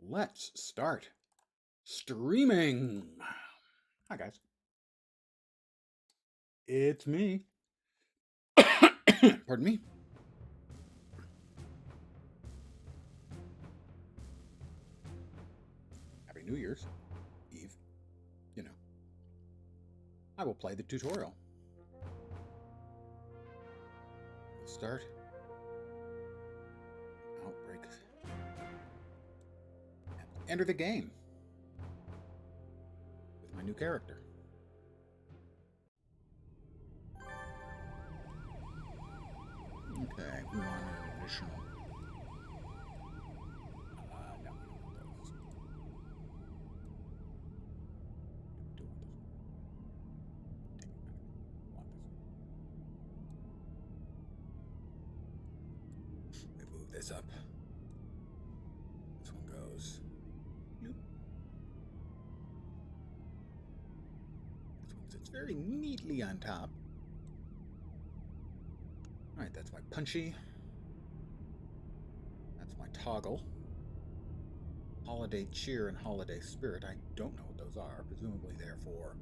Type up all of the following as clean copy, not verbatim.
Let's start streaming. Hi, guys. It's me. Pardon me. Happy New Year's Eve. You know, I will play the tutorial. Start. Outbreak. Enter the game with my new character. Okay, we want an additional. No, we don't want those. Do want this. We move this up. This one goes. This one sits very neatly on top. Alright, that's my punchy. That's my toggle. Holiday cheer and holiday spirit. I don't know what those are. Presumably they're for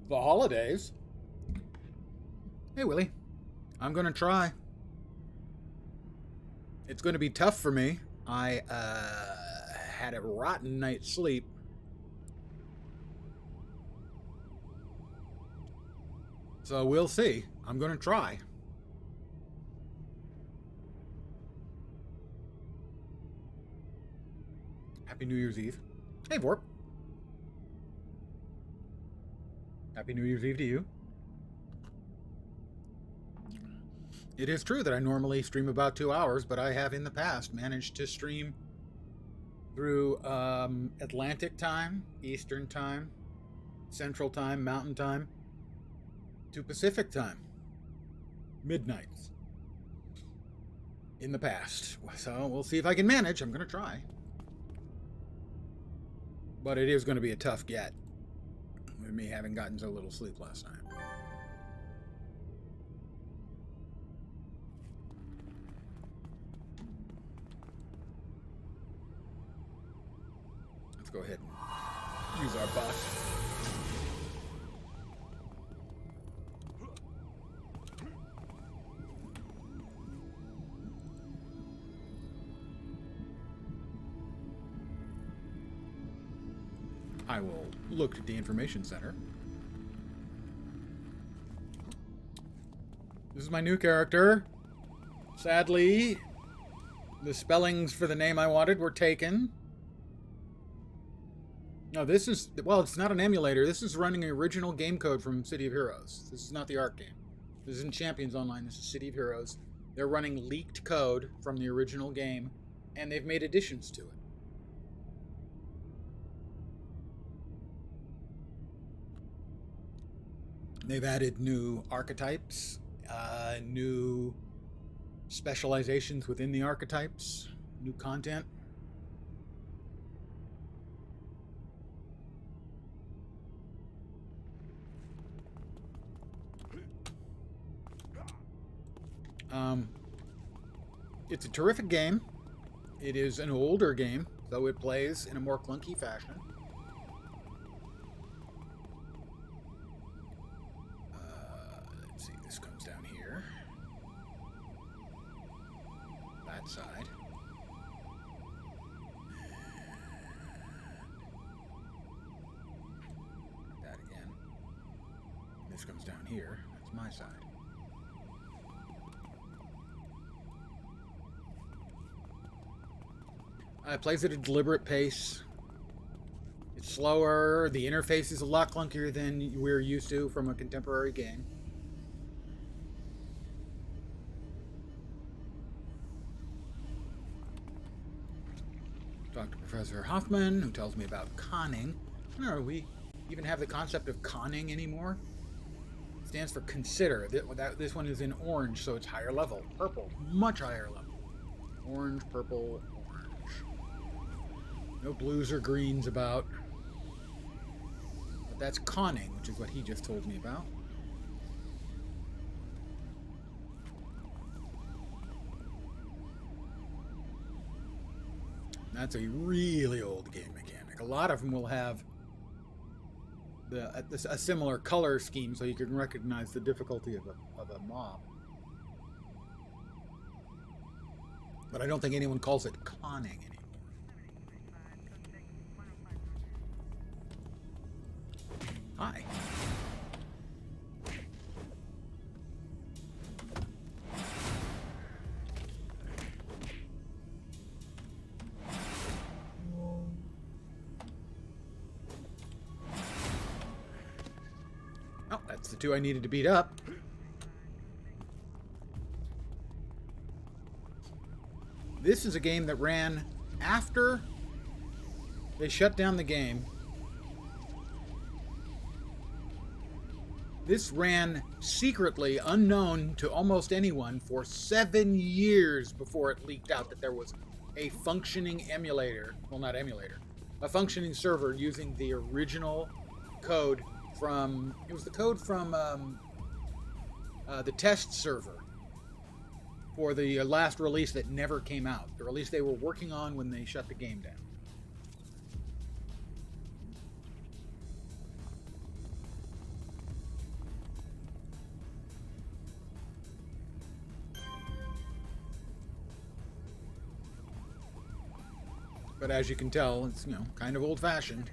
the holidays. Hey, Willie. I'm going to try. It's going to be tough for me. I had a rotten night's sleep. So we'll see. I'm going to try. Happy New Year's Eve. Hey, Vorp. Happy New Year's Eve to you. It is true that I normally stream about 2 hours, but I have in the past managed to stream through Atlantic time, Eastern time, Central time, Mountain time, to Pacific time. Midnights. In the past. So we'll see if I can manage. I'm going to try. But it is going to be a tough get, with me having gotten so little sleep last night. Let's go ahead and use our bot. I will look at the information center. This is my new character. Sadly, the spellings for the name I wanted were taken. No, this is, well, it's not an emulator. This is running the original game code from City of Heroes. This is not the ARC game. This isn't Champions Online. This is City of Heroes. They're running leaked code from the original game, and they've made additions to it. They've added new archetypes, new specializations within the archetypes, new content. It's a terrific game. It is an older game, though it plays in a more clunky fashion. Let's see, this comes down here. That side. That again. And this comes down here. That's my side. It plays at a deliberate pace. It's slower. The interface is a lot clunkier than we're used to from a contemporary game. Talk to Professor Hoffman, who tells me about conning. I don't know, we even have the concept of conning anymore? It stands for consider. This one is in orange, so it's higher level. Purple, much higher level. Orange, purple, orange. No blues or greens about. But that's conning, which is what he just told me about. That's a really old game mechanic. A lot of them will have a similar color scheme so you can recognize the difficulty of a mob. But I don't think anyone calls it conning anymore. Hi. Oh, that's the two I needed to beat up. This is a game that ran after they shut down the game. This ran secretly, unknown to almost anyone, for 7 years before it leaked out that there was a functioning emulator. Well, not emulator. A functioning server using the original code from... It was the code from the test server for the last release that never came out. The release they were working on when they shut the game down. But as you can tell, it's, kind of old-fashioned.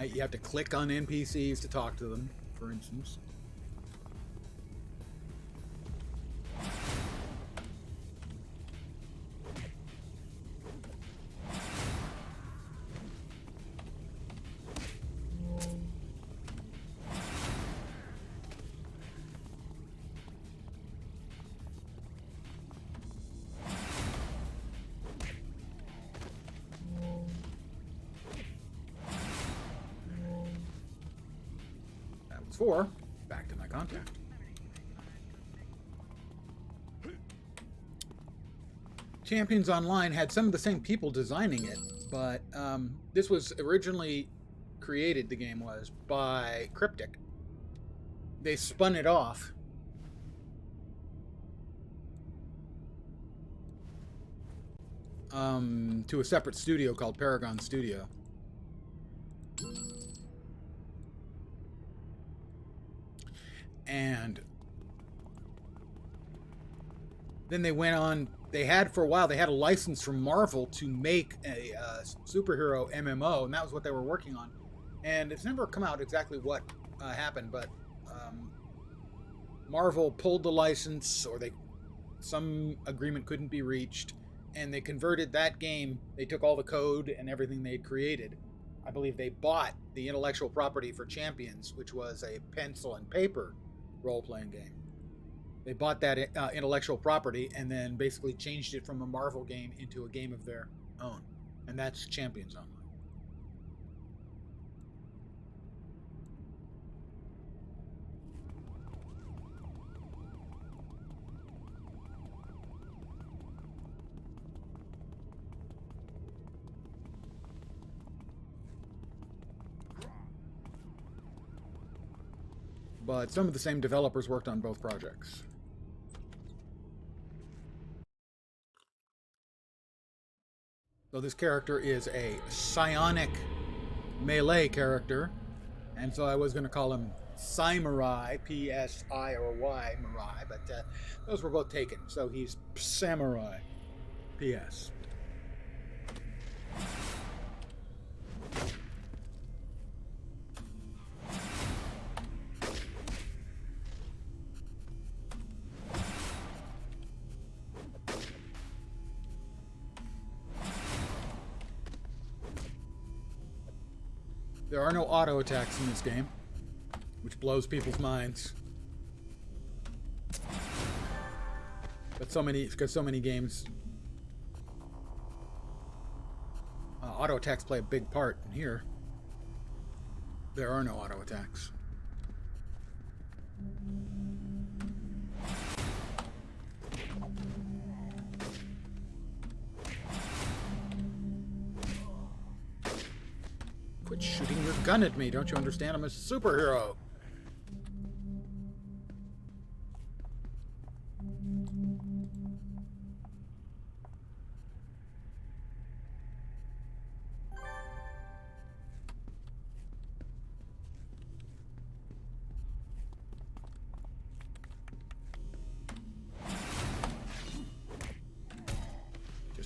You have to click on NPCs to talk to them, for instance. Four. Back to my contact. Champions Online had some of the same people designing it, but this was originally created, the game was, by Cryptic. They spun it off to a separate studio called Paragon Studio. And then they went on, for a while, they had a license from Marvel to make a superhero MMO, and that was what they were working on. And it's never come out exactly what happened, but Marvel pulled the license, or some agreement couldn't be reached, and they converted that game. They took all the code and everything they had created. I believe they bought the intellectual property for Champions, which was a pencil and paper role-playing game. They bought that intellectual property and then basically changed it from a Marvel game into a game of their own. And that's Champions Online. But some of the same developers worked on both projects. So this character is a psionic melee character, and so I was going to call him Samurai, P-S-I-or-Y, Mirai, but those were both taken, so he's Samurai, P-S. There are no auto attacks in this game, which blows people's minds. But because so many games, auto attacks play a big part. And here, there are no auto attacks. Quit shooting your gun at me. Don't you understand? I'm a superhero.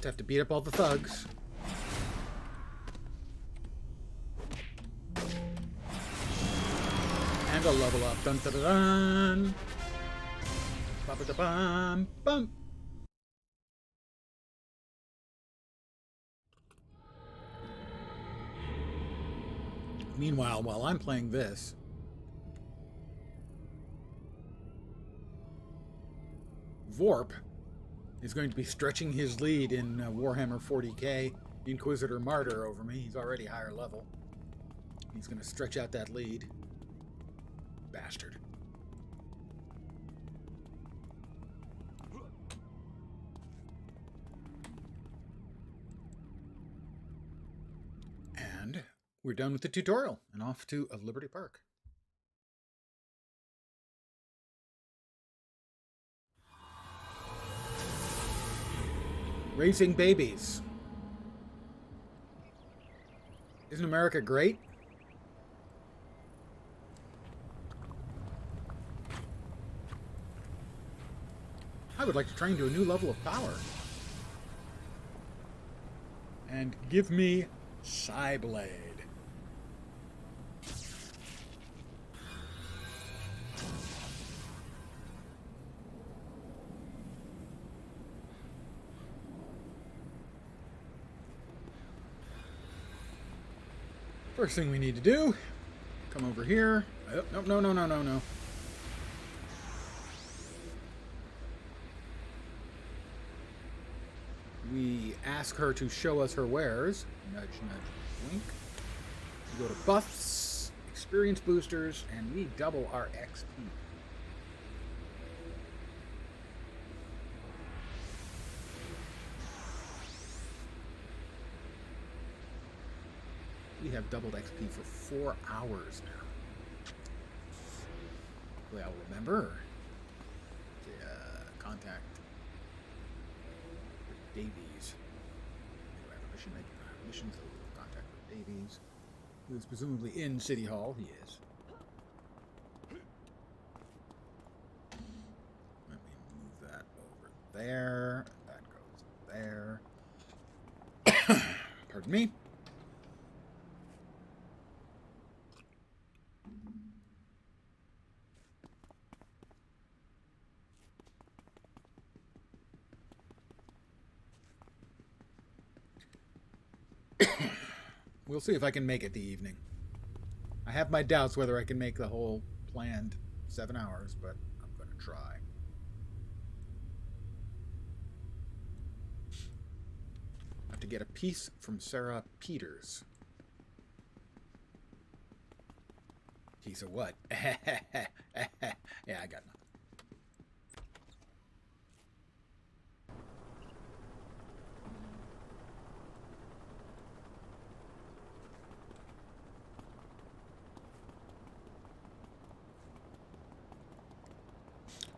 have to beat up all the thugs. And a level up. Dun dun dun dun. Ba ba da bum bum. Meanwhile, while I'm playing this, Vorp is going to be stretching his lead in Warhammer 40k Inquisitor Martyr over me. He's already higher level. He's going to stretch out that lead. Bastard. And we're done with the tutorial and off to Liberty Park. Raising babies. Isn't America great? I would like to train to a new level of power. And give me Psyblade. First thing we need to do, come over here. Oh, no. We ask her to show us her wares. Nudge, nudge, wink. We go to buffs, experience boosters, and we double our XP. We have doubled XP for 4 hours now. Hopefully I'll remember to contact Davies. Do I have a mission? I do not have missions, so we'll contact Davies, who is presumably in City Hall. He is. Let me move that over there. That goes there. Pardon me. We'll see if I can make it the evening. I have my doubts whether I can make the whole planned 7 hours, but I'm going to try. I have to get a piece from Sarah Peters. Piece of what? Yeah, I got nothing.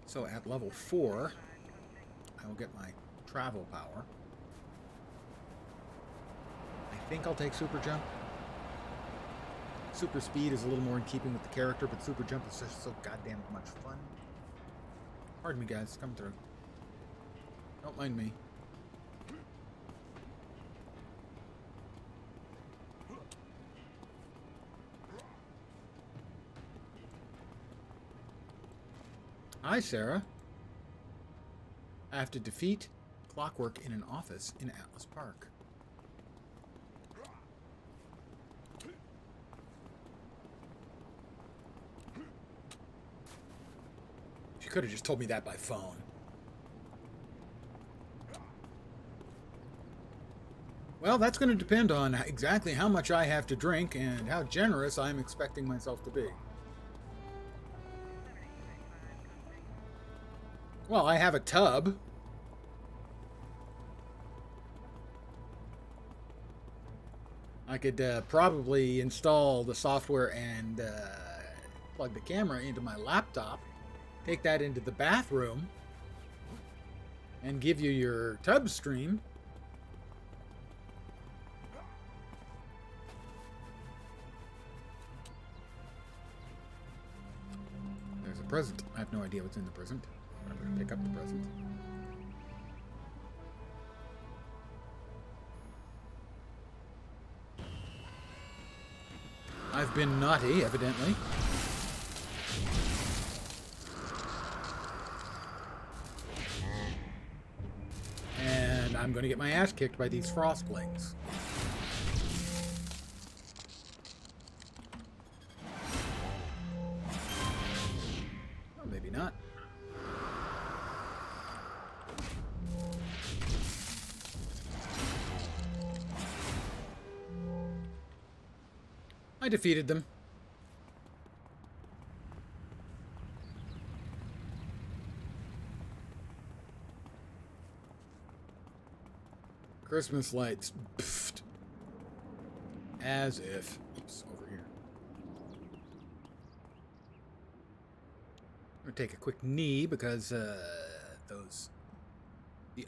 So at level 4, I will get my travel power. I think I'll take super jump. Super speed is a little more in keeping with the character, but super jump is just so goddamn much fun. Pardon me, guys. Come through. Don't mind me. Hi, Sarah. I have to defeat Clockwork in an office in Atlas Park. She could have just told me that by phone. Well, that's going to depend on exactly how much I have to drink and how generous I'm expecting myself to be. Well, I have a tub. I could probably install the software and plug the camera into my laptop, take that into the bathroom, and give you your tub stream. There's a present. I have no idea what's in the present. I'm going to pick up the present. I've been naughty, evidently. And I'm going to get my ass kicked by these frostlings. Well, maybe not. I defeated them. Christmas lights. Pfft. As if. Oops, over here. I'm going to take a quick knee because the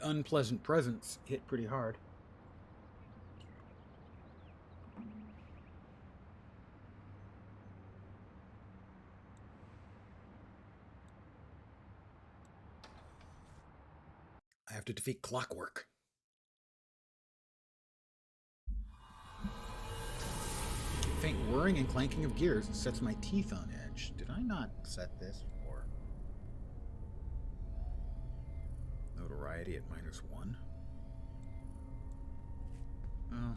unpleasant presents hit pretty hard. I have to defeat Clockwork. Faint whirring and clanking of gears sets my teeth on edge. Did I not set this for notoriety at -1? Oh.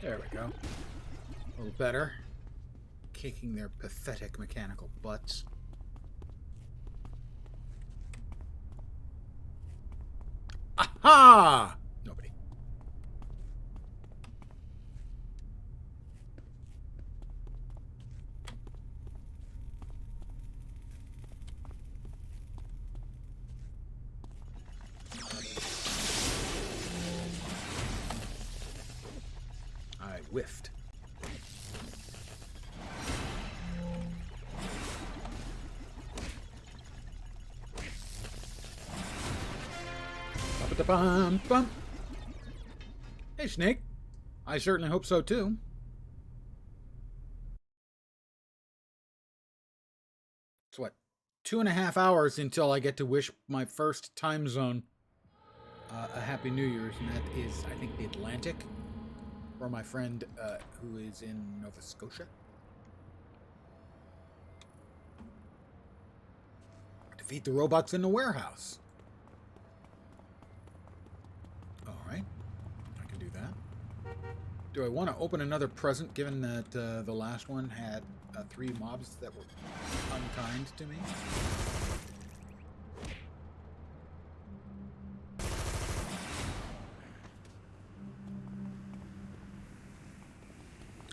There we go. A little better. Kicking their pathetic mechanical butts. Aha! Nobody. I whiffed. Ba-da-bum-bum. Hey, Snake. I certainly hope so, too. It's what? 2.5 hours until I get to wish my first time zone a Happy New Year's, and that is, I think, the Atlantic, for my friend who is in Nova Scotia. Defeat the robots in the warehouse. Alright, I can do that. Do I want to open another present, given that the last one had 3 mobs that were unkind to me?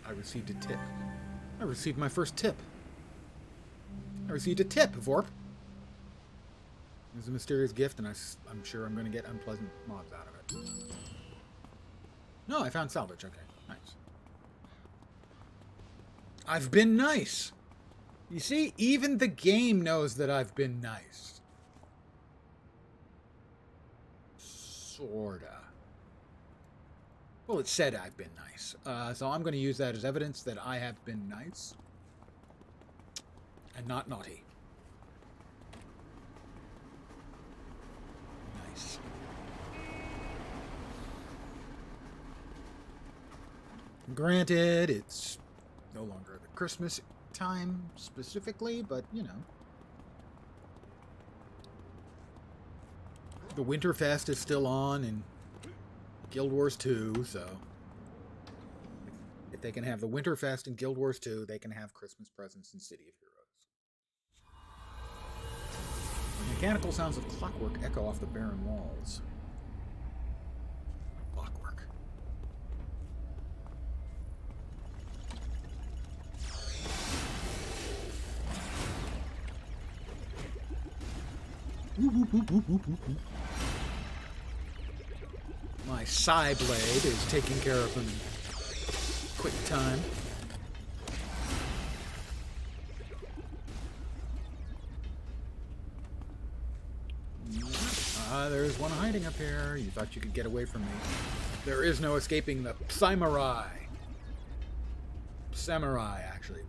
I received a tip. I received my first tip. I received a tip, Vorp. It was a mysterious gift, and I'm sure I'm going to get unpleasant mobs out of it. No, I found salvage. Okay, nice. I've been nice. You see, even the game knows that I've been nice. Sorta. Well, it said I've been nice. So I'm going to use that as evidence that I have been nice. And not naughty. Nice. Granted, it's no longer the Christmas time specifically, but, you know. The Winterfest is still on in Guild Wars 2, so if they can have the Winterfest in Guild Wars 2, they can have Christmas presents in City of Heroes. The mechanical sounds of clockwork echo off the barren walls. Clockwork. My Psy Blade is taking care of them in quick time. There's one hiding up here. You thought you could get away from me. There is no escaping the samurai. Samurai, actually.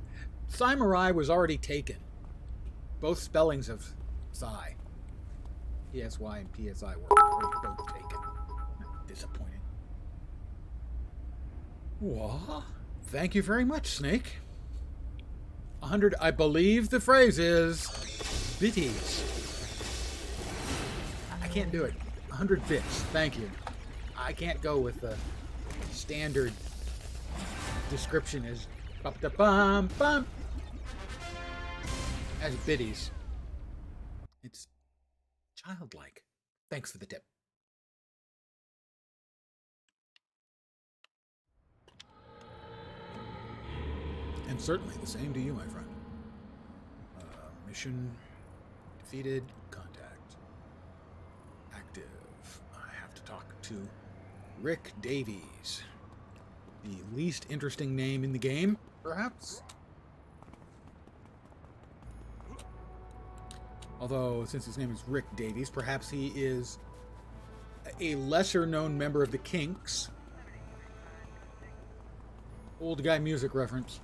Samurai was already taken. Both spellings of Psy. PSY and PSI were already both taken. Disappointing. What? Thank you very much, Snake. 100, I believe the phrase is bitties. I can't do it. 100 bits. Thank you. I can't go with the standard description as bum bum as biddies. It's childlike. Thanks for the tip. And certainly the same to you, my friend. Mission defeated. Contact active. I have to talk to Rick Davies. The least interesting name in the game, perhaps? Although, since his name is Rick Davies, perhaps he is a lesser-known member of the Kinks. Old guy music reference.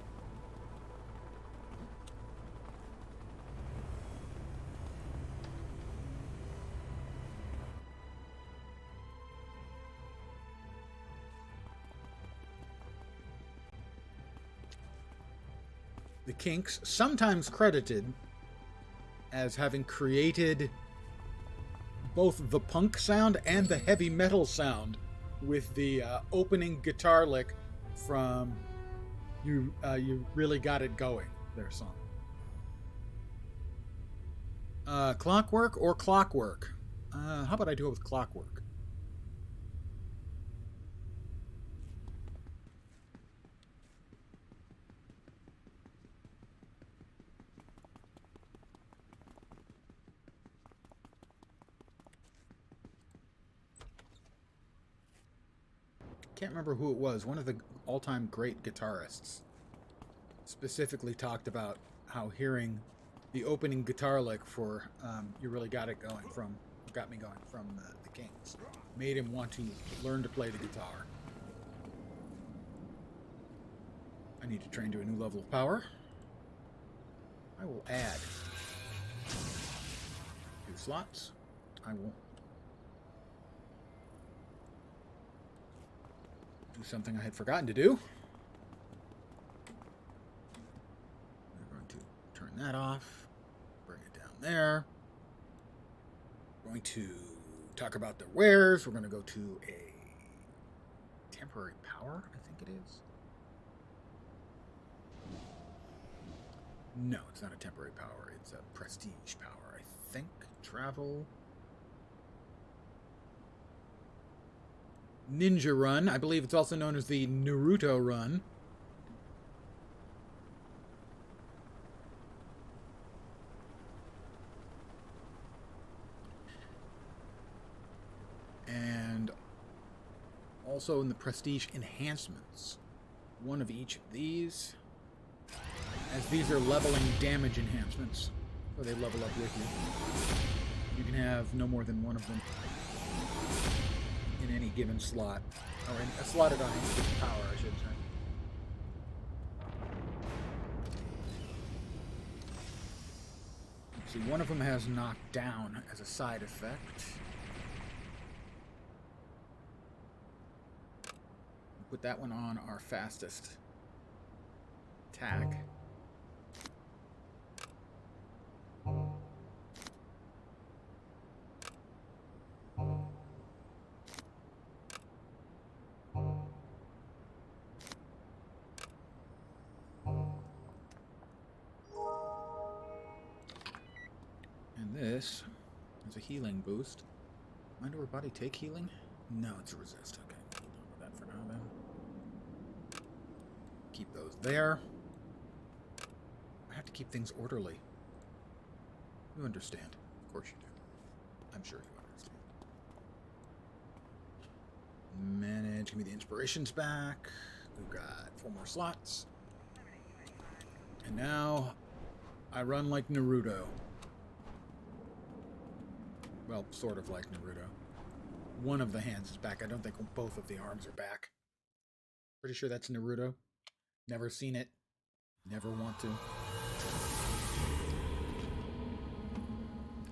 The Kinks, sometimes credited as having created both the punk sound and the heavy metal sound with the opening guitar lick from You Really Got It Going, their song. Clockwork or Clockwork? How about I do it with Clockwork? Can't remember who it was. One of the all-time great guitarists specifically talked about how hearing the opening guitar lick for "You Really Got It Going" got me going from the Kinks made him want to learn to play the guitar. I need to train to a new level of power. I will add 2 slots. I will do something I had forgotten to do. We're going to turn that off, bring it down there. We're going to talk about their wares. We're going to go to a temporary power, I think it is. No, it's not a temporary power. It's a prestige power, I think. Travel. Ninja Run. I believe it's also known as the Naruto Run. And also in the Prestige Enhancements. One of each of these. As these are leveling damage enhancements. So they level up with you. You can have no more than one of them in any given slot, or in a slotted on any given power, I should say. See, one of them has knocked down as a side effect. Put that one on our fastest attack. And this is a healing boost. Mind over body take healing? No, it's a resist. Okay, hold on with that for now then. Keep those there. I have to keep things orderly. You understand. Of course you do. I'm sure you understand. Manage. Give me the inspirations back. We've got 4 more slots. And now I run like Naruto. Well, sort of like Naruto. one of the hands is back. I don't think both of the arms are back. Pretty sure that's Naruto. Never seen it. Never want to.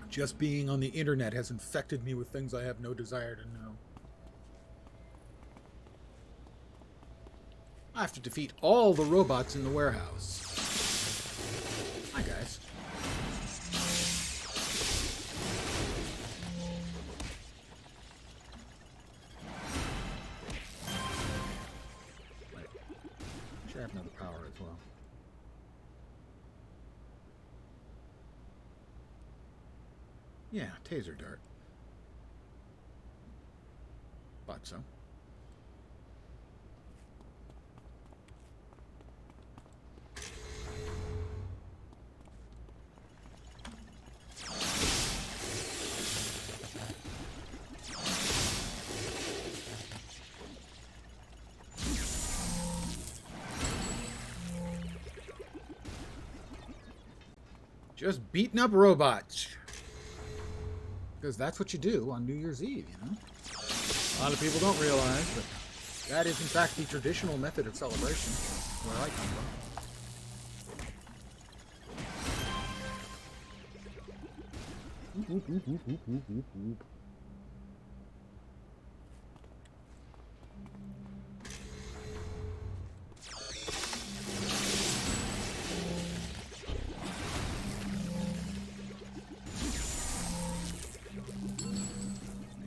Just being on the internet has infected me with things I have no desire to know. I have to defeat all the robots in the warehouse. Hi, guys. Wait. I should have another power as well. Yeah, taser dart. Thought so. Just beating up robots. Because that's what you do on New Year's Eve, you know? A lot of people don't realize, but that is in fact the traditional method of celebration where I come from.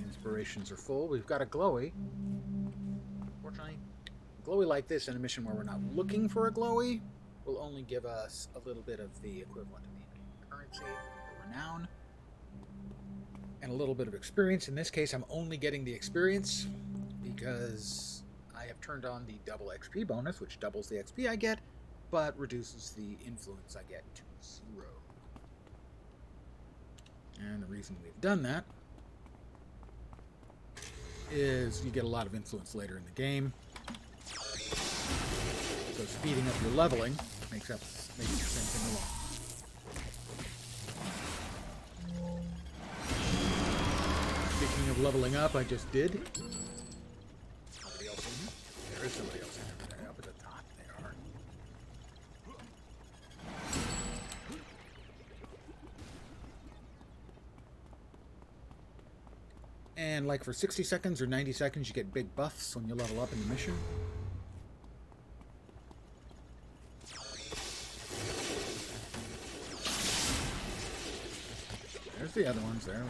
Inspirations are full. We've got a glowy. Fortunately, glowy like this in a mission where we're not looking for a glowy will only give us a little bit of the equivalent of the currency or renown and a little bit of experience. In this case, I'm only getting the experience because I have turned on the double XP bonus, which doubles the XP I get, but reduces the influence I get to 0. And the reason we've done that is you get a lot of influence later in the game. So speeding up your leveling makes the same thing along. Speaking of leveling up, I just did. Somebody else in here? There is somebody else in there. Up at the top, they are. And like for 60 seconds or 90 seconds, you get big buffs when you level up in the mission. There's the other ones there.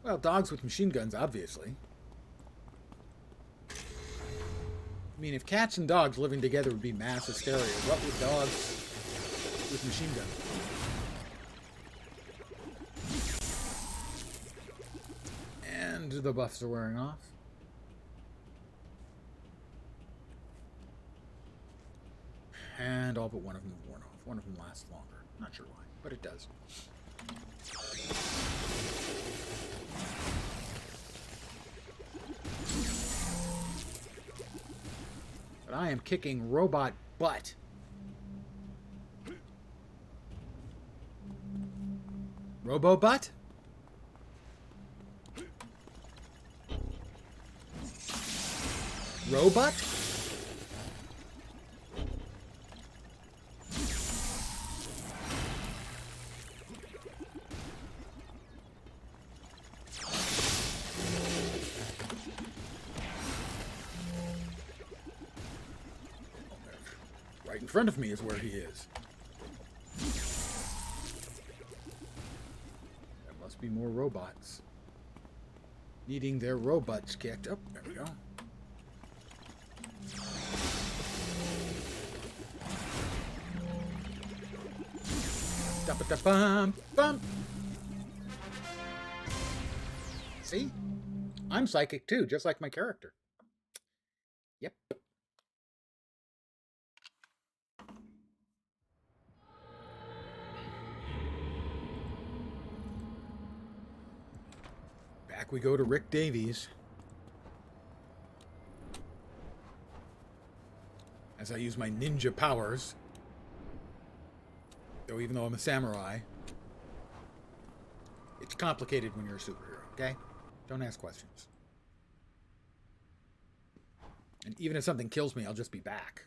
Well, dogs with machine guns, obviously. I mean, if cats and dogs living together would be mass hysteria, what would dogs with machine guns? And the buffs are wearing off. And all but one of them have worn off. One of them lasts longer. Not sure why, but it does. But I am kicking robot butt. Robo butt? Robot? Right in front of me is where he is. There must be more robots. Needing their robots kicked. Oh, there we go. Da-ba-da-bum-bum. See? I'm psychic too, just like my character. Yep. Back we go to Rick Davies. As I use my ninja powers. Though even though I'm a samurai, it's complicated when you're a superhero, okay? Don't ask questions. And even if something kills me, I'll just be back.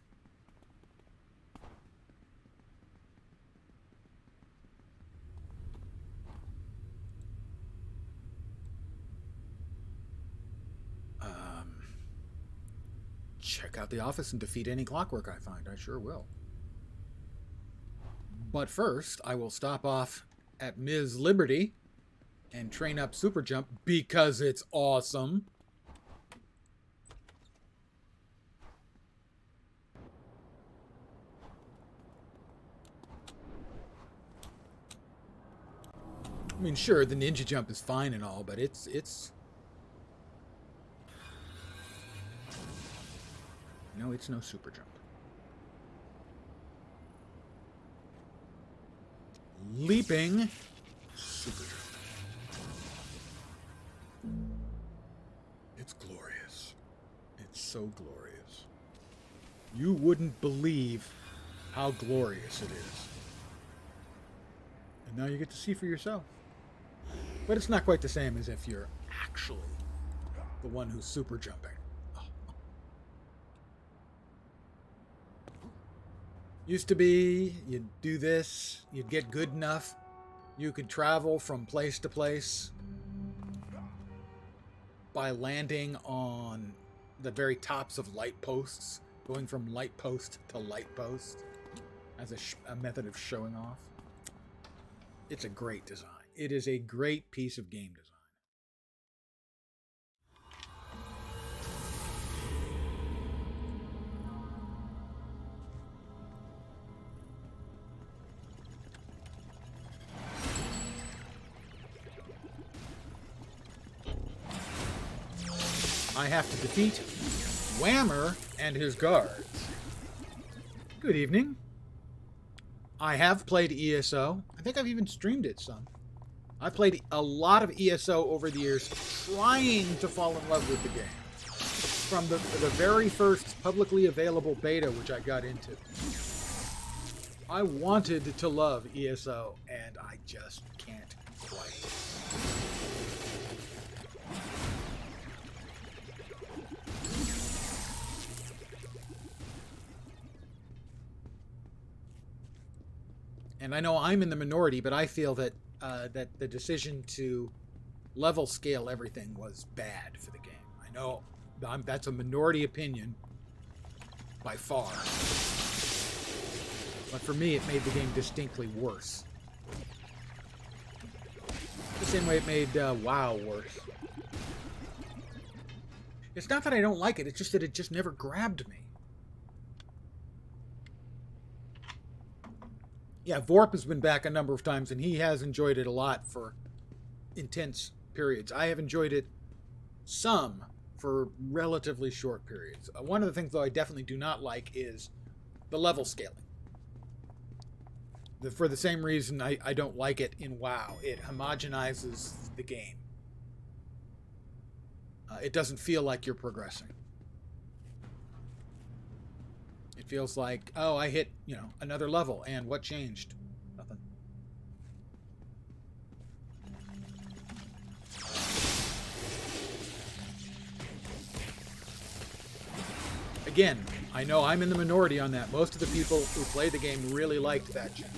Check out the office and defeat any clockwork I find. I sure will. But first, I will stop off at Ms. Liberty and train up Super Jump because it's awesome. I mean, sure, the ninja jump is fine and all, but it's no, it's no super jump. Leaping super jump. It's glorious. It's so glorious. You wouldn't believe how glorious it is. And now you get to see for yourself. But it's not quite the same as if you're actually the one who's super jumping. Used to be, you'd do this, you'd get good enough, you could travel from place to place by landing on the very tops of light posts, going from light post to light post as a method of showing off. It's a great design. It is a great piece of game design. I have to defeat Whammer and his guards. Good evening. I have played ESO. I think I've even streamed it some. I've played a lot of ESO over the years, trying to fall in love with the game. From the very first publicly available beta, which I got into. I wanted to love ESO, and I just can't quite. And I know I'm in the minority, but I feel that that the decision to level scale everything was bad for the game. I know that's a minority opinion by far. But for me, it made the game distinctly worse. The same way it made WoW worse. It's not that I don't like it, it's just that it just never grabbed me. Yeah, Vorp has been back a number of times, and he has enjoyed it a lot for intense periods. I have enjoyed it some for relatively short periods. One of the things, though, I definitely do not like is the level scaling. For the same reason I don't like it in WoW. It homogenizes the game. It doesn't feel like you're progressing. It feels like, oh, I hit, another level, and what changed? Nothing. Again, I know I'm in the minority on that. Most of the people who play the game really liked that change.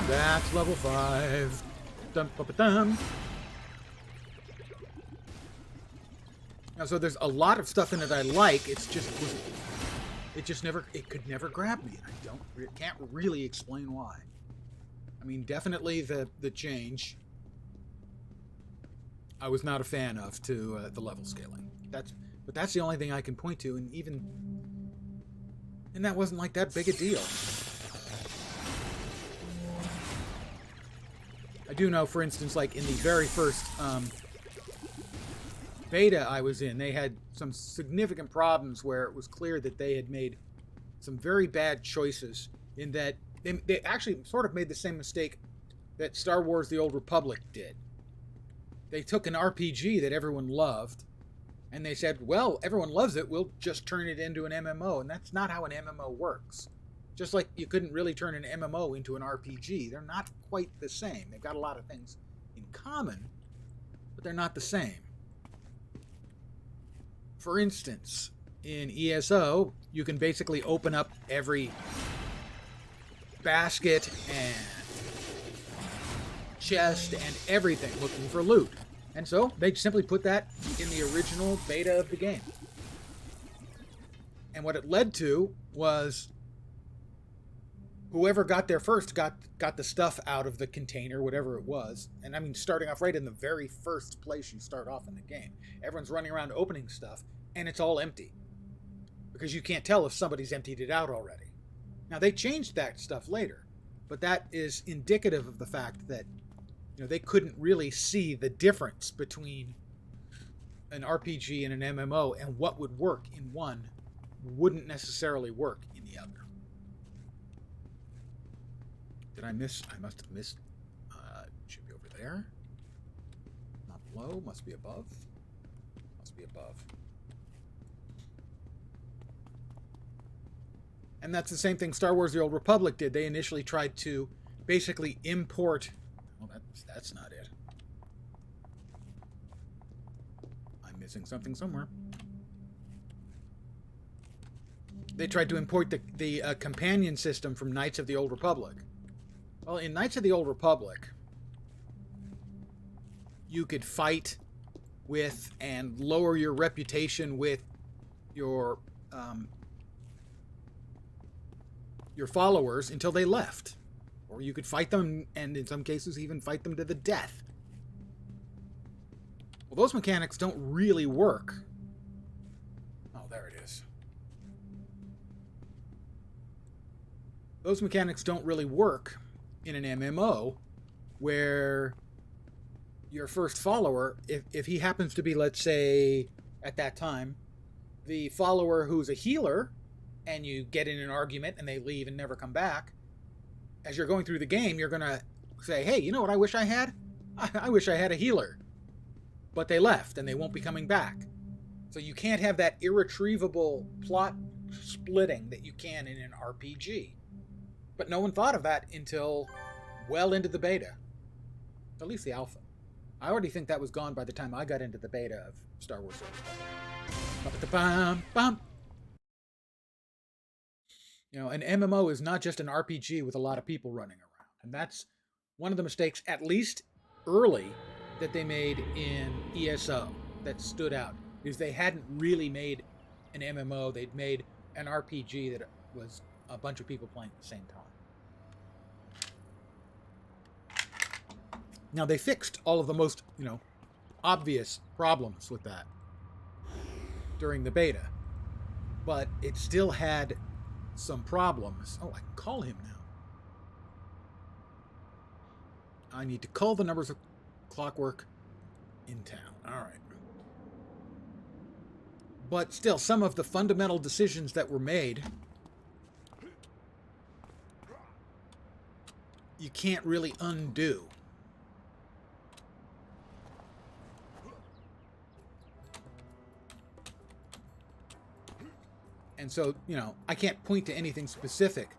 That's level 5. Dum, ba, ba, dum. Now, so there's a lot of stuff in it I like. It could never grab me, and I can't really explain why. I mean, definitely the change I was not a fan of to the level scaling. But that's the only thing I can point to, and that wasn't like that big a deal. I do know, for instance, like in the very first beta I was in, they had some significant problems where it was clear that they had made some very bad choices in that they actually sort of made the same mistake that Star Wars The Old Republic did. They took an RPG that everyone loved, and they said, well, everyone loves it, we'll just turn it into an MMO. And that's not how an MMO works. Just like you couldn't really turn an MMO into an RPG. They're not quite the same. They've got a lot of things in common, but they're not the same. For instance, in ESO, you can basically open up every basket and chest and everything looking for loot. And so they simply put that in the original beta of the game. And what it led to was whoever got there first got the stuff out of the container, whatever it was. And I mean, starting off right in the very first place you start off in the game. Everyone's running around opening stuff, and it's all empty. Because you can't tell if somebody's emptied it out already. Now, they changed that stuff later, but that is indicative of the fact that they couldn't really see the difference between an RPG and an MMO, and what would work in one wouldn't necessarily work in the other. Did I miss? I must have missed. It should be over there. Not below. Must be above. Must be above. And that's the same thing Star Wars The Old Republic did. They initially tried to basically import... Well, that's not it. I'm missing something somewhere. They tried to import the companion system from Knights of the Old Republic. Well, in Knights of the Old Republic, you could fight with and lower your reputation with your followers until they left. Or you could fight them, and in some cases even fight them to the death. Well, those mechanics don't really work. Oh, there it is. Those mechanics don't really work in an MMO where your first follower, if he happens to be, let's say, at that time, the follower who's a healer, and you get in an argument and they leave and never come back, as you're going through the game, you're going to say, hey, you know what I wish I had? I wish I had a healer. But they left and they won't be coming back. So you can't have that irretrievable plot splitting that you can in an RPG. But no one thought of that until well into the beta. At least the alpha. I already think that was gone by the time I got into the beta of Star Wars. An MMO is not just an RPG with a lot of people running around. And that's one of the mistakes, at least early, that they made in ESO that stood out. Is they hadn't really made an MMO. They'd made an RPG that was a bunch of people playing at the same time. Now, they fixed all of the most, obvious problems with that during the beta. But it still had some problems. Oh, I can call him now. I need to call the numbers of clockwork in town. All right. But still, some of the fundamental decisions that were made, you can't really undo. And so, I can't point to anything specific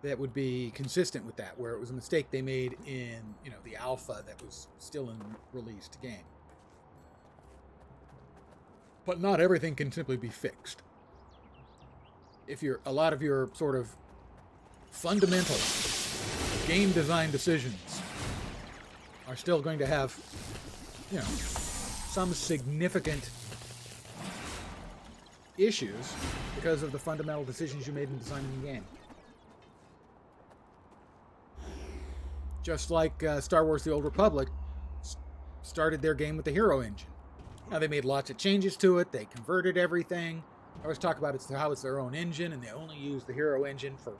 that would be consistent with that, where it was a mistake they made in, the alpha that was still in the released game. But not everything can simply be fixed. If a lot of your sort of fundamental game design decisions are still going to have, some significant issues because of the fundamental decisions you made in designing the game. Just like Star Wars The Old Republic started their game with the hero engine. Now, they made lots of changes to it. They converted everything. I always talk about how it's their own engine, and they only use the hero engine for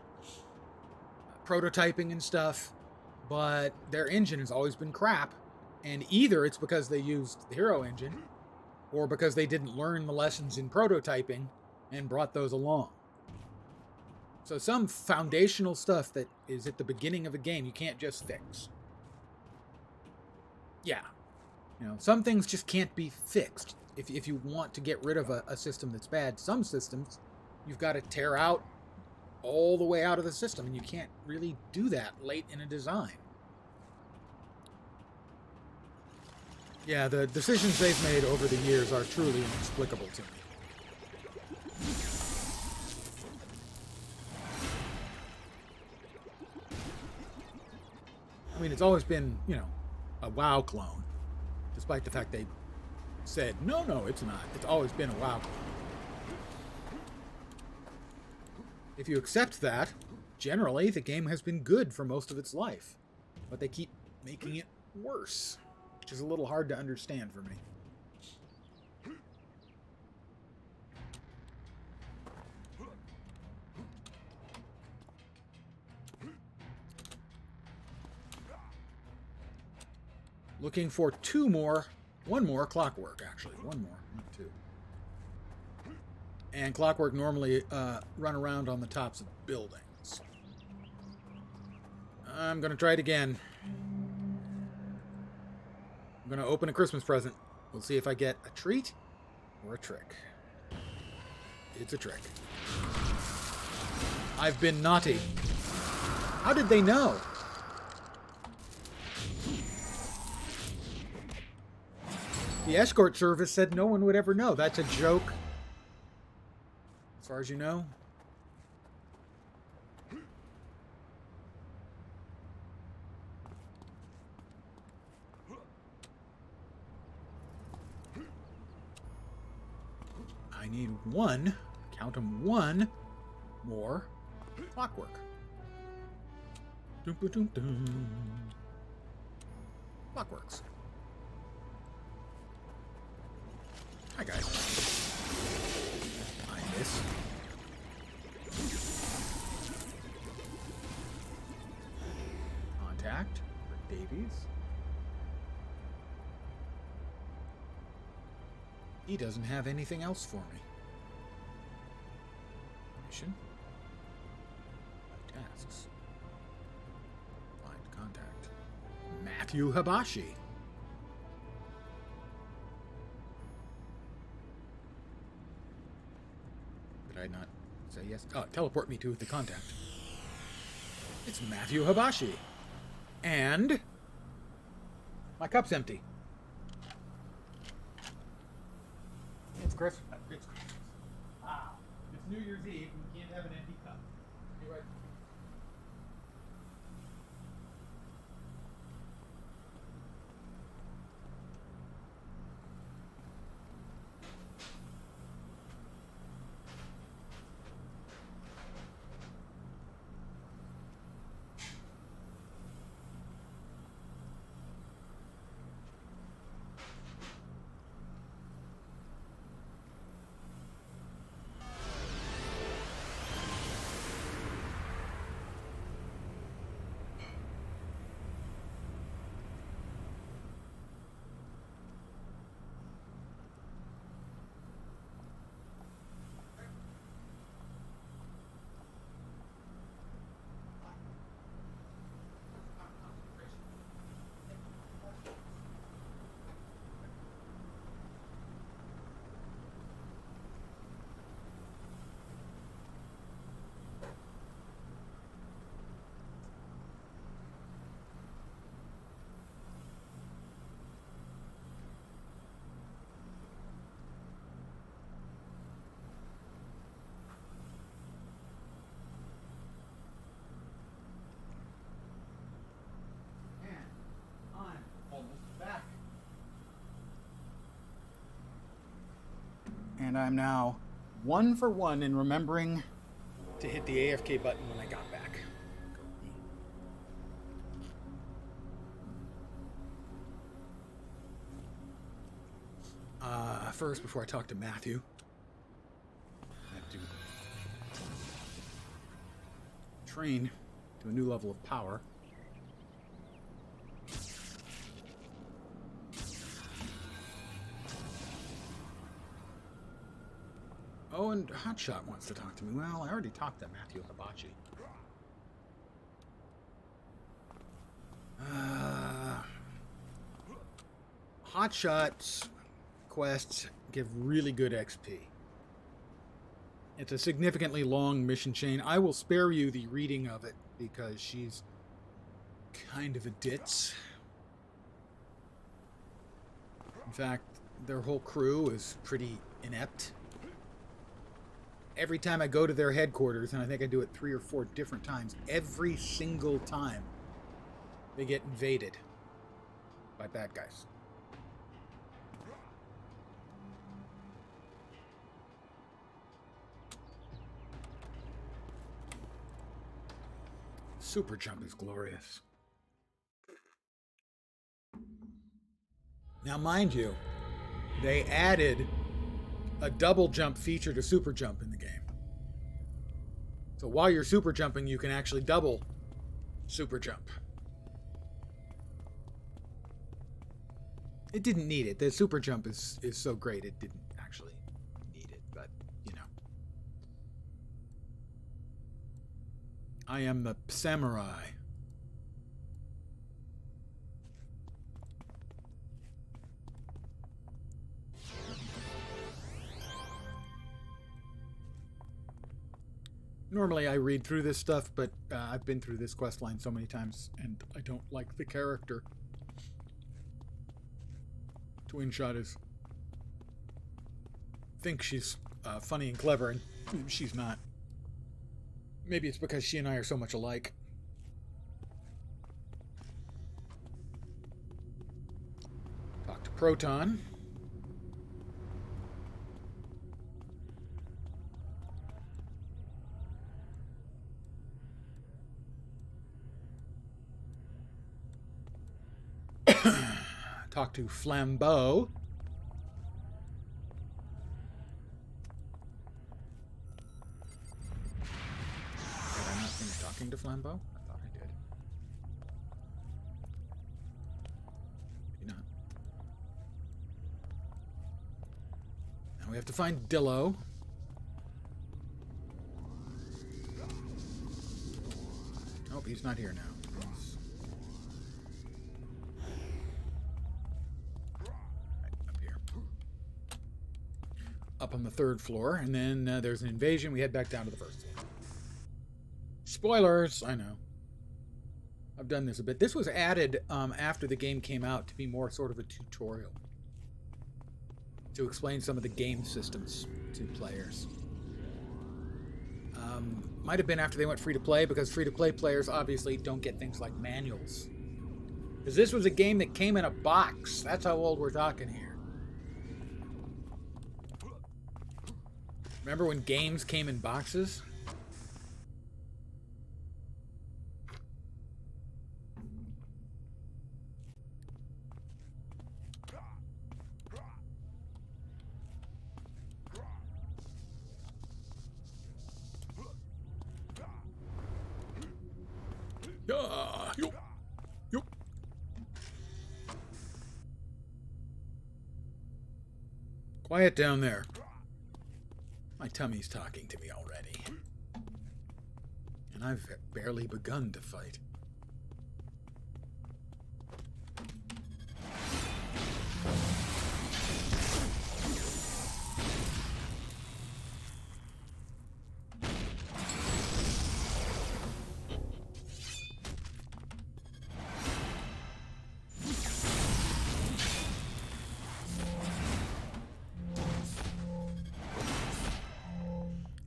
prototyping and stuff. But their engine has always been crap. And either it's because they used the hero engine, or because they didn't learn the lessons in prototyping and brought those along. So some foundational stuff that is at the beginning of a game you can't just fix. Yeah. Some things just can't be fixed. If you want to get rid of a system that's bad, some systems you've got to tear out all the way out of the system, and you can't really do that late in a design. Yeah, the decisions they've made over the years are truly inexplicable to me. I mean, it's always been, a WoW clone, despite the fact they said, no, it's not. It's always been a WoW clone. If you accept that, generally the game has been good for most of its life, but they keep making it worse, which is a little hard to understand for me. Looking for one more clockwork, actually. One more, not two. And clockwork normally run around on the tops of buildings. I'm going to try it again. I'm going to open a Christmas present. We'll see if I get a treat or a trick. It's a trick. I've been naughty. How did they know? The escort service said no one would ever know. That's a joke. As far as you know. I need one, count them, one more clockwork. Doom, doom, doom, doom. Clockworks. Hi, guys. I miss. Contact. Rick Davies. He doesn't have anything else for me. Mission. Tasks. Find contact. Matthew Habashi. Did I not say yes? Oh, teleport me to the contact. It's Matthew Habashi. And my cup's empty. It's Christmas. It's Christmas. Wow. It's New Year's Eve and we can't have an empty cup. Be right back. And I'm now 1 for 1 in remembering to hit the AFK button when I got back. First, before I talk to Matthew, I have to train to a new level of power. Oh, and Hotshot wants to talk to me. Well, I already talked to Matthew Hibachi. Hotshot's quests give really good XP. It's a significantly long mission chain. I will spare you the reading of it because she's kind of a ditz. In fact, their whole crew is pretty inept. Every time I go to their headquarters, and I think I do it 3 or 4 different times, every single time they get invaded by bad guys. Super jump is glorious. Now, mind you, they added a double jump feature to super jump in the game. So while you're super jumping, you can actually double super jump. It didn't need it. The super jump is so great, it didn't actually need it, but, you know. I am the samurai. Normally I read through this stuff, but I've been through this quest line so many times, and I don't like the character. Twin Shot thinks she's funny and clever, and she's not. Maybe it's because she and I are so much alike. Talk to Proton. Talk to Flambeau. Did I not finish talking to Flambeau? I thought I did. Maybe not. Now we have to find Dillo. Nope, he's not here now. Up on the 3rd floor, and then there's an invasion. We head back down to the 1st floor. Spoilers! I know. I've done this a bit. This was added after the game came out to be more sort of a tutorial. To explain some of the game systems to players. Might have been after they went free-to-play, because free-to-play players obviously don't get things like manuals. Because this was a game that came in a box. That's how old we're talking here. Remember when games came in boxes? Quiet down there. My tummy's talking to me already. And I've barely begun to fight.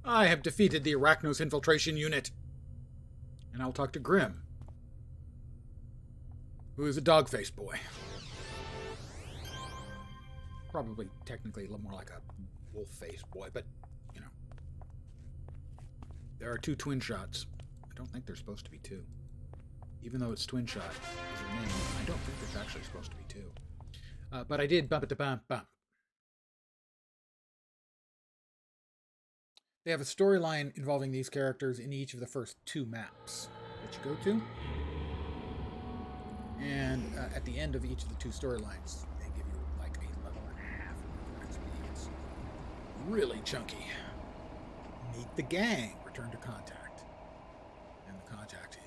I have defeated the Arachnos infiltration unit. And I'll talk to Grim, who is a dog-faced boy. Probably technically a little more like a wolf-faced boy, but, you know. There are 2 twin shots. I don't think there's supposed to be 2. Even though it's Twin Shot is her name, I don't think there's actually supposed to be 2. But I did bump it to bump. They have a storyline involving these characters in each of the first 2 maps that you go to. And at the end of each of the 2 storylines, they give you like a level and a half of XP. It's really chunky. Meet the gang. Return to contact. And the contact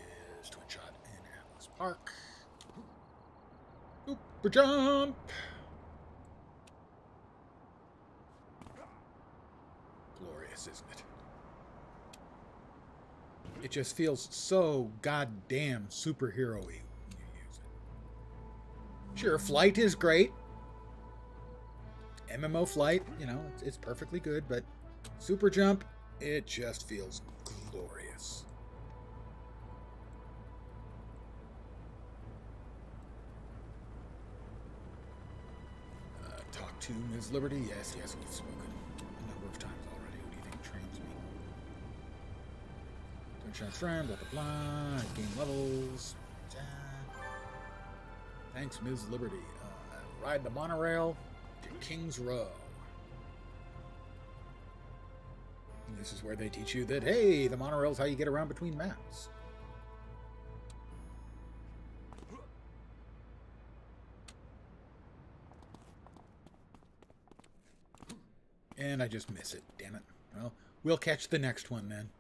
is Twin Shot in Atlas Park. Super jump! Glorious, isn't it? It just feels so goddamn superhero-y when you use it. Sure, flight is great. MMO flight, you know, it's perfectly good, but super jump, it just feels glorious. Talk to Ms. Liberty. Yes, we've spoken a number of times already. Who do you think trains me? Sunshine friend, blah, blah, blah. Game levels. Thanks, Ms. Liberty. Ride the monorail to King's Row. And this is where they teach you that, hey, the monorail's how you get around between maps. And I just miss it, damn it. Well, we'll catch the next one then.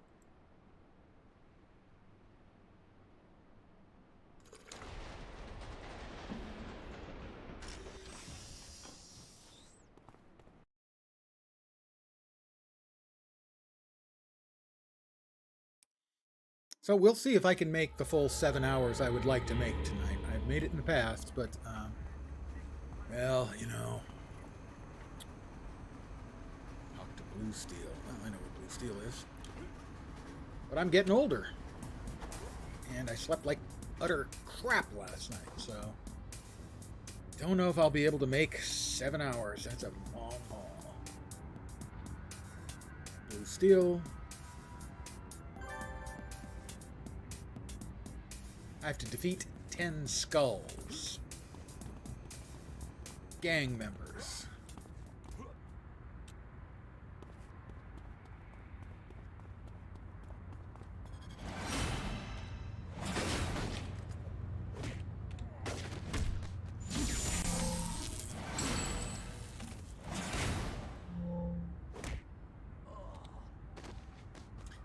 So we'll see if I can make the full 7 hours I would like to make tonight. I've made it in the past, but, well, you know. Talk to Blue Steel. Well, I know what Blue Steel is. But I'm getting older. And I slept like utter crap last night, so don't know if I'll be able to make 7 hours. That's a long haul. Blue Steel. I have to defeat 10 skulls. Gang members.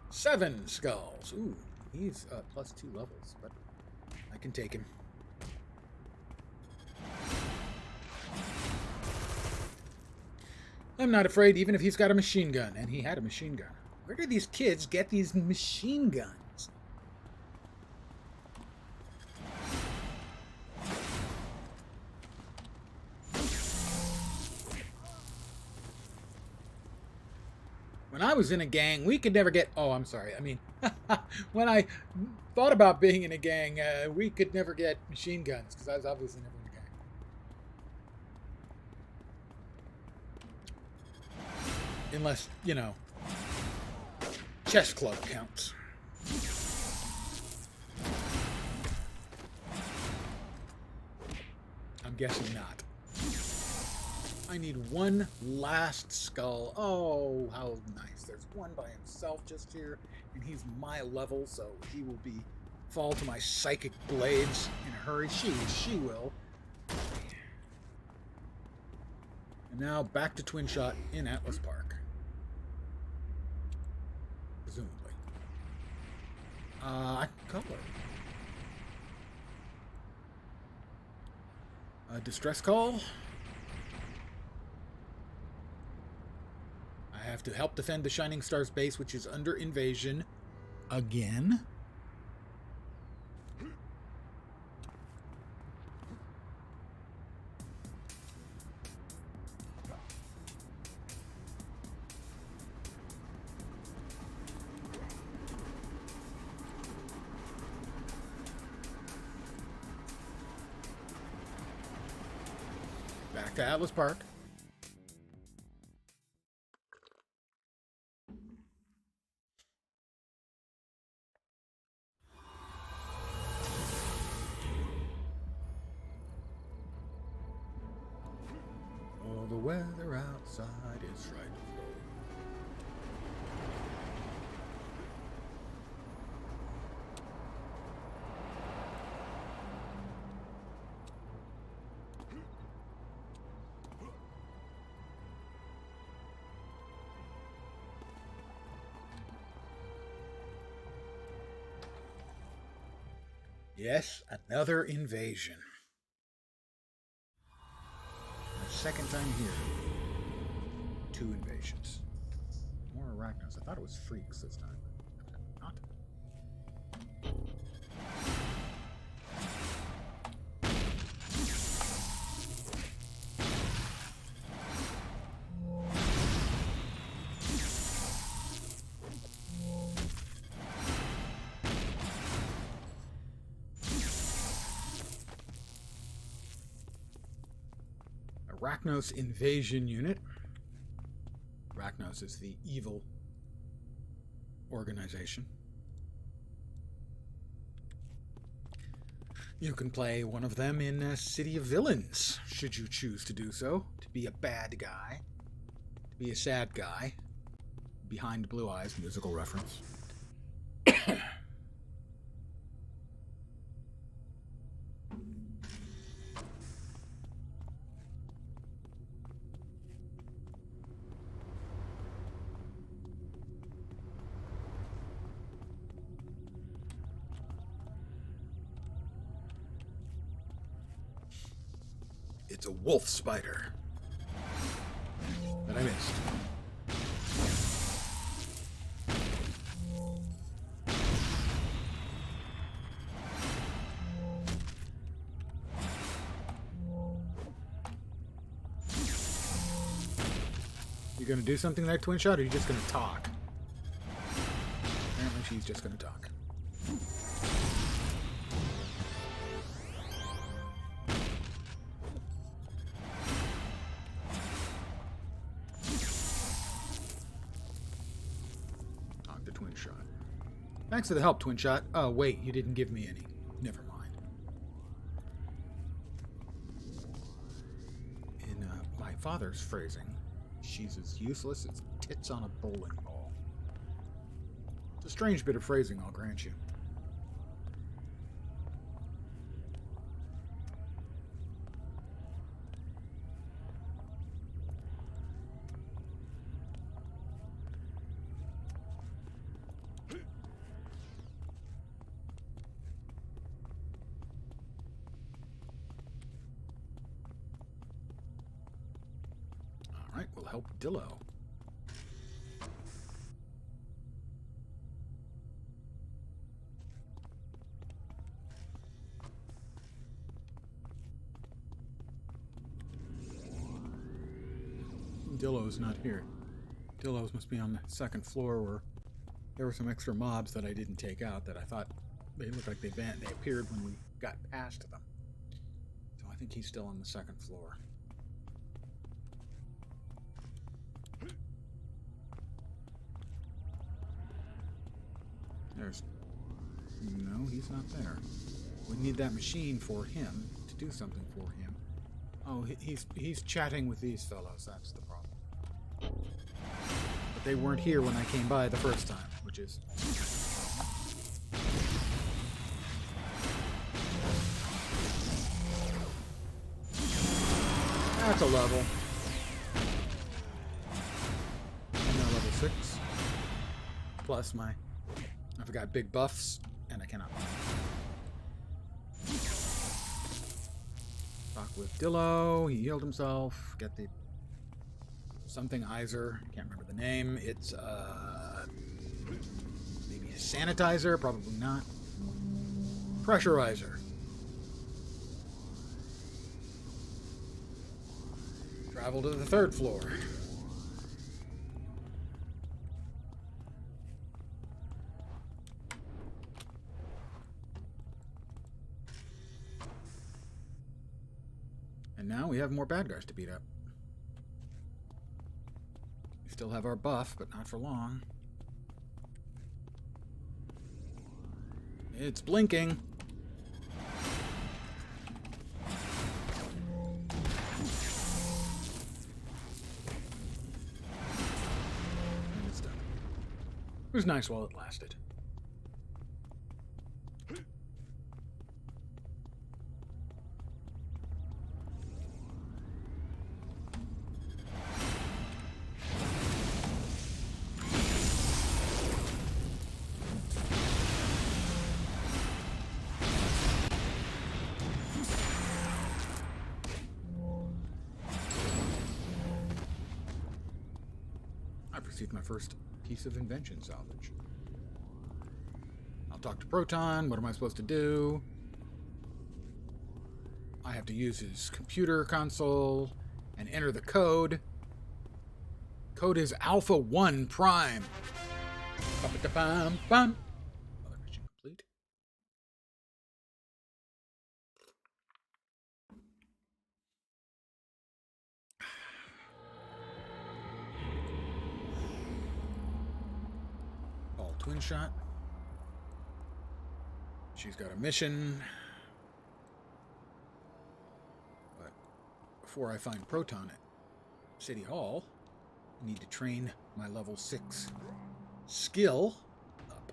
Seven skulls. Ooh, he's plus 2 levels, but I can take him. I'm not afraid, even if he's got a machine gun. And he had a machine gun. Where do these kids get these machine guns? When I was in a gang, we could never get... Oh, I'm sorry. I mean, when I thought about being in a gang, we could never get machine guns, because I was obviously never in a gang. Unless, you know, chess club counts. I'm guessing not. I need one last skull. Oh, how nice. There's one by himself just here, and he's my level, so he will fall to my psychic blades in a hurry. She will. And now back to Twin Shot in Atlas Park. Presumably. I can color. Distress call. I have to help defend the Shining Stars base, which is under invasion again. Back to Atlas Park. Oh, the weather outside is frightful. Yes, another invasion. My second time here. 2 invasions. More arachnos. I thought it was freaks this time. Not. Arachnos Invasion Unit. Arachnos is the evil organization. You can play one of them in City of Villains, should you choose to do so. To be a bad guy. To be a sad guy. Behind Blue Eyes, musical reference. It's a wolf spider that I missed. You gonna do something there, Twin Shot, or are you just gonna talk? Apparently she's just gonna talk. Thanks for the help, Twin Shot. Oh, wait, you didn't give me any. Never mind. In my father's phrasing, she's as useless as tits on a bowling ball. It's a strange bit of phrasing, I'll grant you. Will help Dillo. Dillo's not here. Dillo's must be on the second floor where there were some extra mobs that I didn't take out that I thought they looked like they appeared when we got past them. So I think he's still on the second floor. No, he's not there. We need that machine for him to do something for him. Oh, he's chatting with these fellows. That's the problem. But they weren't here when I came by the first time, which is... That's a level. I'm now level 6. Plus my... I've got big buffs, and I cannot. Talk with Dillo. He healed himself. Get the something Iser. Can't remember the name. It's maybe a sanitizer. Probably not. Pressurizer. Travel to the 3rd floor. And now we have more bad guys to beat up. We still have our buff, but not for long. It's blinking. And it's done. It was nice while it lasted. received my first piece of invention salvage. I'll talk to Proton. What am I supposed to do? I have to use his computer console and enter the code. Code is Alpha 1 Prime. Another mission complete. All twin shot. She's got a mission. But before I find Proton at City Hall, I need to train my level 6 skill up.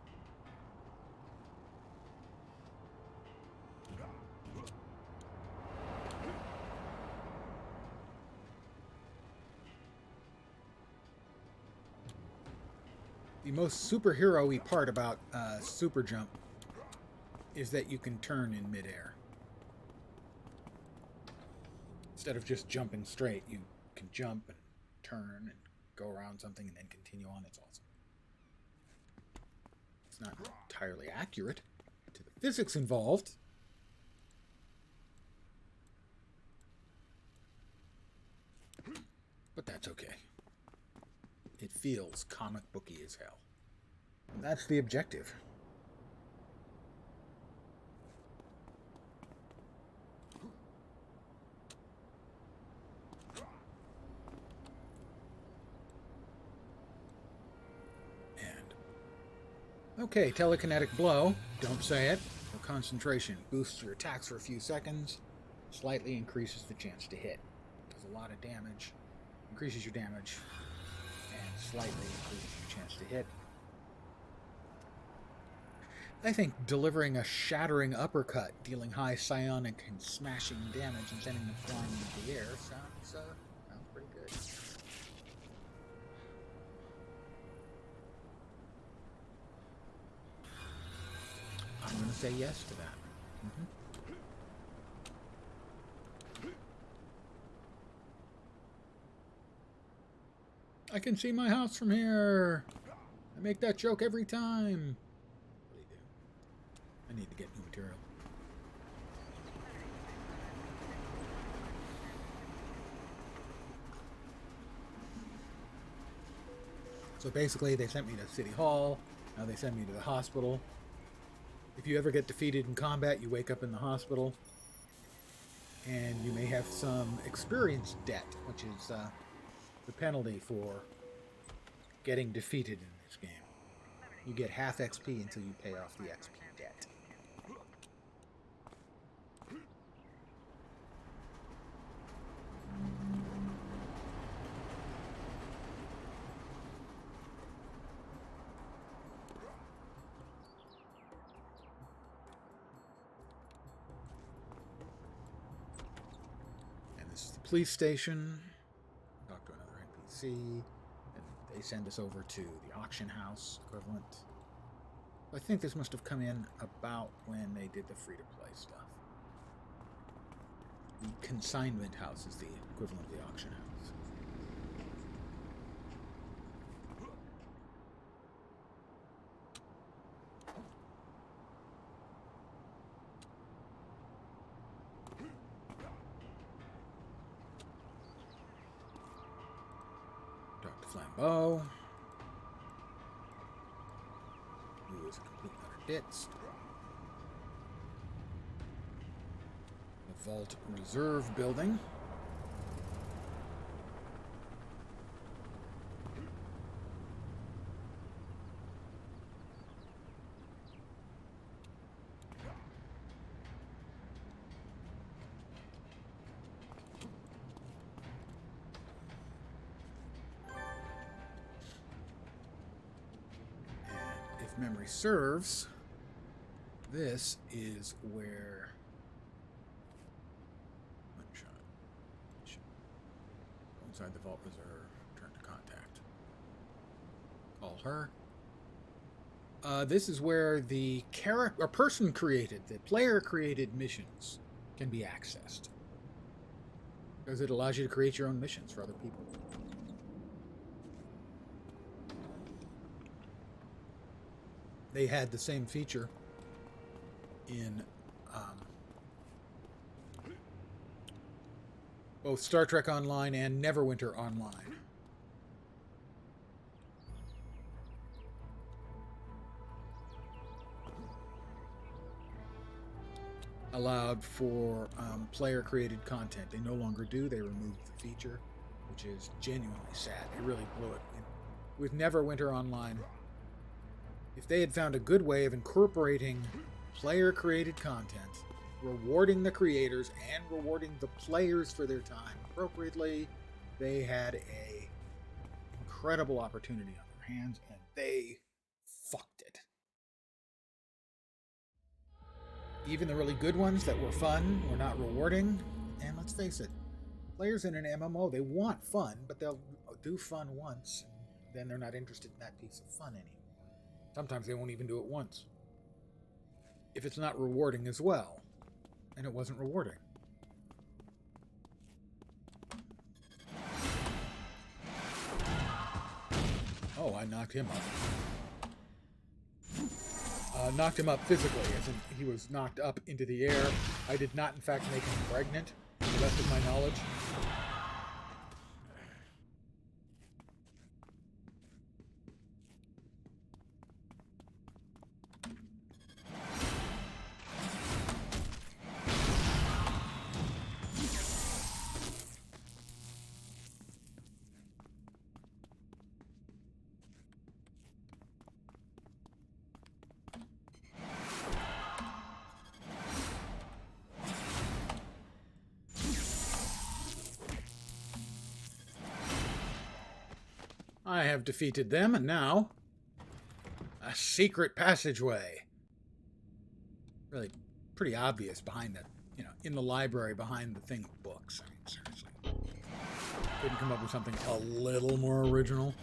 The most superhero-y part about Super Jump is that you can turn in midair. Instead of just jumping straight, you can jump and turn and go around something and then continue on. It's awesome. It's not entirely accurate to the physics involved. But that's okay. It feels comic booky as hell. And that's the objective. Okay, telekinetic blow. Don't say it. Or concentration. Boosts your attacks for a few seconds. Slightly increases the chance to hit. Does a lot of damage. Increases your damage. And slightly increases your chance to hit. I think delivering a shattering uppercut, dealing high psionic and smashing damage and sending them flying into the air sounds pretty good. I'm going to say yes to that. I can see my house from here. I make that joke every time. What do? I need to get new material. So basically, they sent me to City Hall. Now they send me to the hospital. If you ever get defeated in combat, you wake up in the hospital. And you may have some experience debt, which is the penalty for getting defeated in this game. You get half XP until you pay off the XP debt. And this is the police station. Talk to another NPC. And they send us over to the auction house equivalent. I think this must have come in about when they did the free-to-play stuff. The consignment house is the equivalent of the auction house. Dr. Flambeau. Who is a complete utter ditz. The Vault Reserve Building. Memory serves, this is where inside the Vault Reserve, return to contact. Call her. This is where the person created, the player created missions can be accessed. Because it allows you to create your own missions for other people. they had the same feature in both Star Trek Online and Neverwinter Online. Allowed for player-created content. They no longer do. They removed the feature, which is genuinely sad. They really blew it. With Neverwinter Online, if they had found a good way of incorporating player-created content, rewarding the creators and rewarding the players for their time appropriately, they had a incredible opportunity on their hands, and they fucked it. Even the really good ones that were fun were not rewarding. And let's face it, players in an MMO, they want fun, but they'll do fun once, and then they're not interested in that piece of fun anymore. Sometimes they won't even do it once, if it's not rewarding as well. And it wasn't rewarding. Oh, I knocked him up. Knocked him up physically, as in he was knocked up into the air. I did not, in fact, make him pregnant, to the best of my knowledge. I have defeated them, and now a secret passageway. Really pretty obvious behind that, in the library behind the thing of books. I mean, seriously. Couldn't come up with something a little more original.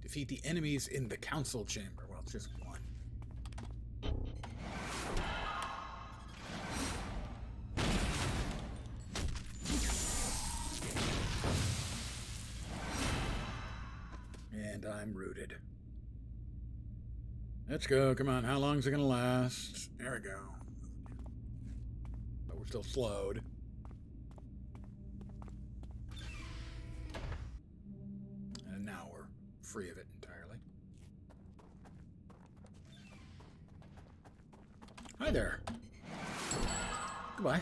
Defeat the enemies in the council chamber. Well, it's just one. And I'm rooted. Let's go. Come on. How long is it going to last? There we go. But we're still slowed. And now we're free of it entirely. Hi there. Goodbye.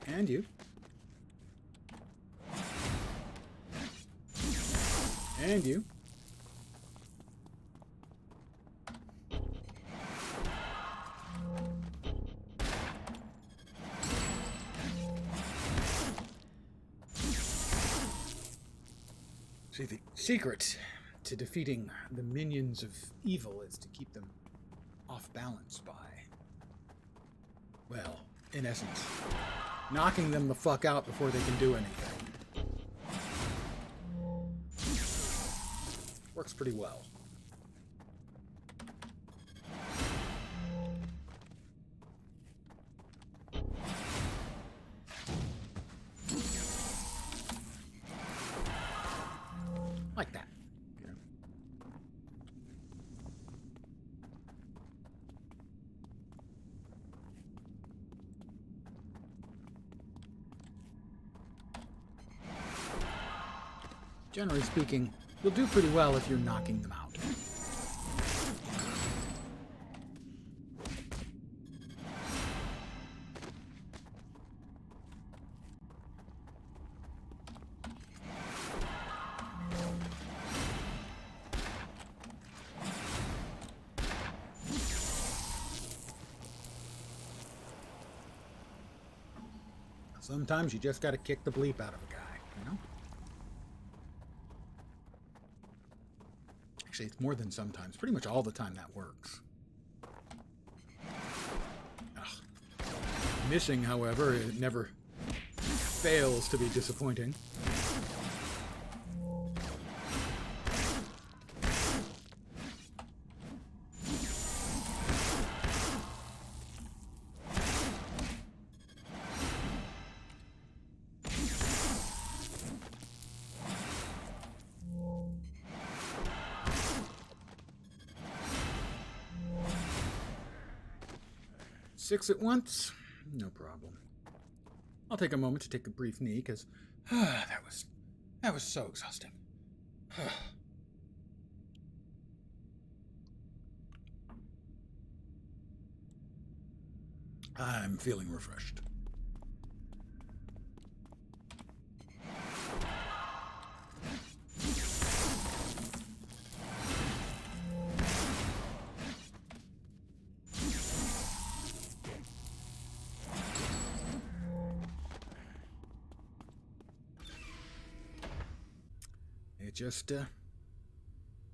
And you. And you. See, the secret to defeating the minions of evil is to keep them off balance by, well, in essence, knocking them the fuck out before they can do anything. Works pretty well. Like that. Yeah. Generally speaking, you'll do pretty well if you're knocking them out. Sometimes you just gotta kick the bleep out of a guy, you know? Actually, it's more than sometimes. Pretty much all the time that works. Ugh. Missing, however, it never fails to be disappointing. 6 at once? No problem. I'll take a moment to take a brief knee, because that was so exhausting. I'm feeling refreshed.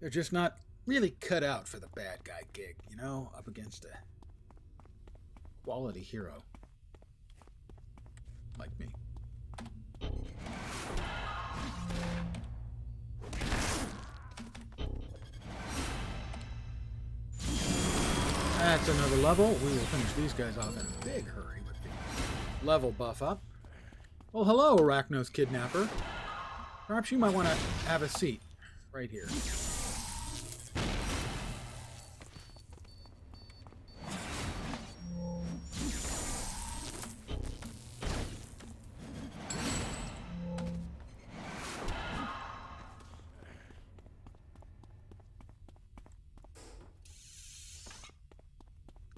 They're just not really cut out for the bad guy gig, you know, up against a quality hero like me. That's another level. We will finish these guys off in a big hurry with the level buff up. Well, hello, Arachnos Kidnapper. Perhaps you might want to have a seat right here.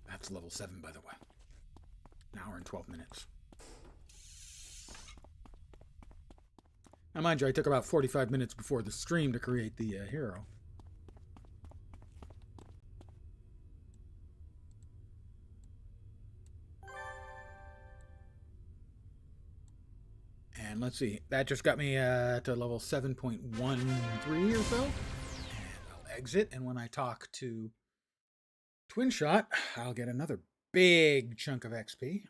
That's level 7, by the way. An hour and 12 minutes. Now, mind you, I took about 45 minutes before the stream to create the hero. And let's see, that just got me to level 7.13 or so. And I'll exit, and when I talk to Twin Shot, I'll get another big chunk of XP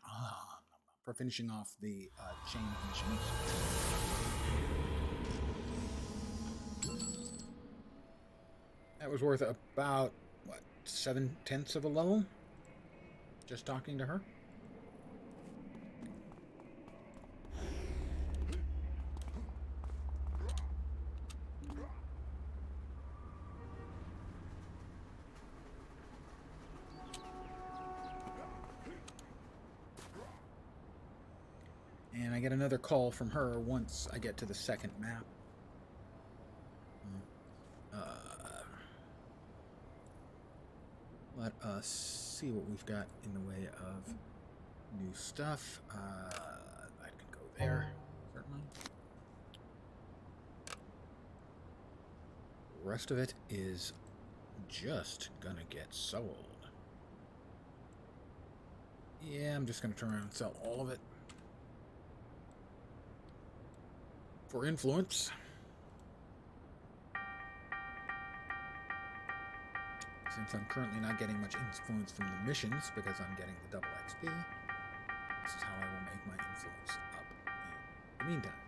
for finishing off the chain of missions. That was worth about, what, 7/10 of a level? Just talking to her. And I get another call from her once I get to the second map. Let us see what we've got in the way of new stuff. I can go there, certainly. The rest of it is just gonna get sold. Yeah, I'm just gonna turn around and sell all of it. For influence. Since I'm currently not getting much influence from the missions because I'm getting the double XP, this is how I will make my influence up in the meantime.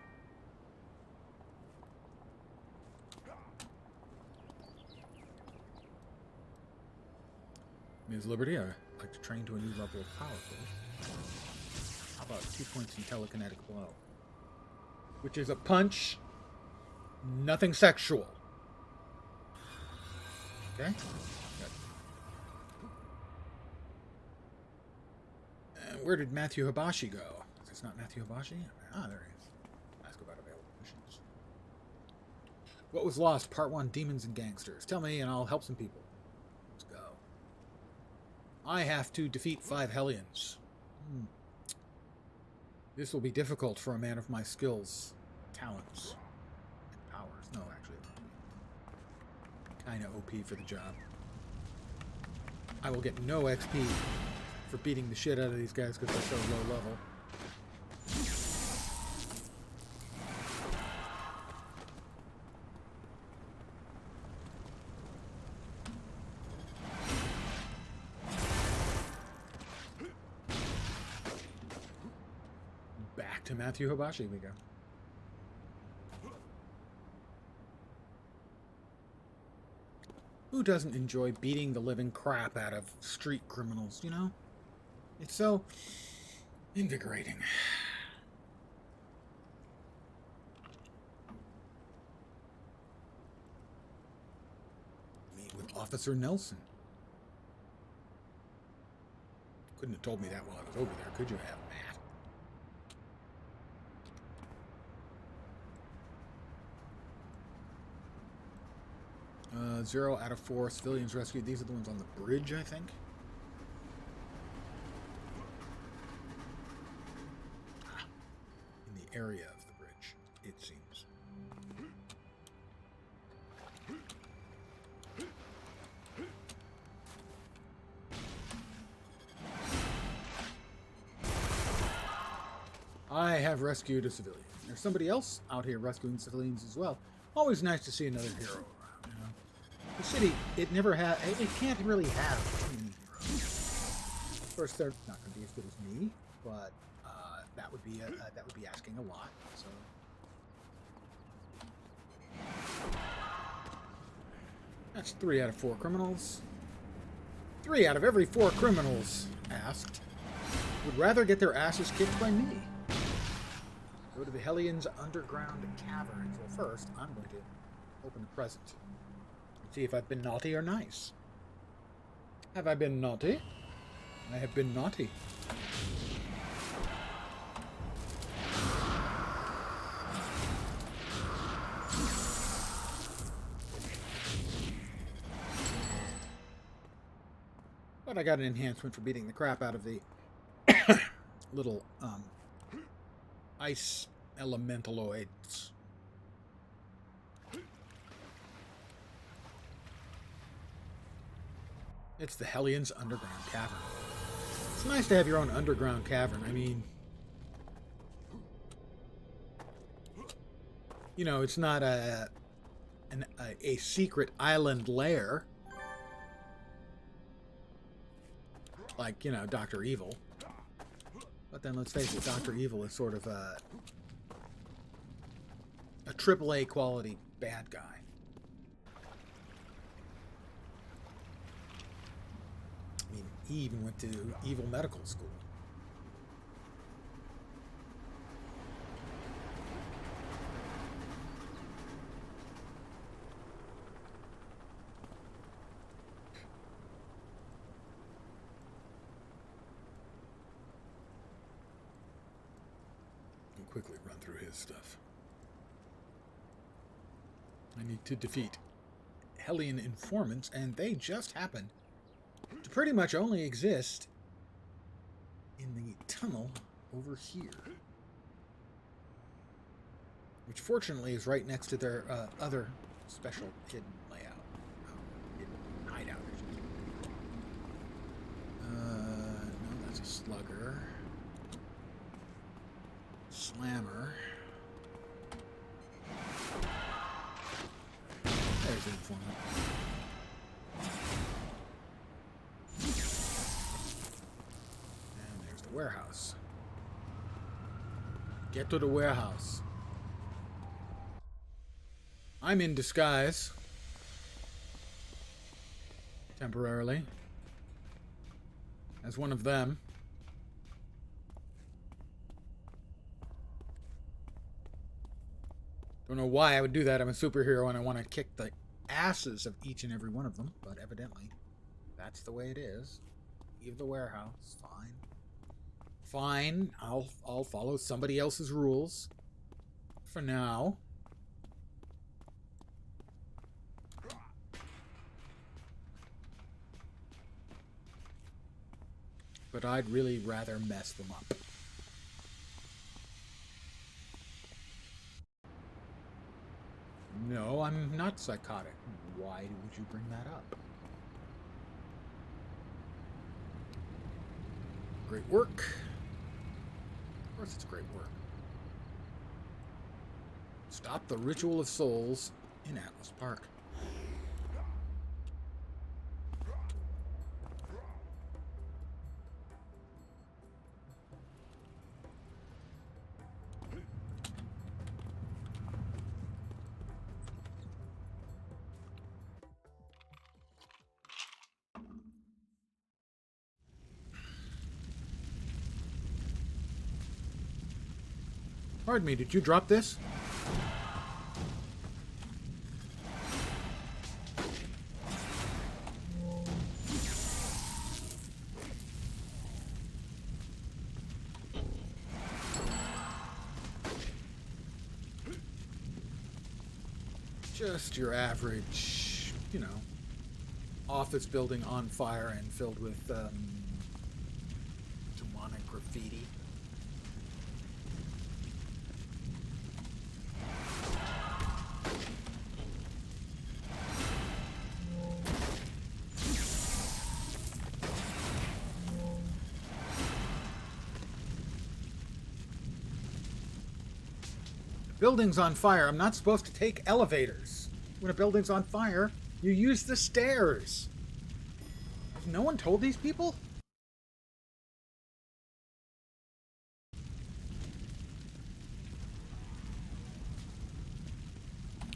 Ms. Liberty, I'd like to train to a new level of power, please. How about 2 points in telekinetic blow? Which is a punch, nothing sexual. Okay? Where did Matthew Hibashi go? Is this not Matthew Hibashi? Ah, there he is. Ask about available missions. What was lost? Part 1, Demons and Gangsters. Tell me and I'll help some people. Let's go. I have to defeat 5 Hellions. This will be difficult for a man of my skills, talents, and powers. No, actually, it won't be. Kind of OP for the job. I will get no XP for beating the shit out of these guys because they're so low level. Back to Matthew Hibashi we go. Who doesn't enjoy beating the living crap out of street criminals, you know? It's so invigorating. Meet with Officer Nelson. Couldn't have told me that while I was over there, could you have, Matt? 0 out of 4 civilians rescued. These are the ones on the bridge, I think. In the area of the bridge, it seems. I have rescued a civilian. There's somebody else out here rescuing civilians as well. Always nice to see another hero around, you know. The city, it never had, it can't really have too many heroes. Of course, they're not going to be as good as me, but that would be asking a lot. So that's 3 out of 4 criminals. 3 out of every 4 criminals asked would rather get their asses kicked by me. Go to the Hellions underground caverns. Well, first, I'm going to open the present and see if I've been naughty or nice. Have I been naughty? I have been naughty. But I got an enhancement for beating the crap out of the little ice elementaloids. It's the Hellions underground cavern. It's nice to have your own underground cavern. I mean, you know, it's not a secret island lair like, you know, Dr. Evil. But then let's face it, Dr. Evil is sort of a AAA quality bad guy. I mean, he even went to evil medical school. Quickly run through his stuff. I need to defeat Hellion informants, and they just happen to pretty much only exist in the tunnel over here, which fortunately is right next to their other special hidden layout, hidden hideout. No, that's a slugger. Slammer. There's an informant. And there's the warehouse. Get to the warehouse. I'm in disguise. Temporarily. As one of them. Don't know why I would do that. I'm a superhero and I want to kick the asses of each and every one of them, but evidently that's the way it is. Leave the warehouse. Fine. Fine. I'll follow somebody else's rules for now. But I'd really rather mess them up. No, I'm not psychotic. Why would you bring that up? Great work. Of course it's great work. Stop the ritual of souls in Atlas Park. Pardon me, did you drop this? Just your average, you know, office building on fire and filled with demonic graffiti. Building's on fire. I'm not supposed to take elevators. When a building's on fire, you use the stairs. Has no one told these people?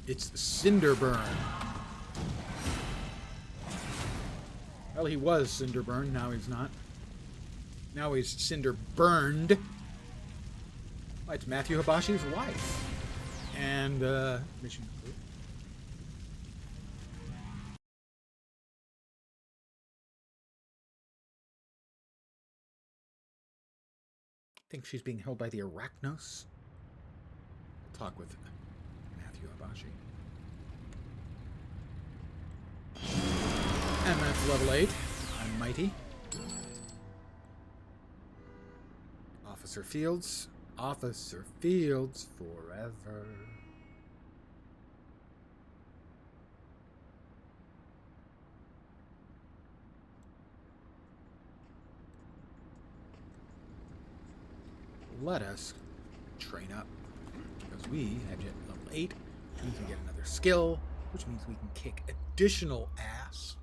It's Cinderburn. Well, he was Cinderburn. Now he's not. Now he's Cinderburned. Oh, it's Matthew Hibashi's wife. And, mission complete. I think she's being held by the Arachnos. I'll talk with Matthew Hibashi. And that's level 8. I'm mighty. Officer Fields. Officer Fields forever. Let us train up. Because we have yet level 8. We can get another skill, which means we can kick additional ass.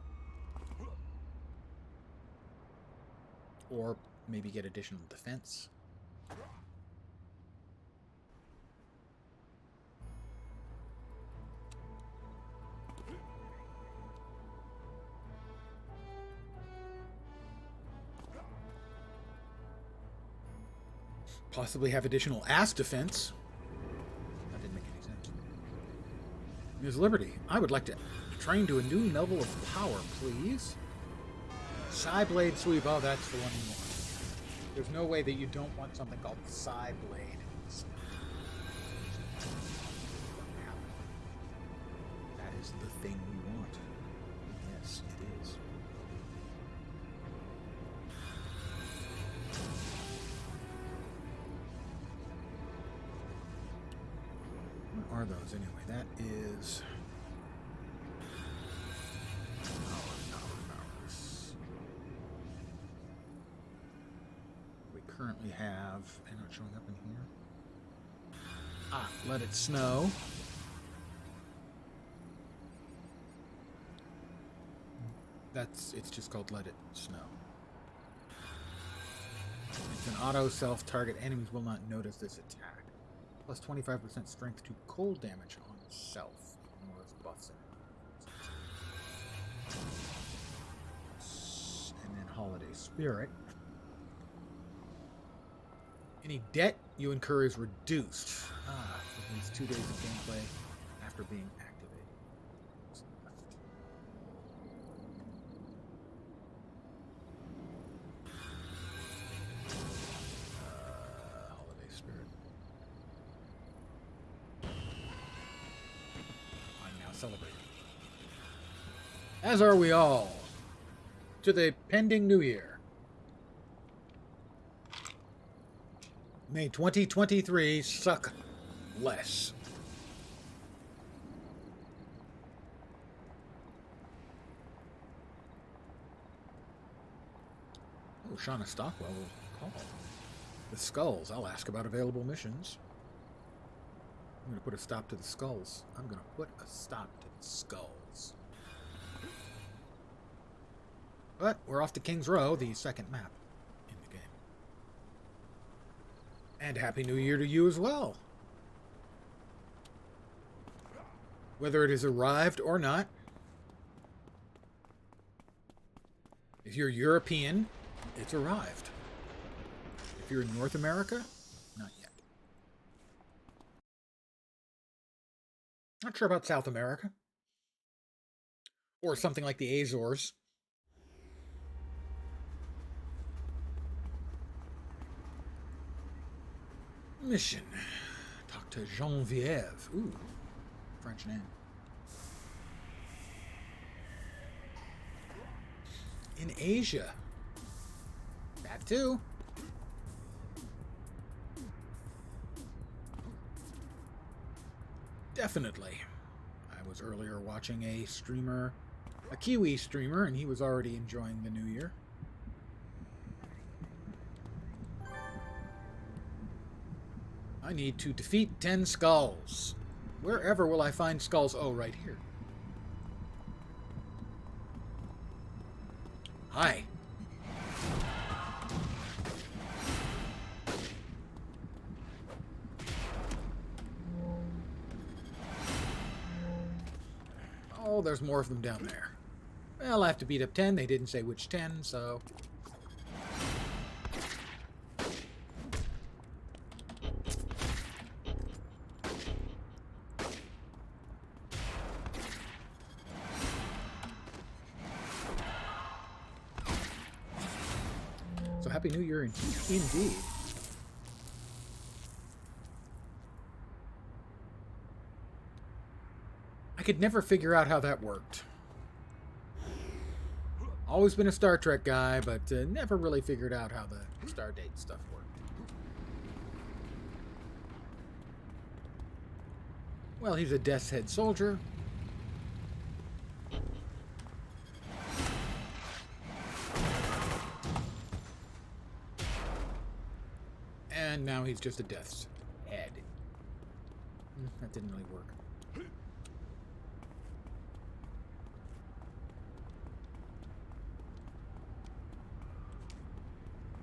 Or maybe get additional defense. Possibly have additional ass defense. That didn't make any sense. Ms. Liberty, I would like to train to a new level of power, please. Psyblade Sweep. Oh, that's the one you want. There's no way that you don't want something called Psyblade. That is the thing we want. Yes, it is. What are those anyway? That is we currently have, they're not showing up in here. Ah, Let It Snow. It's just called Let It Snow. It's an auto self-target. Enemies will not notice this attack. Plus 25% strength to cold damage on self. Ignores buffs and then Holiday Spirit. Any debt you incur is reduced. Within 2 days of gameplay after being activated. What's left? Holiday Spirit. I'm now celebrating. As are we all. To the pending New Year. May 2023 suck less. Oh, Shauna Stockwell will call. The skulls. I'll ask about available missions. I'm going to put a stop to the skulls. I'm going to put a stop to the skulls. But we're off to King's Row, the second map in the game. And Happy New Year to you as well. Whether it has arrived or not. If you're European, it's arrived. If you're in North America, not yet. Not sure about South America. Or something like the Azores. Mission. Talk to Genevieve. Ooh, French name. in Asia. That too. Definitely. I was earlier watching a streamer, a Kiwi streamer, and he was already enjoying the new year. I need to defeat 10 skulls. Wherever will I find skulls? Oh, right here. Hi. Oh, there's more of them down there. Well, I have to beat up 10. They didn't say which 10, so... So Happy New Year indeed. I could never figure out how that worked. Always been a Star Trek guy, but never really figured out how the Stardate stuff worked. Well, he's a Death's Head soldier. And now he's just a Death's Head. That didn't really work.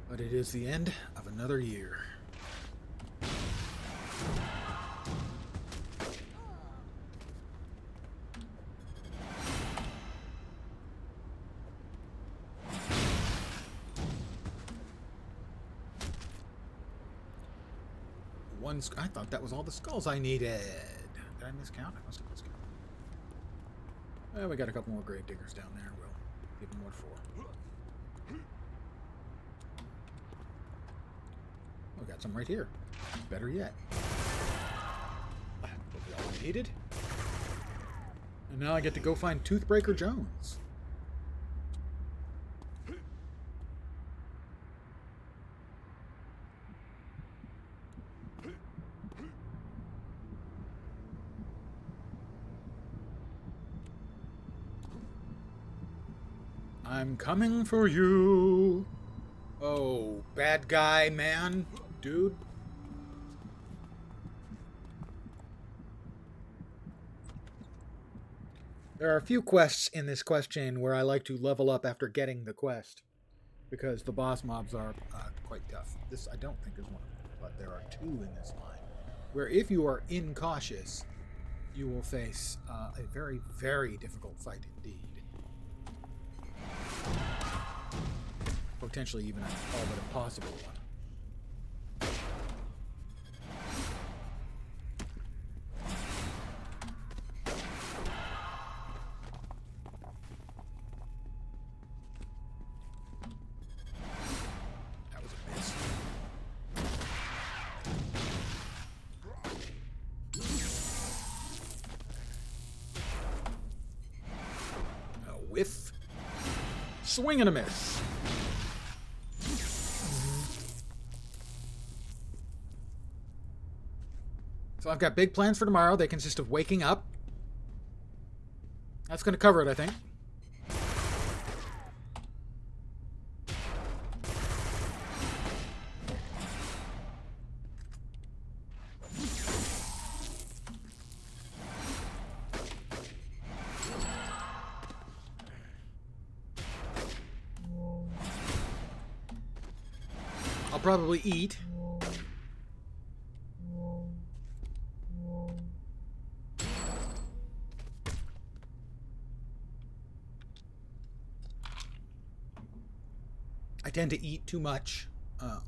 But it is the end of another year. I thought that was all the skulls I needed. Did I miscount? I must have miscounted. Well, we got a couple more grave diggers down there. We'll give them what for. We got some right here. Better yet. What we all needed. And now I get to go find Toothbreaker Jones. I'm coming for you. Oh, bad guy, man, dude. There are a few quests in this quest chain where I like to level up after getting the quest, because the boss mobs are quite tough. This I don't think is one of them, but there are two in this line, where if you are incautious, you will face a very, very difficult fight indeed. Potentially even an all but impossible one. That was a miss. A whiff. Swing and a miss. So I've got big plans for tomorrow. They consist of waking up. That's going to cover it, I think. I'll probably eat. I tend to eat too much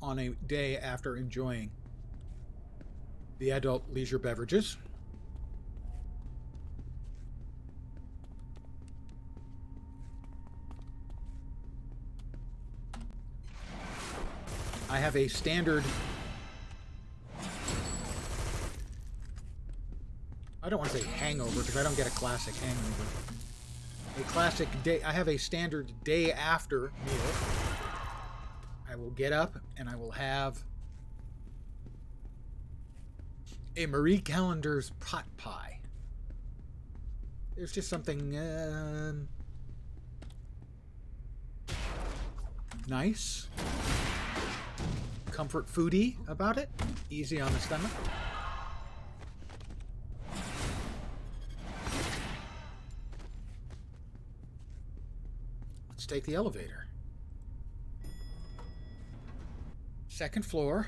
on a day after enjoying the adult leisure beverages. I have a standard... I don't want to say hangover, because I don't get a classic hangover. a classic day. I have a standard day after meal. I will get up and I will have a Marie Callender's pot pie. There's just something nice, comfort foodie about it. Easy on the stomach. Let's take the elevator. Second floor.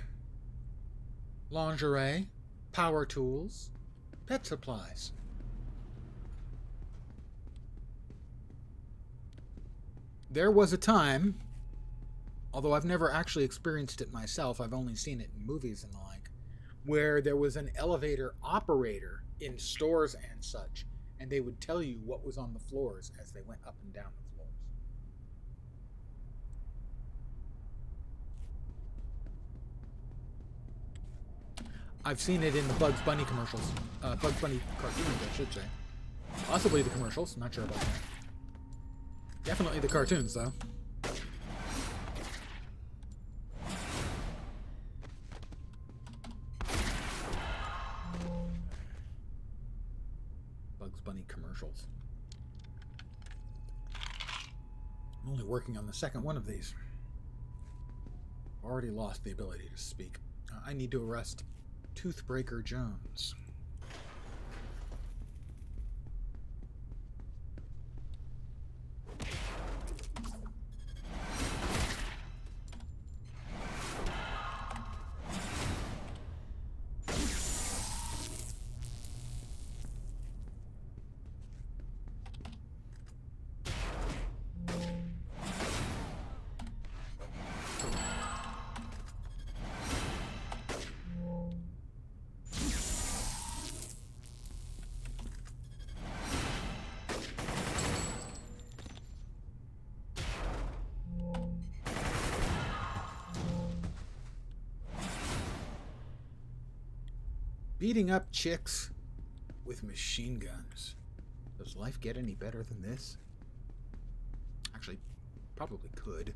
Lingerie, power tools, pet supplies. There was a time, although I've never actually experienced it myself, I've only seen it in movies and the like, where there was an elevator operator in stores and such, and they would tell you what was on the floors as they went up and down the floors. I've seen it in the Bugs Bunny commercials. Bugs Bunny cartoons, I should say. Possibly the commercials, not sure about that. Definitely the cartoons, though. Bugs Bunny commercials. I'm only working on the second one of these. Already lost the ability to speak. I need to arrest Toothbreaker Jones. Beating up chicks with machine guns. Does life get any better than this? Actually, probably could.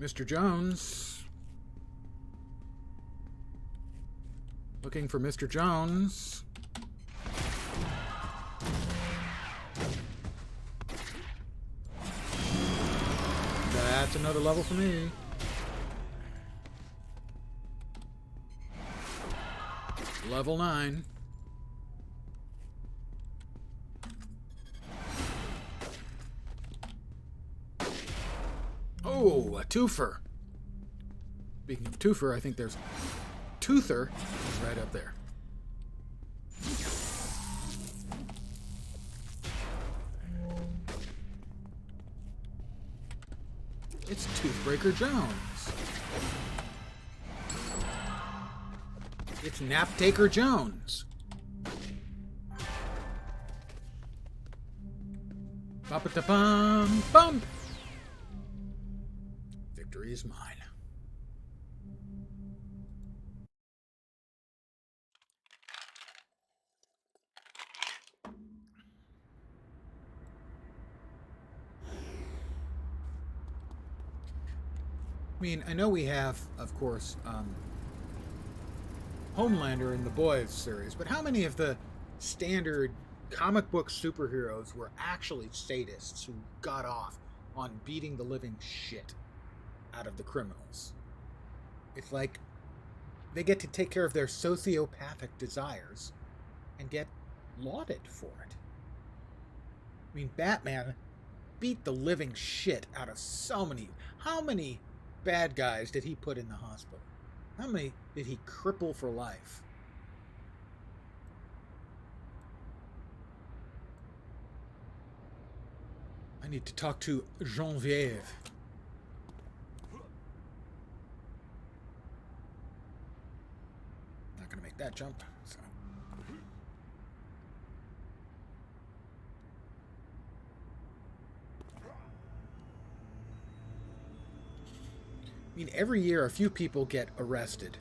Mr. Jones. Looking for Mr. Jones. That's another level for me. Level 9. Oh, a twofer. Speaking of twofer, I think there's Toother is right up there. It's Toothbreaker Jones. It's Naptaker Jones. Ba-ba-da-bum, bum. Victory is mine. I mean, I know we have, of course, Homelander in the Boys series, but how many of the standard comic book superheroes were actually sadists who got off on beating the living shit out of the criminals? It's like they get to take care of their sociopathic desires and get lauded for it. I mean, Batman beat the living shit out of so many. How many bad guys did he put in the hospital? How many did he cripple for life? I need to talk to Genevieve. Not gonna make that jump, so. mean, every year a few people get arrested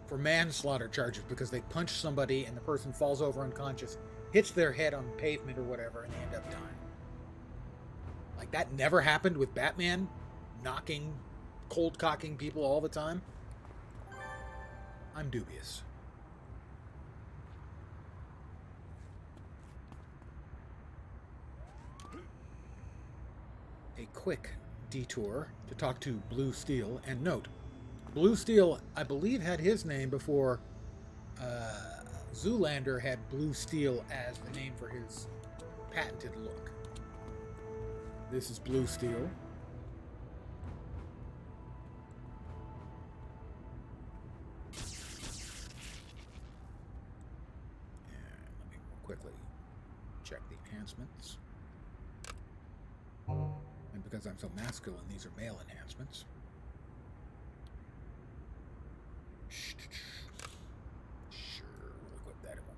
for manslaughter charges because they punch somebody and the person falls over unconscious, hits their head on pavement or whatever, and they end up dying. Like, that never happened with Batman cold cocking people all the time. I'm dubious. A quick detour to talk to Blue Steel, and note, Blue Steel, I believe, had his name before Zoolander had Blue Steel as the name for his patented look. This is Blue Steel. And let me quickly check the enhancements. And because I'm so masculine, these are male enhancements. Sure, we'll equip that. It won't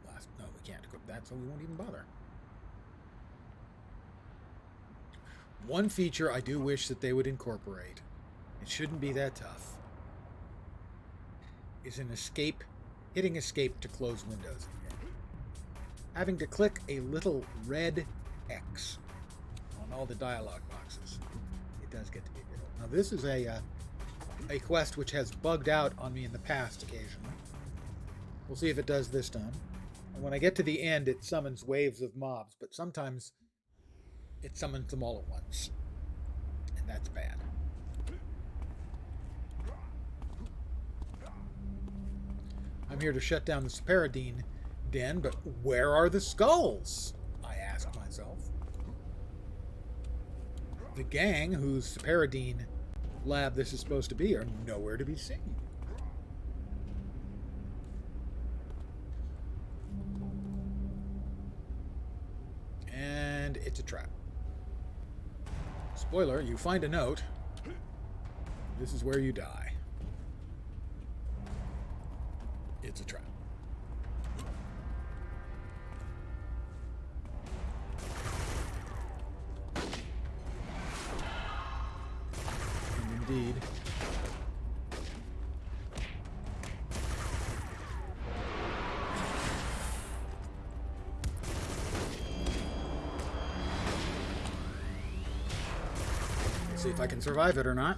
last. No, we can't equip that, so we won't even bother. One feature I do wish that they would incorporate, it shouldn't be that tough, is an escape, hitting escape to close windows. Having to click a little red X on all the dialogue boxes. It does get to be a bit old. Now this is a quest which has bugged out on me in the past occasionally. We'll see if it does this time. And when I get to the end, it summons waves of mobs, but sometimes it summons them all at once. And that's bad. I'm here to shut down the Sparadine den, but where are the skulls? I ask myself. The gang whose Sparadine lab this is supposed to be are nowhere to be seen. And it's a trap. Spoiler, you find a note. This is where you die. It's a trap. And indeed, see if I can survive it or not.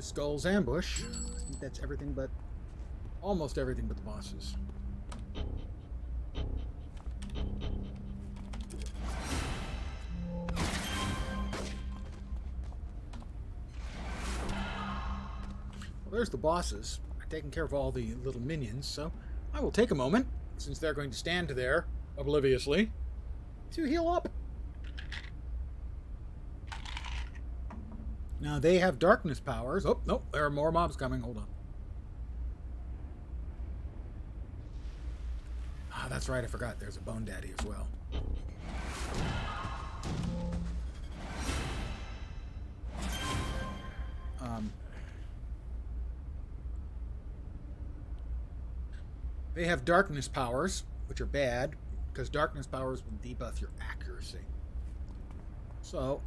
Skull's ambush. I think that's everything but... almost everything but the bosses. Well, there's the bosses. I've taken care of all the little minions, so I will take a moment, since they're going to stand there, obliviously, to heal up. Now, they have darkness powers. Oh, nope, there are more mobs coming. Hold on. Ah, that's right, I forgot. There's a Bone Daddy as well. They have darkness powers, which are bad, because darkness powers will debuff your accuracy. So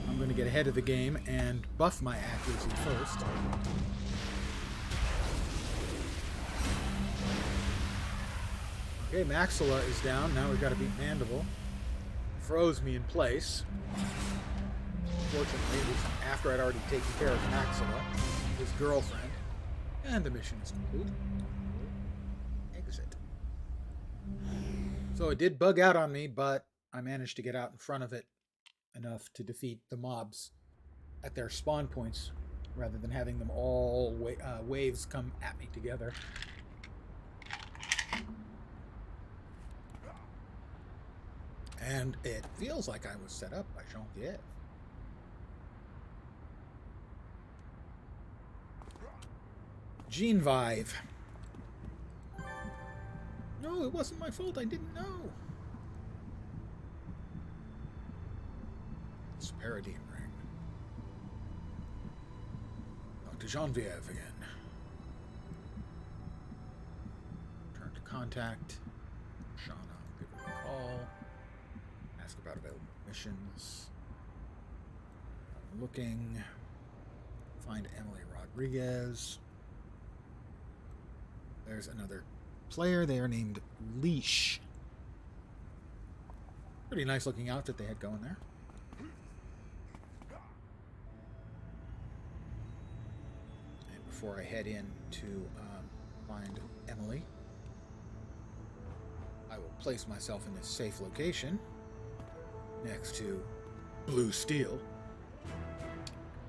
I'm going to get ahead of the game and buff my accuracy first. Okay, Maxilla is down. Now we've got to beat Mandible. Froze me in place. Fortunately, it was after I'd already taken care of Maxilla, his girlfriend. And the mission is complete. Exit. So it did bug out on me, but I managed to get out in front of it enough to defeat the mobs at their spawn points rather than having them all waves come at me together. And it feels like I was set up by Jean-Pierre. Genevive. No, it wasn't my fault. I didn't know. It's Paradigm Ring. Dr. Genevieve again. Turn to contact. Shauna, give her a call. Ask about available missions. Looking. Find Emily Rodriguez. There's another player. They are named Leash. Pretty nice looking outfit they had going there. And before I head in to find Emily, I will place myself in a safe location next to Blue Steel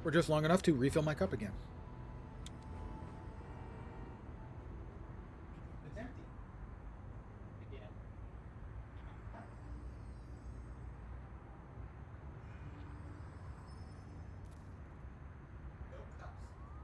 for just long enough to refill my cup again. It's empty. Again. No cups.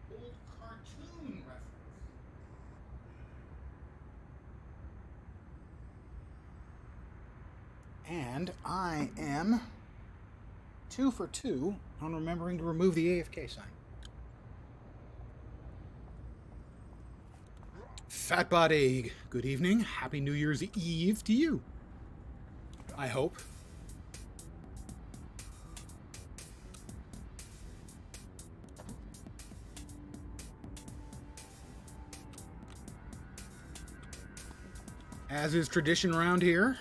Old cartoon reference. And I am 2 for 2 on remembering to remove the AFK sign. Fat Body, good evening. Happy New Year's Eve to you. I hope. As is tradition around here,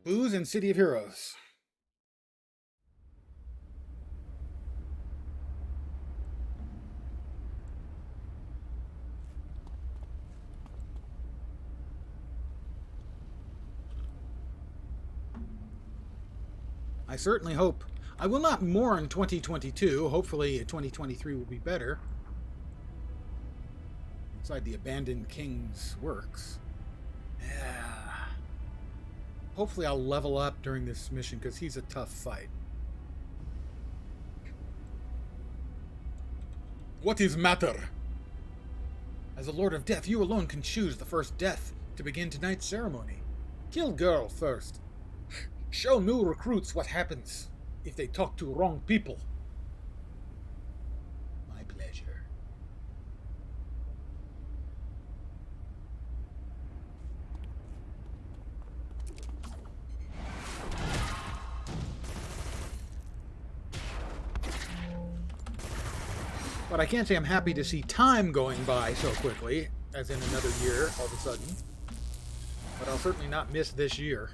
booze and City of Heroes. I certainly hope. I will not mourn 2022. Hopefully 2023 will be better. Inside the Abandoned King's works. Yeah. Hopefully I'll level up during this mission because he's a tough fight. What is matter? As a Lord of Death, you alone can choose the first death to begin tonight's ceremony. Kill girl first. Show new recruits what happens if they talk to wrong people. My pleasure. But I can't say I'm happy to see time going by so quickly, as in another year all of a sudden. But I'll certainly not miss this year.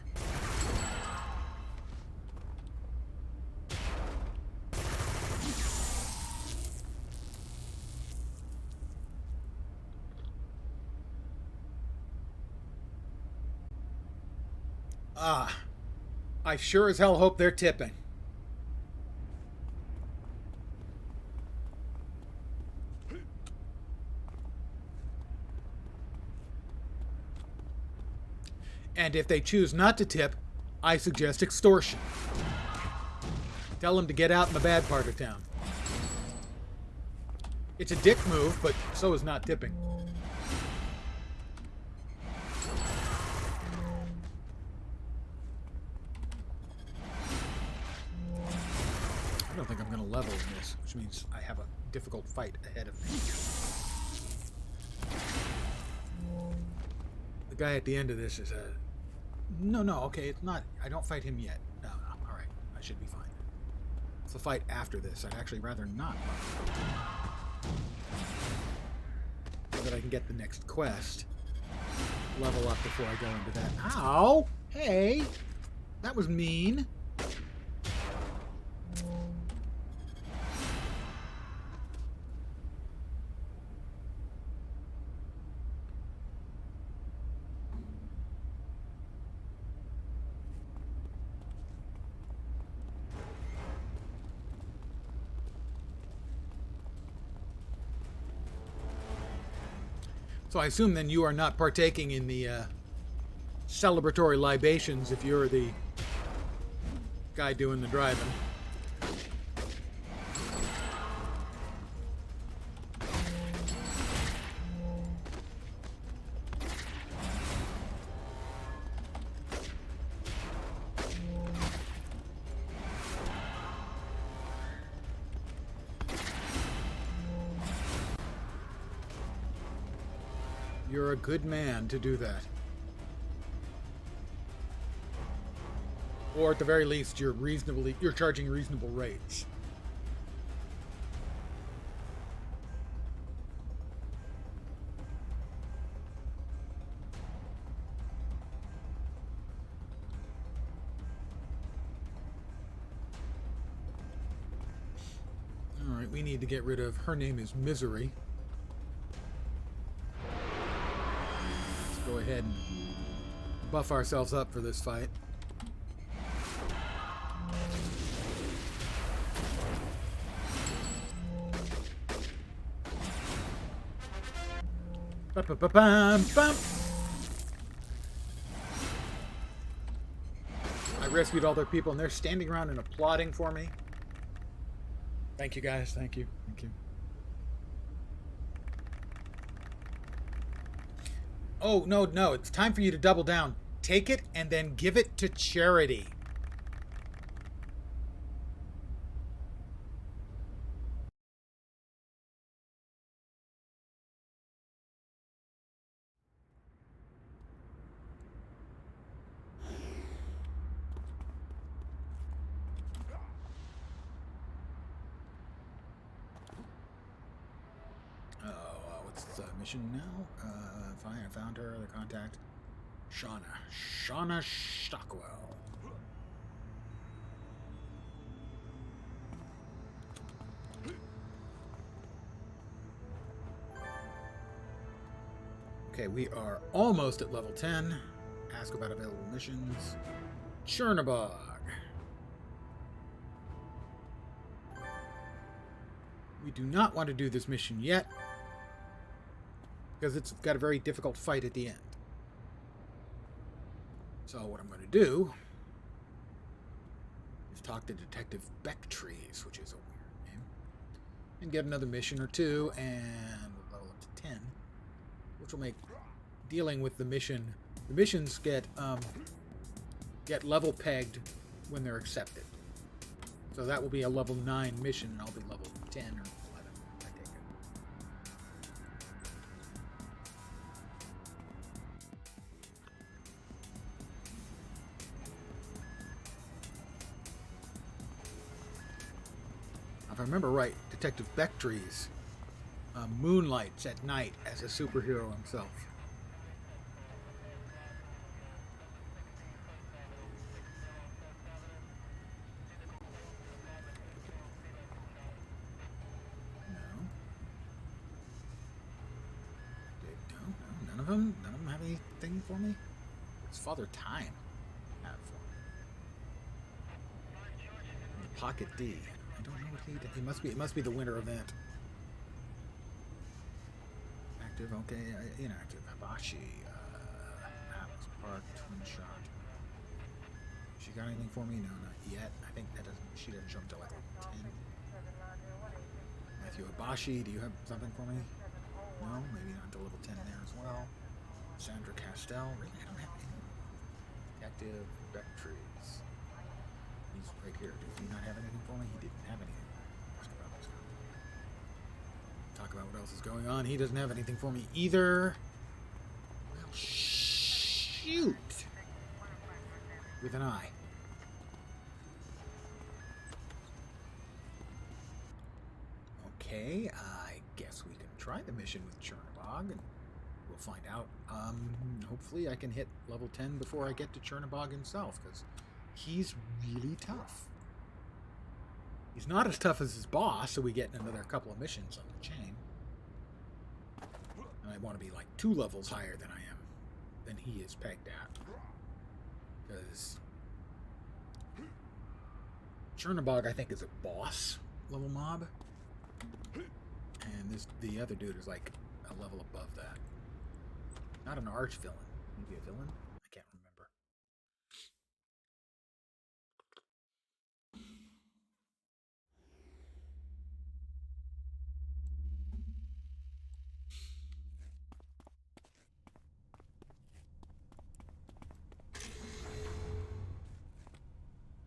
I sure as hell hope they're tipping. And if they choose not to tip, I suggest extortion. Tell them to get out in the bad part of town. It's a dick move, but so is not tipping. don't think I'm going to level in this, which means I have a difficult fight ahead of me. The guy at the end of this is a... No, okay, it's not... I don't fight him yet. No, alright, I should be fine. It's the fight after this. I'd actually rather not fight. So that I can get the next quest. Level up before I go into that. Ow! Hey! That was mean. So I assume then you are not partaking in the celebratory libations if you're the guy doing the driving. You're a good man to do that. Or at the very least, you're charging reasonable rates. All right, we need to get rid of... Her name is Misery. Go ahead and buff ourselves up for this fight. Ba-ba-ba-bam-bam. I rescued all their people and they're standing around and applauding for me. Thank you guys, thank you, thank you. Oh, no, it's time for you to double down. Take it and then give it to charity. What's the mission now? Fine, I found her. The contact. Shauna Stockwell. Okay, we are almost at level 10. Ask about available missions. Chernobog. We do not want to do this mission yet, because it's got a very difficult fight at the end. So what I'm going to do is talk to Detective Becktrees, which is a weird name, and get another mission or two, and we'll level up to 10, which will make dealing with the missions get level pegged when they're accepted. So that will be a level 9 mission, and I'll be level 10 or 11, I take it. If I remember right, Detective Becktrees moonlights at night as a superhero himself. None of them have anything for me? What's Father Time have for me? The Pocket D. I don't know what he did. It must be the winter event. Active, okay. Inactive. Hibachi. Atlas Park, Twin Shot. She got anything for me? No, not yet. I think she doesn't show until like 10. Matthew Hibachi, do you have something for me? No, maybe not until level 10 there as well. Sandra Castell, really? I don't have any. Detective Becktrees. He's right here. Did he not have anything for me? He didn't have anything. Talk about what else is going on. He doesn't have anything for me either. Well, shoot. With an eye. Okay, I guess we can try the mission with Chernobog, and we'll find out. Hopefully I can hit level 10 before I get to Chernobog himself, because he's really tough. He's not as tough as his boss, so we get another couple of missions on the chain. And I want to be like 2 levels higher than I am, than he is pegged at. Because Chernobog, I think, is a boss level mob. And the other dude is like a level above that. Not an arch villain. Maybe a villain? I can't remember.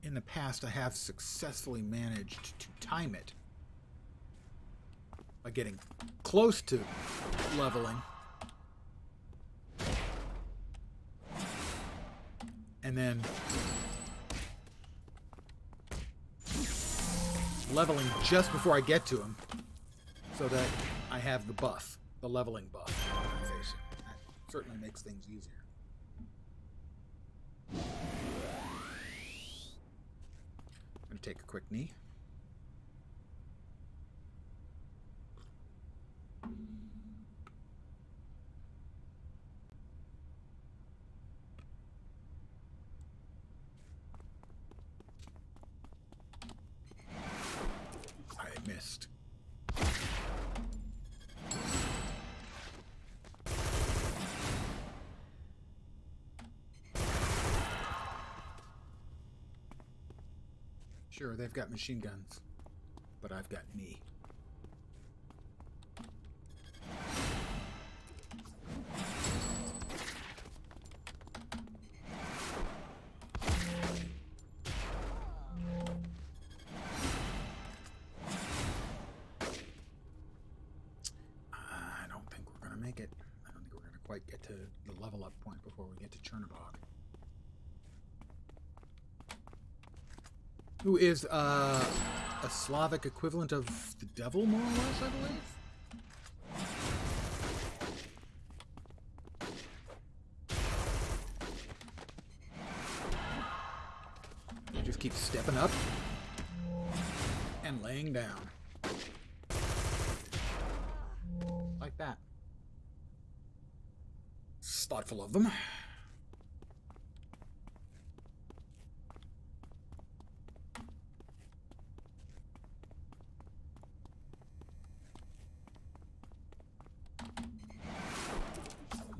In the past, I have successfully managed to time it by getting close to leveling and then leveling just before I get to him so that I have the buff, the leveling buff. That certainly makes things easier. I'm going to take a quick knee. I missed. Sure, they've got machine guns, but I've got me. I don't think we're going to make it. I don't think we're going to quite get to the level up point before we get to Chernobog. Who is a Slavic equivalent of the devil, more or less, I believe. You just keep stepping up and laying down. Like that. It's thoughtful of them.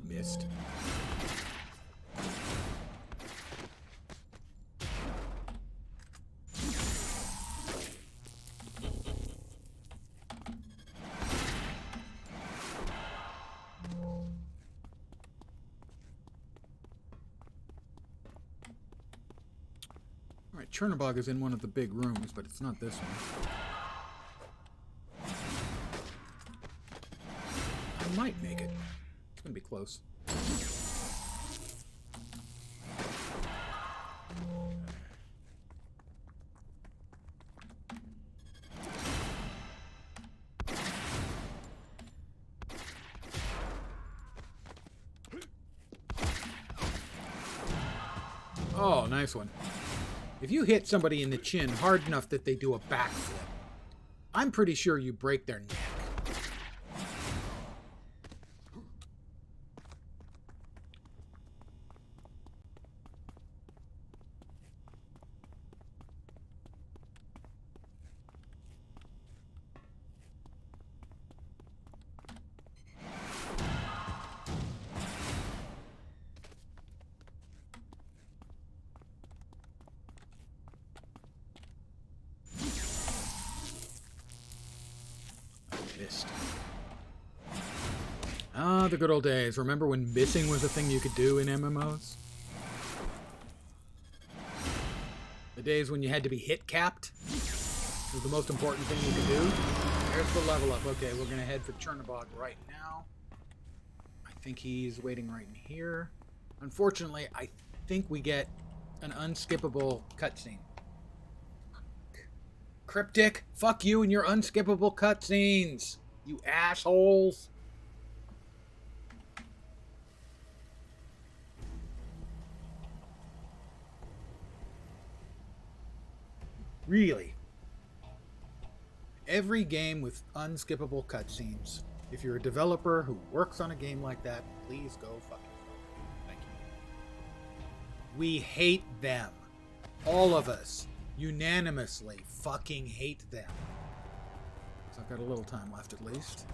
Missed. All right, Chernobog is in one of the big rooms, but it's not this one. I might make it. It's gonna be close. Oh, nice one. If you hit somebody in the chin hard enough that they do a backflip, I'm pretty sure you break their neck. Missed. Ah, the good old days. Remember when missing was a thing you could do in MMOs? The days when you had to be hit capped was the most important thing you could do. There's the level up. Okay, we're gonna head for Chernobog right now. I think he's waiting right in here. Unfortunately, I think we get an unskippable cutscene. Cryptic, fuck you and your unskippable cutscenes, you assholes. Really. Every game with unskippable cutscenes. If you're a developer who works on a game like that, please go fucking yourself. Thank you. We hate them. All of us unanimously fucking hate them. So I've got a little time left at least.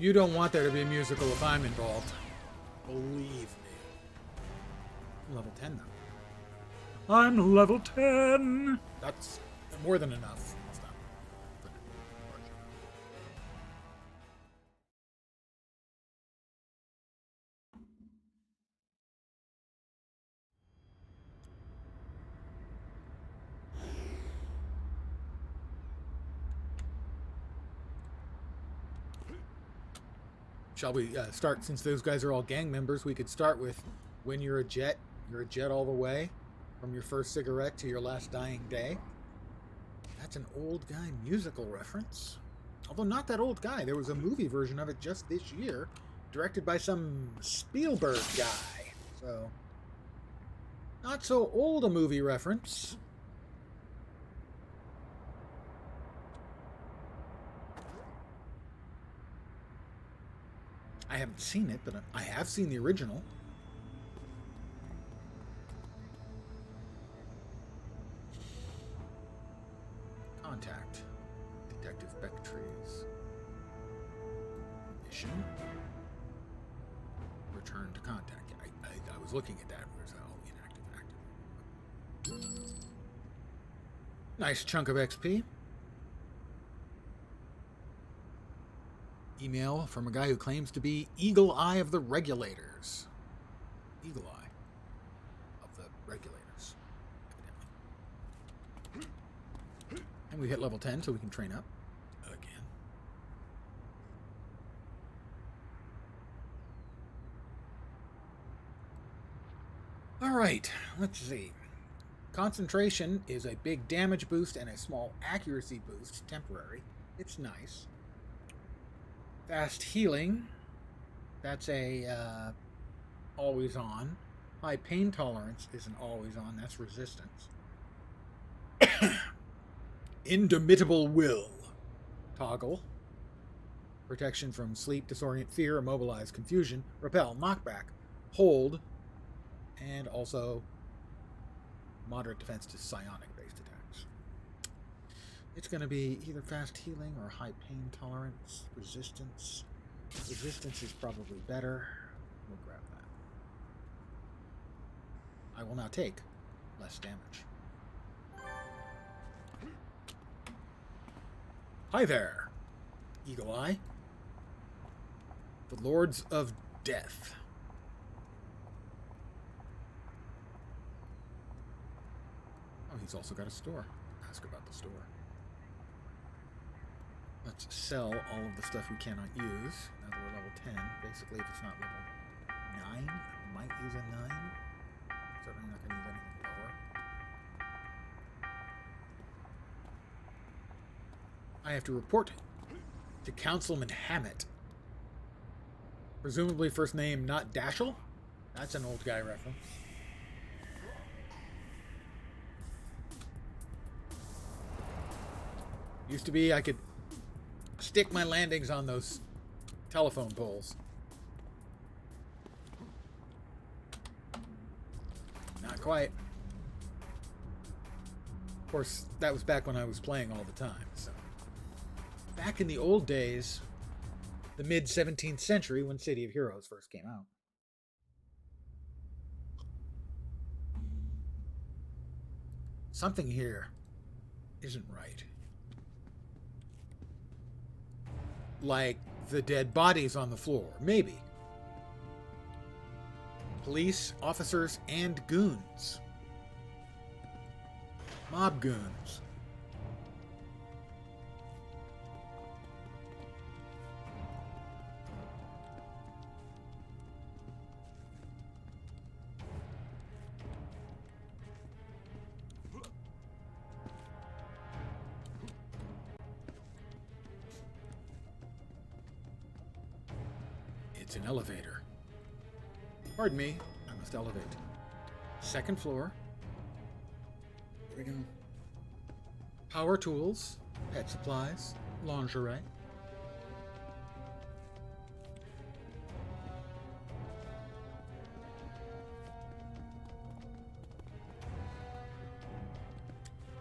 You don't want there to be a musical if I'm involved. Believe me. Level 10 though. I'm level 10! That's more than enough. Stop. Shall we start, since those guys are all gang members, we could start with when you're a jet all the way, from your first cigarette to your last dying day. That's an old guy musical reference. Although not that old guy. There was a movie version of it just this year, directed by some Spielberg guy. So, not so old a movie reference. I haven't seen it, but I have seen the original. Contact. Detective Becktree's mission. Return to contact. I was looking at that. Where's that? Oh, inactive, active. Nice chunk of XP. Email from a guy who claims to be Eagle Eye of the Regulators. Eagle Eye of the Regulators, evidently. And we hit level 10, so we can train up again. Alright, let's see. Concentration is a big damage boost and a small accuracy boost, temporary. It's nice. Fast healing, that's a always on. High pain tolerance is an always on, that's resistance. Indomitable will, toggle. Protection from sleep, disorient, fear, immobilize, confusion, repel, knockback, hold, and also moderate defense to psionic based attacks. It's going to be either fast healing or high pain tolerance, resistance. Resistance is probably better. We'll grab that. I will now take less damage. Hi there, Eagle Eye. The Lords of Death. Oh, he's also got a store. Ask about the store. Let's sell all of the stuff we cannot use. Now that we're level 10. Basically, if it's not level 9, I might use a 9. Certainly not going to use anything lower. I have to report to Councilman Hammett. Presumably first name not Dashel? That's an old guy reference. Used to be I could stick my landings on those telephone poles. Not quite. Of course, that was back when I was playing all the time. So, back in the old days, the mid 17th century, when City of Heroes first came out. Something here isn't right. Like the dead bodies on the floor. Maybe. Police, officers, and goons. Mob goons. It's an elevator. Pardon me, I must elevate. Second floor. Here we go. Power tools, pet supplies, lingerie.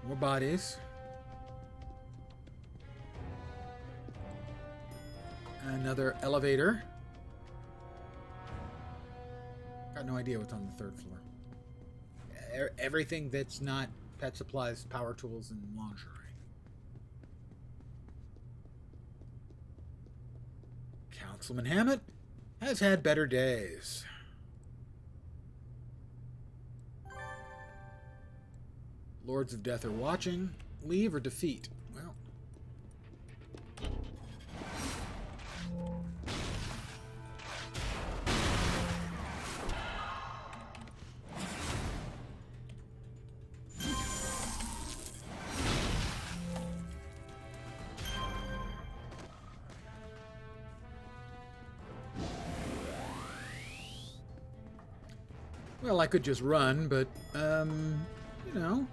More bodies. Another elevator. Got no idea what's on the third floor. Everything that's not pet supplies, power tools, and lingerie. Councilman Hammett has had better days. Lords of Death are watching. Leave or defeat? Well. Well, I could just run, but, you know,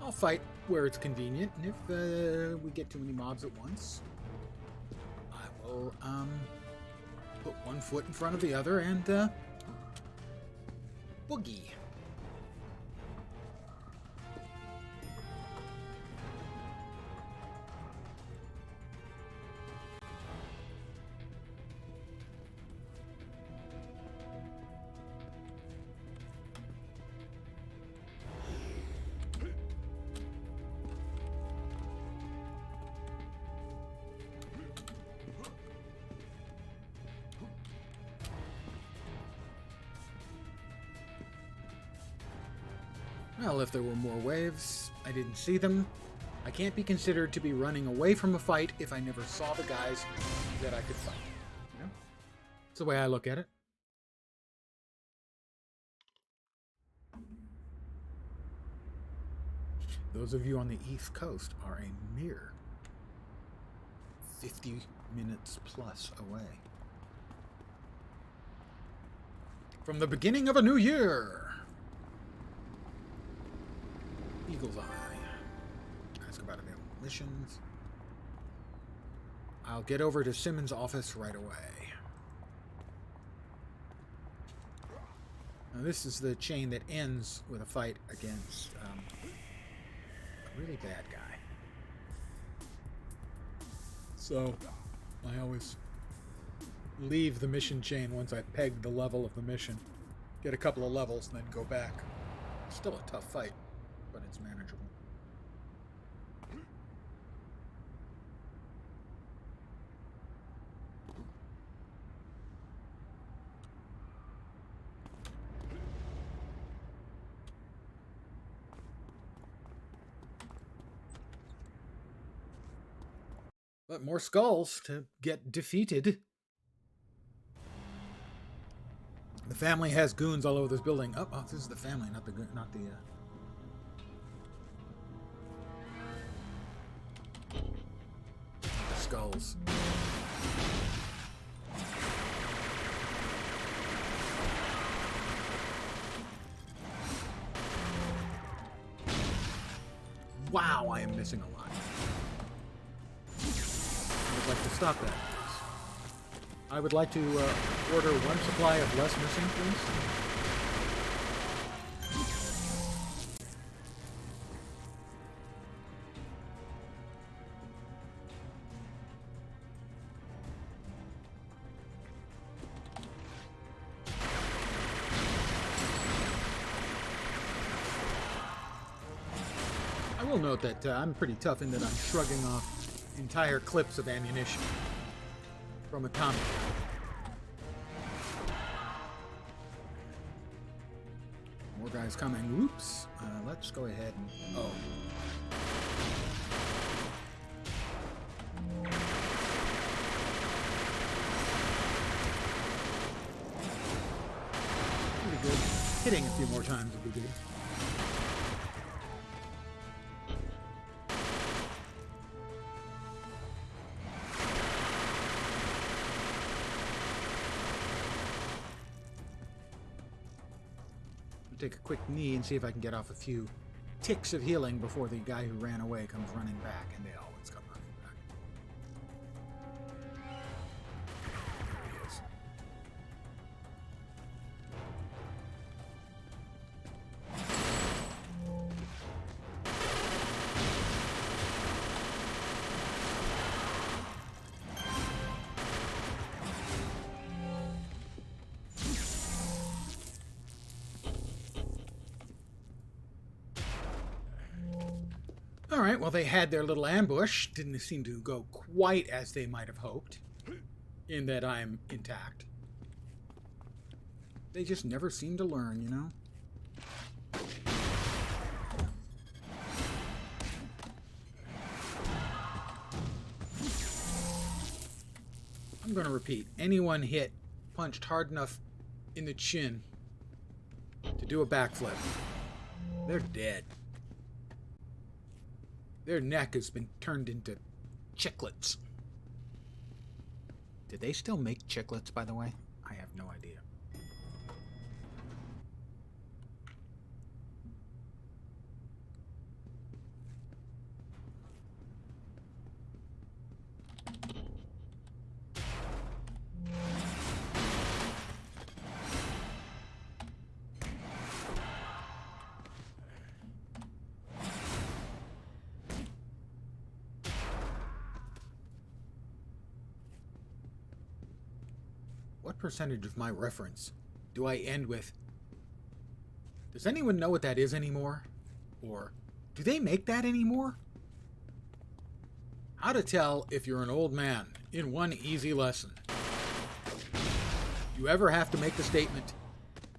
I'll fight where it's convenient, and if we get too many mobs at once, I will put one foot in front of the other and boogie. Well, if there were more waves, I didn't see them. I can't be considered to be running away from a fight if I never saw the guys that I could fight. You know? That's the way I look at it. Those of you on the East Coast are a mere 50 minutes plus away from the beginning of a new year. Eagle's Eye. Ask about available missions. I'll get over to Simmons' office right away. Now, this is the chain that ends with a fight against a really bad guy. So, I always leave the mission chain once I've pegged the level of the mission. Get a couple of levels and then go back. Still a tough fight, but it's manageable. But more skulls to get defeated. The family has goons all over this building. Oh, this is the family, not the skulls. Wow, I am missing a lot. I would like to stop that. I would like to order one supply of less missing, please. will note that I'm pretty tough in that I'm shrugging off entire clips of ammunition from a Tommy. More guys coming. Oops. Let's go ahead and... Oh. Pretty good. Hitting a few more times would be good. Take a quick knee and see if I can get off a few ticks of healing before the guy who ran away comes running back, and they always come running back. There he is. All right, well, they had their little ambush. Didn't seem to go quite as they might have hoped, in that I'm intact. They just never seem to learn, you know? I'm going to repeat. Anyone hit, punched hard enough in the chin to do a backflip, they're dead. Their neck has been turned into chiclets. Did they still make chiclets, by the way? I have no idea. What percentage of my reference do I end with? Does anyone know what that is anymore? Or do they make that anymore? How to tell if you're an old man in one easy lesson. You ever have to make the statement,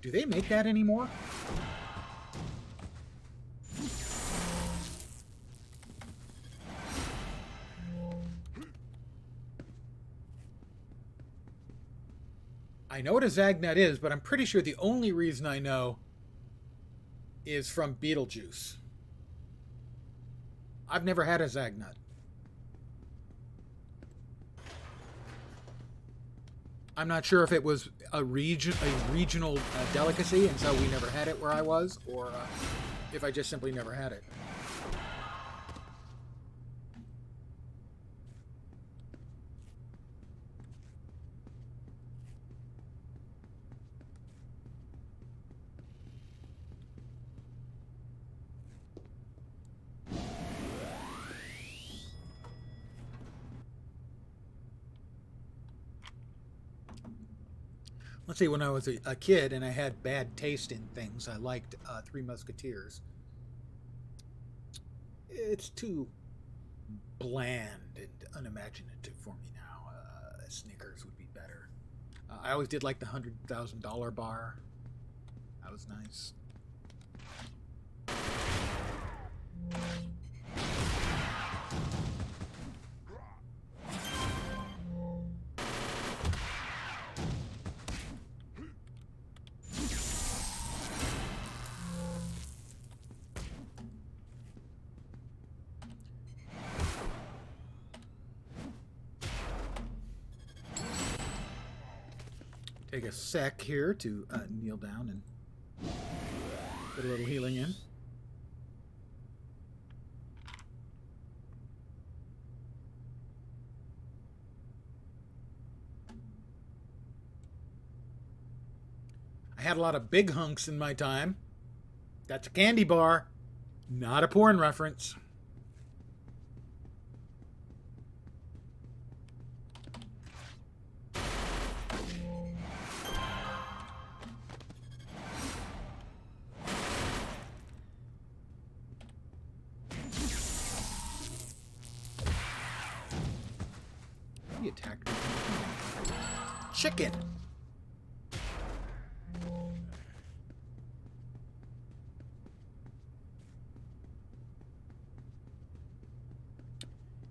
do they make that anymore? I know what a Zagnut is, but I'm pretty sure the only reason I know is from Beetlejuice. I've never had a Zagnut. I'm not sure if it was a regional delicacy, and so we never had it where I was, or if I just simply never had it. Let's see, when I was a kid and I had bad taste in things, I liked Three Musketeers. It's too bland and unimaginative for me now. Snickers would be better. I always did like the $100,000 bar. That was nice. Take a sec here to kneel down and put a little healing in. I had a lot of big hunks in my time. That's a candy bar, not a porn reference. contact with chicken.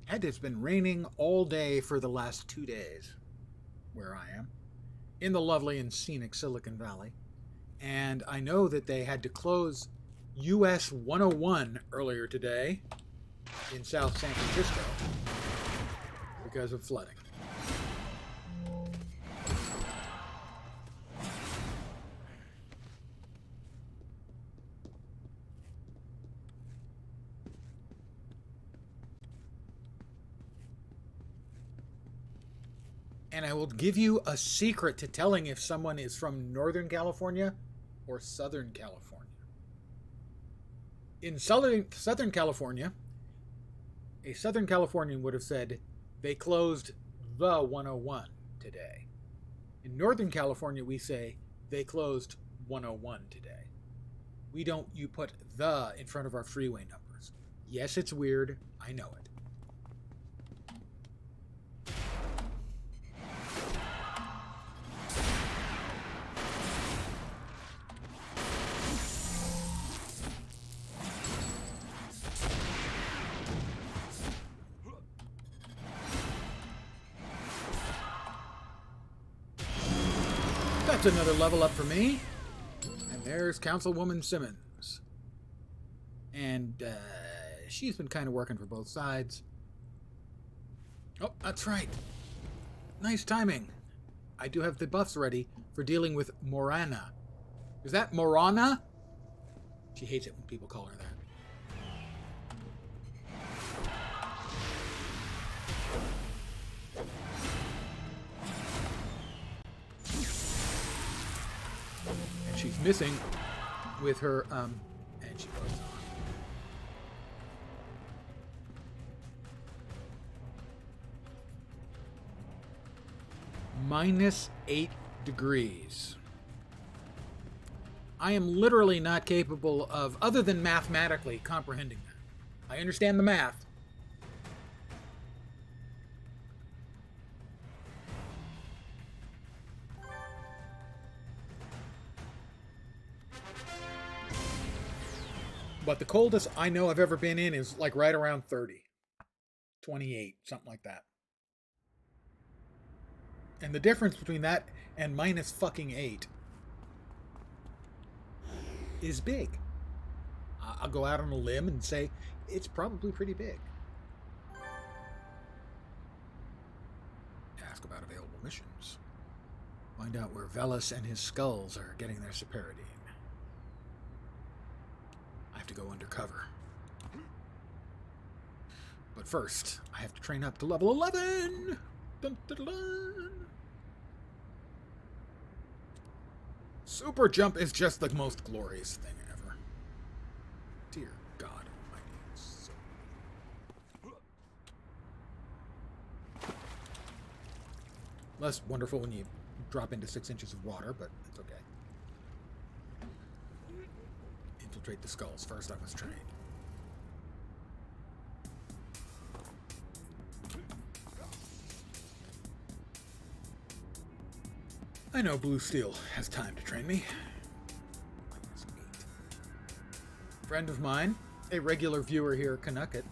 And it's been raining all day for the last 2 days where I am, in the lovely and scenic Silicon Valley. And I know that they had to close US 101 earlier today in South San Francisco because of flooding. And I will give you a secret to telling if someone is from Northern California or Southern California. In Southern California, a Southern Californian would have said they closed the 101 today. In Northern California, we say they closed 101 today. We don't, you put the in front of our freeway numbers. Yes, it's weird. I know it. That's another level up for me. And there's Councilwoman Simmons. And she's been kind of working for both sides. Oh, that's right. Nice timing. I do have the buffs ready for dealing with Morana. Is that Morana? She hates it when people call her that. She's missing with her, and she goes on. -8 degrees. I am literally not capable of, other than mathematically, comprehending that. I understand the math. But the coldest I know I've ever been in is like right around 30. 28, something like that. And the difference between that and -8 is big. I'll go out on a limb and say it's probably pretty big. Ask about available missions. Find out where Velas and his skulls are getting their saperidine. I have to go undercover. But first, I have to train up to level 11! Dun, dun, dun. Super jump is just the most glorious thing ever. Dear God Almighty. So... less wonderful when you drop into 6 inches of water, but it's okay. Infiltrate the skulls. First, I must train. I know Blue Steel has time to train me. Friend of mine, a regular viewer here at Canucket,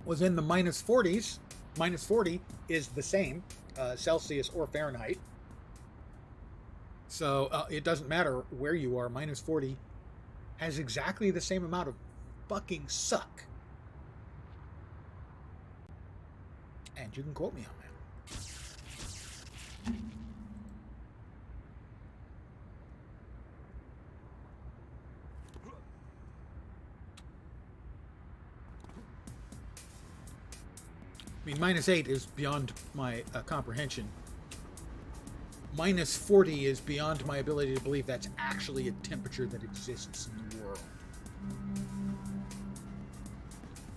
was in the -40s. -40 is the same, Celsius or Fahrenheit. So it doesn't matter where you are. -40 has exactly the same amount of fucking suck. And you can quote me on that. I mean, -8 is beyond my comprehension. -40 is beyond my ability to believe that's actually a temperature that exists in the world.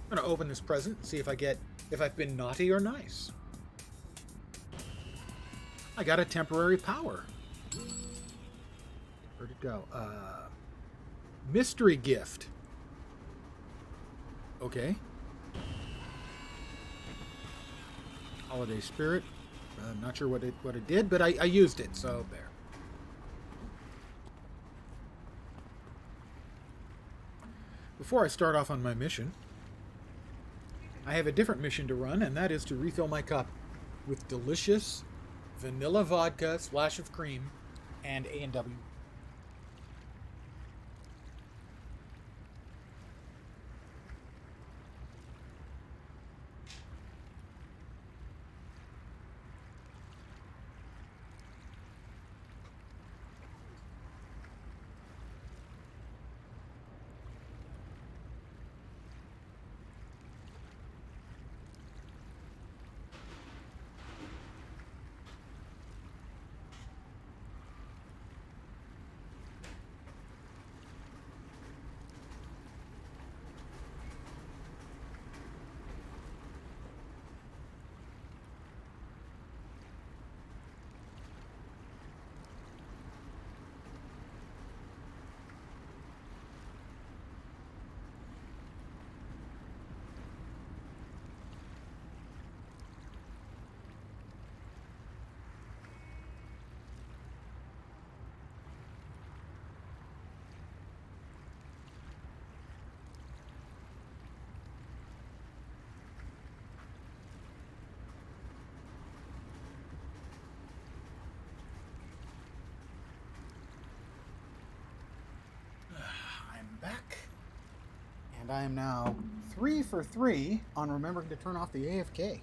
I'm going to open this present and see if I've been naughty or nice. I got a temporary power. Where'd it go? Mystery gift. Okay. Holiday Spirit. I'm not sure what it did, but I used it, so there. Before I start off on my mission, I have a different mission to run, and that is to refill my cup with delicious vanilla vodka, splash of cream, and A&W. Back, and I am now 3 for 3 on remembering to turn off the AFK.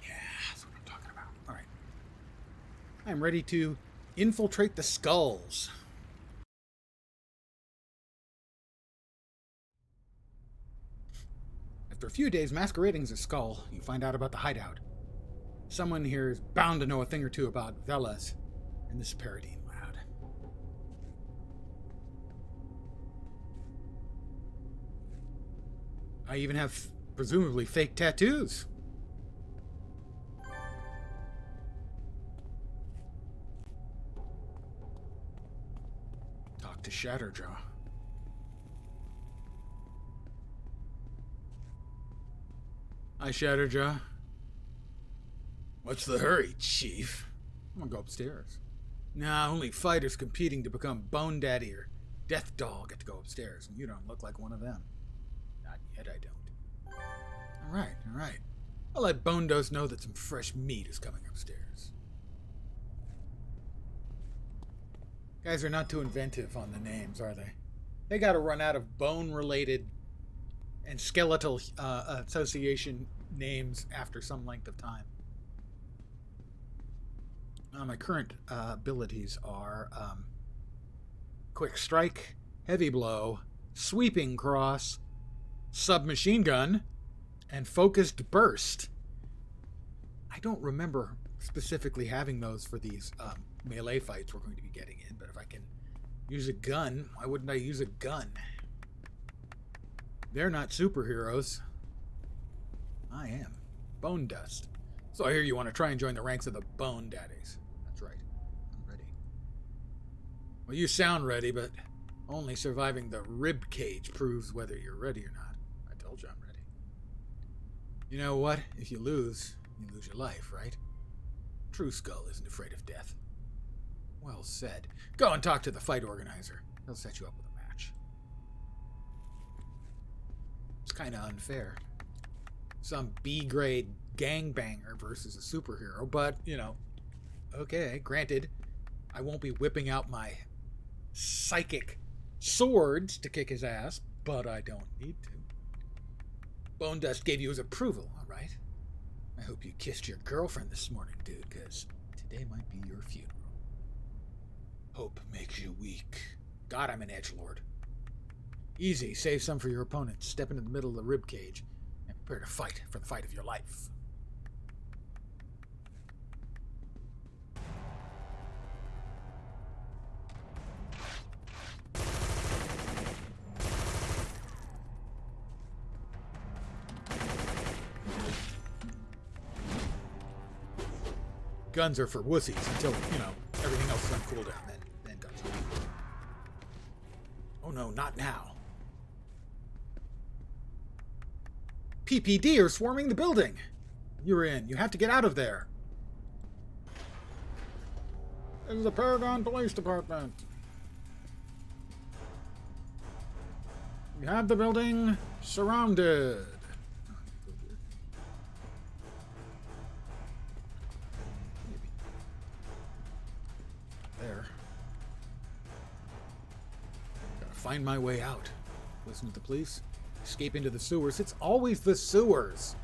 Yeah, that's what I'm talking about. All right, I'm ready to infiltrate the skulls. After a few days masquerading as a skull, you find out about the hideout. Someone here is bound to know a thing or two about Velas and this Paradine lad. I even have presumably fake tattoos. Talk to Shatterjaw. Hi, Shatterjaw. What's the hurry, Chief? I'm gonna go upstairs. Nah, only fighters competing to become Bone Daddy or Death Doll get to go upstairs, and you don't look like one of them. Not yet, I don't. All right. I'll let Bone Dose know that some fresh meat is coming upstairs. Guys are not too inventive on the names, are they? They gotta run out of bone-related and skeletal association names after some length of time. My current abilities are Quick Strike, Heavy Blow, Sweeping Cross, Submachine Gun, and Focused Burst. I don't remember specifically having those for these melee fights we're going to be getting in, but if I can use a gun, why wouldn't I use a gun? They're not superheroes. I am. Bone Dust. So I hear you want to try and join the ranks of the Bone Daddies. That's right. I'm ready. Well, you sound ready, but only surviving the rib cage proves whether you're ready or not. I told you I'm ready. You know what? If you lose your life, right? True Skull isn't afraid of death. Well said. Go and talk to the fight organizer. He'll set you up with a match. It's kind of unfair. Some B-grade gangbanger versus a superhero, but, you know, okay, granted, I won't be whipping out my psychic swords to kick his ass, but I don't need to. Bone Dust gave you his approval, all right? I hope you kissed your girlfriend this morning, dude, because today might be your funeral. Hope makes you weak. God, I'm an edgelord. Easy, save some for your opponent. Step into the middle of the rib cage and prepare to fight for the fight of your life. Guns are for wussies until, you know, everything else is on cooldown. Then guns. Oh no, not now. PPD are swarming the building. You're in. You have to get out of there. This is the Paragon Police Department. We have the building surrounded. There. Gotta find my way out. Listen to the police. Escape into the sewers. It's always the sewers.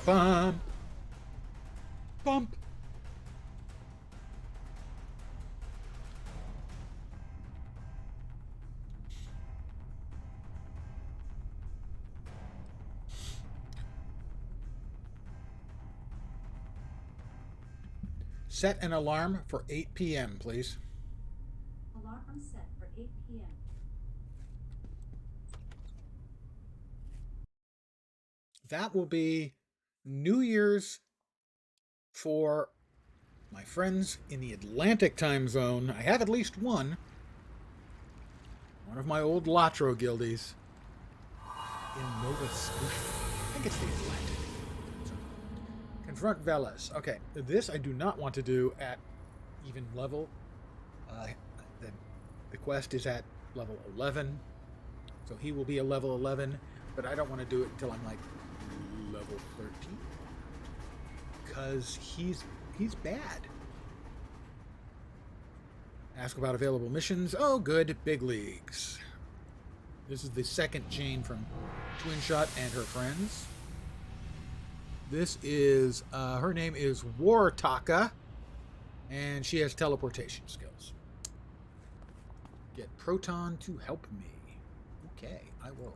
Bum. Bump. Set an alarm for 8 p.m., please. Alarm set for 8 p.m. That will be New Year's for my friends in the Atlantic time zone. I have at least one. One of my old Latro guildies in Nova Scotia. I think it's the Atlantic. Confront Velas. Okay, this I do not want to do at even level. The quest is at level 11, so he will be a level 11, but I don't want to do it until I'm like level 13, because he's bad. Ask about available missions. Oh, good. Big leagues. This is the second chain from Twin Shot and her friends. This is, her name is Wartaka, and she has teleportation skills. Get Proton to help me. Okay, I will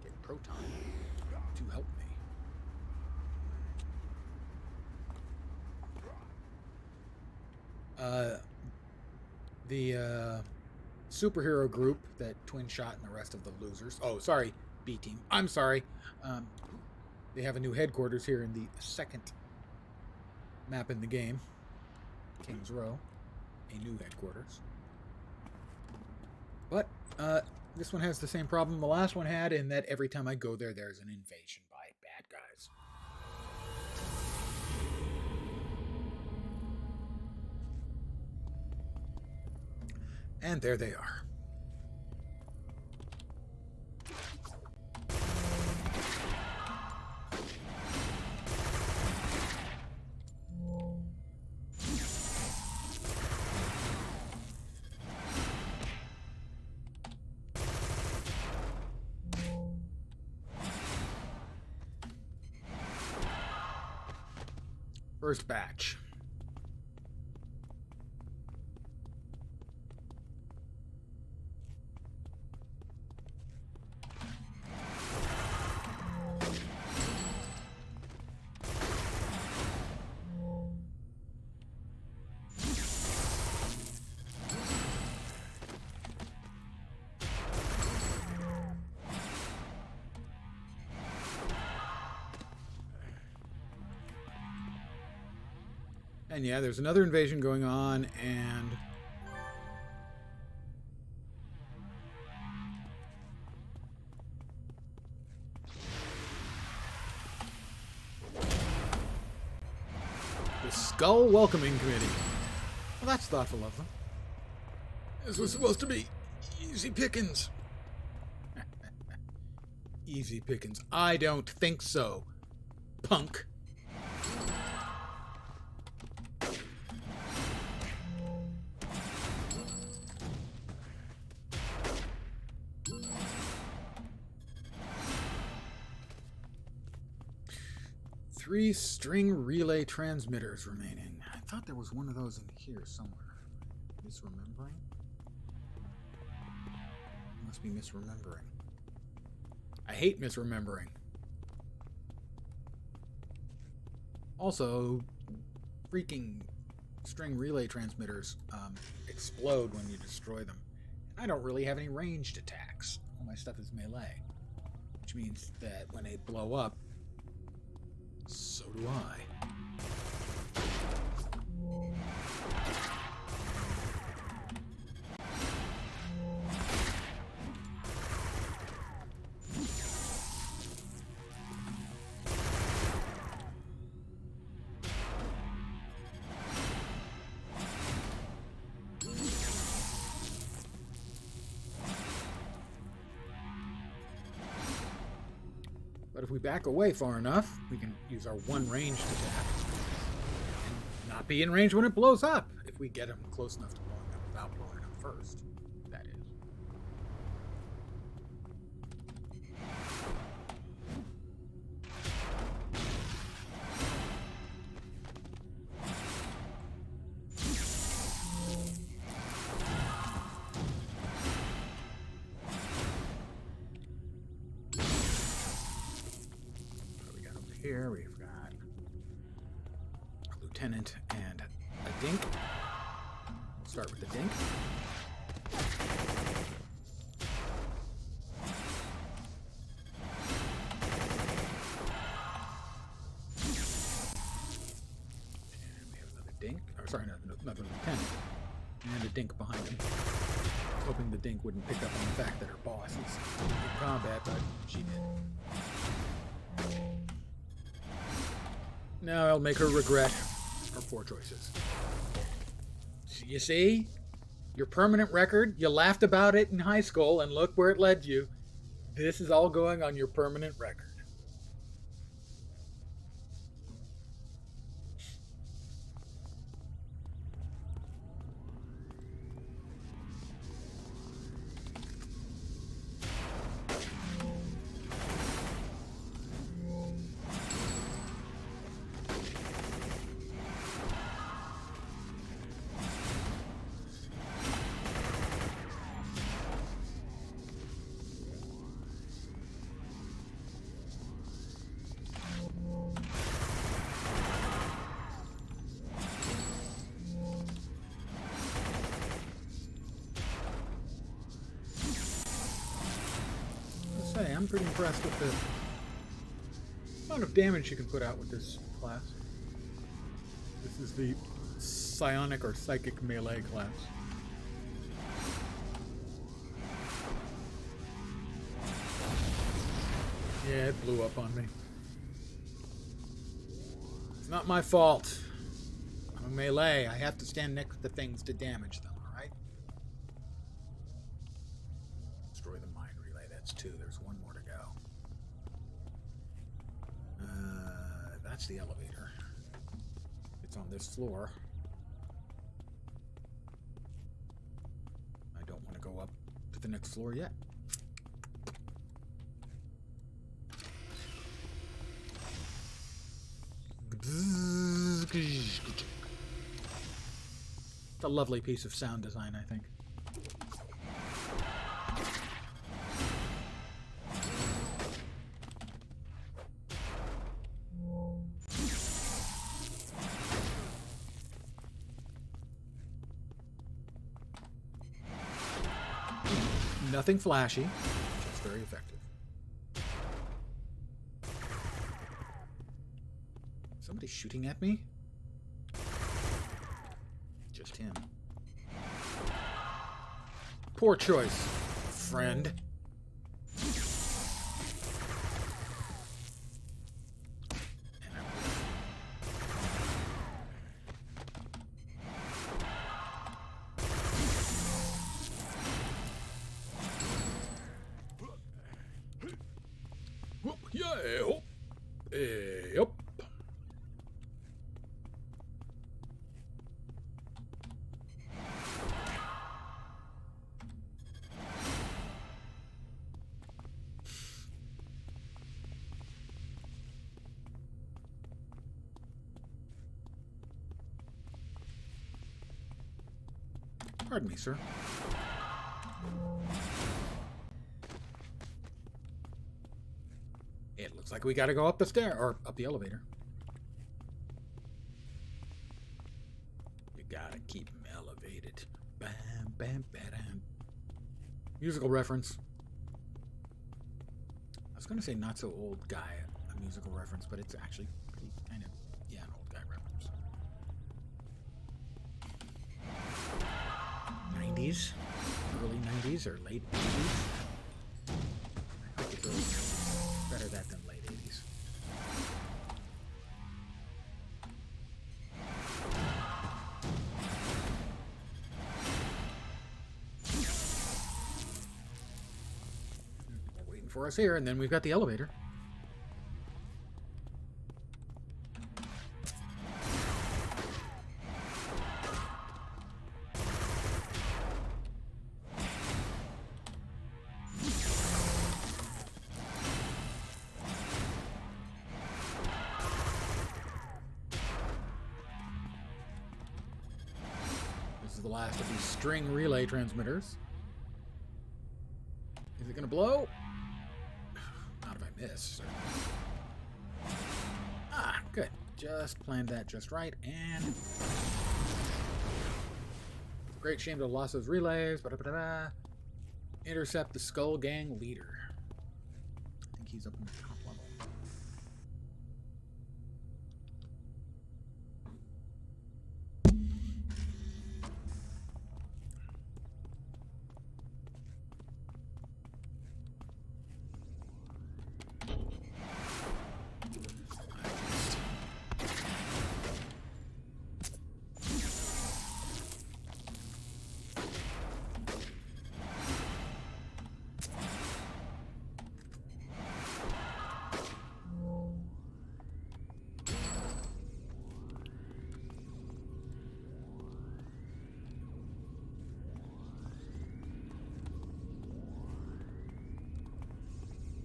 get Proton to help me. The superhero group that Twin Shot and the rest of the losers. Oh, sorry, B Team. I'm sorry. They have a new headquarters here in the second map in the game, King's Row, a new headquarters. But this one has the same problem the last one had, in that every time I go there, there's an invasion by bad guys. And there they are. First batch. And yeah, there's another invasion going on, and the Skull Welcoming Committee. Well, that's thoughtful of them. This was supposed to be easy pickings. Easy pickings. I don't think so, punk. Three string relay transmitters remaining. I thought there was one of those in here somewhere. Misremembering? Must be misremembering. I hate misremembering. Also, freaking string relay transmitters explode when you destroy them. I don't really have any ranged attacks. All my stuff is melee. Which means that when they blow up, so do I. But if we back away far enough, we can use our one ranged attack and not be in range when it blows up. If we get him close enough to blowing up without blowing up first, that is. Here we've got a lieutenant and a dink. We'll start with the dink. And we have another dink. Or sorry, another lieutenant. And a dink behind him. I was hoping the dink wouldn't pick up on the fact that her boss is in combat, but she did. Now I'll make her regret her poor choices. You see? Your permanent record, you laughed about it in high school, and look where it led you. This is all going on your permanent record. I'm pretty impressed with the amount of damage you can put out with this class. This is the psionic or psychic melee class. Yeah, it blew up on me. It's not my fault. I'm a melee. I have to stand next to things to damage them, alright? Destroy the mine relay. That's 2. There's 1 more to go. That's the elevator. It's on this floor. I don't want to go up to the next floor yet. It's a lovely piece of sound design, I think. Nothing flashy, just very effective. Somebody shooting at me? Just him. Poor choice, friend. Pardon me, sir. It looks like we gotta go up the stair, or up the elevator. You gotta keep them elevated. Bam, bam, bam. Musical reference. I was gonna say not so old guy, a musical reference, but it's actually pretty kind of, yeah, an old guy reference. 90s, early 90s or late 80s. I think it's better that than late 80s. Waiting for us here, and then we've got the elevator. the last of these string relay transmitters. Is it going to blow? Not if I miss. Ah, good. Just planned that just right, and... Great shame to have lost those relays. Ba-da-ba-da-da. Intercept the Skull Gang leader. I think he's up in the top level.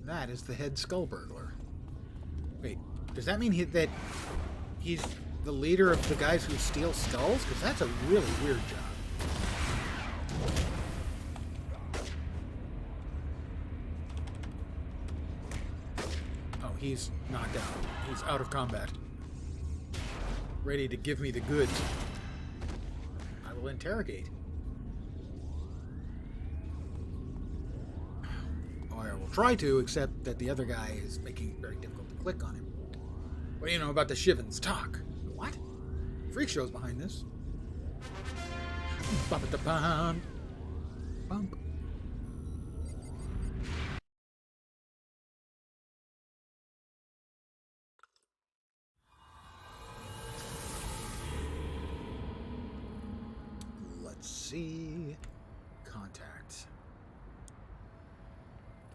That is the head skull burglar. Wait, does that mean that he's the leader of the guys who steal skulls? Because that's a really weird job. Oh, he's knocked out. He's out of combat. Ready to give me the goods. I will interrogate. I will try to, except that the other guy is making it very difficult to click on him. What do you know about the Shivens? Talk. What? Freak show's behind this. Bump. Bump. Let's see. Contact.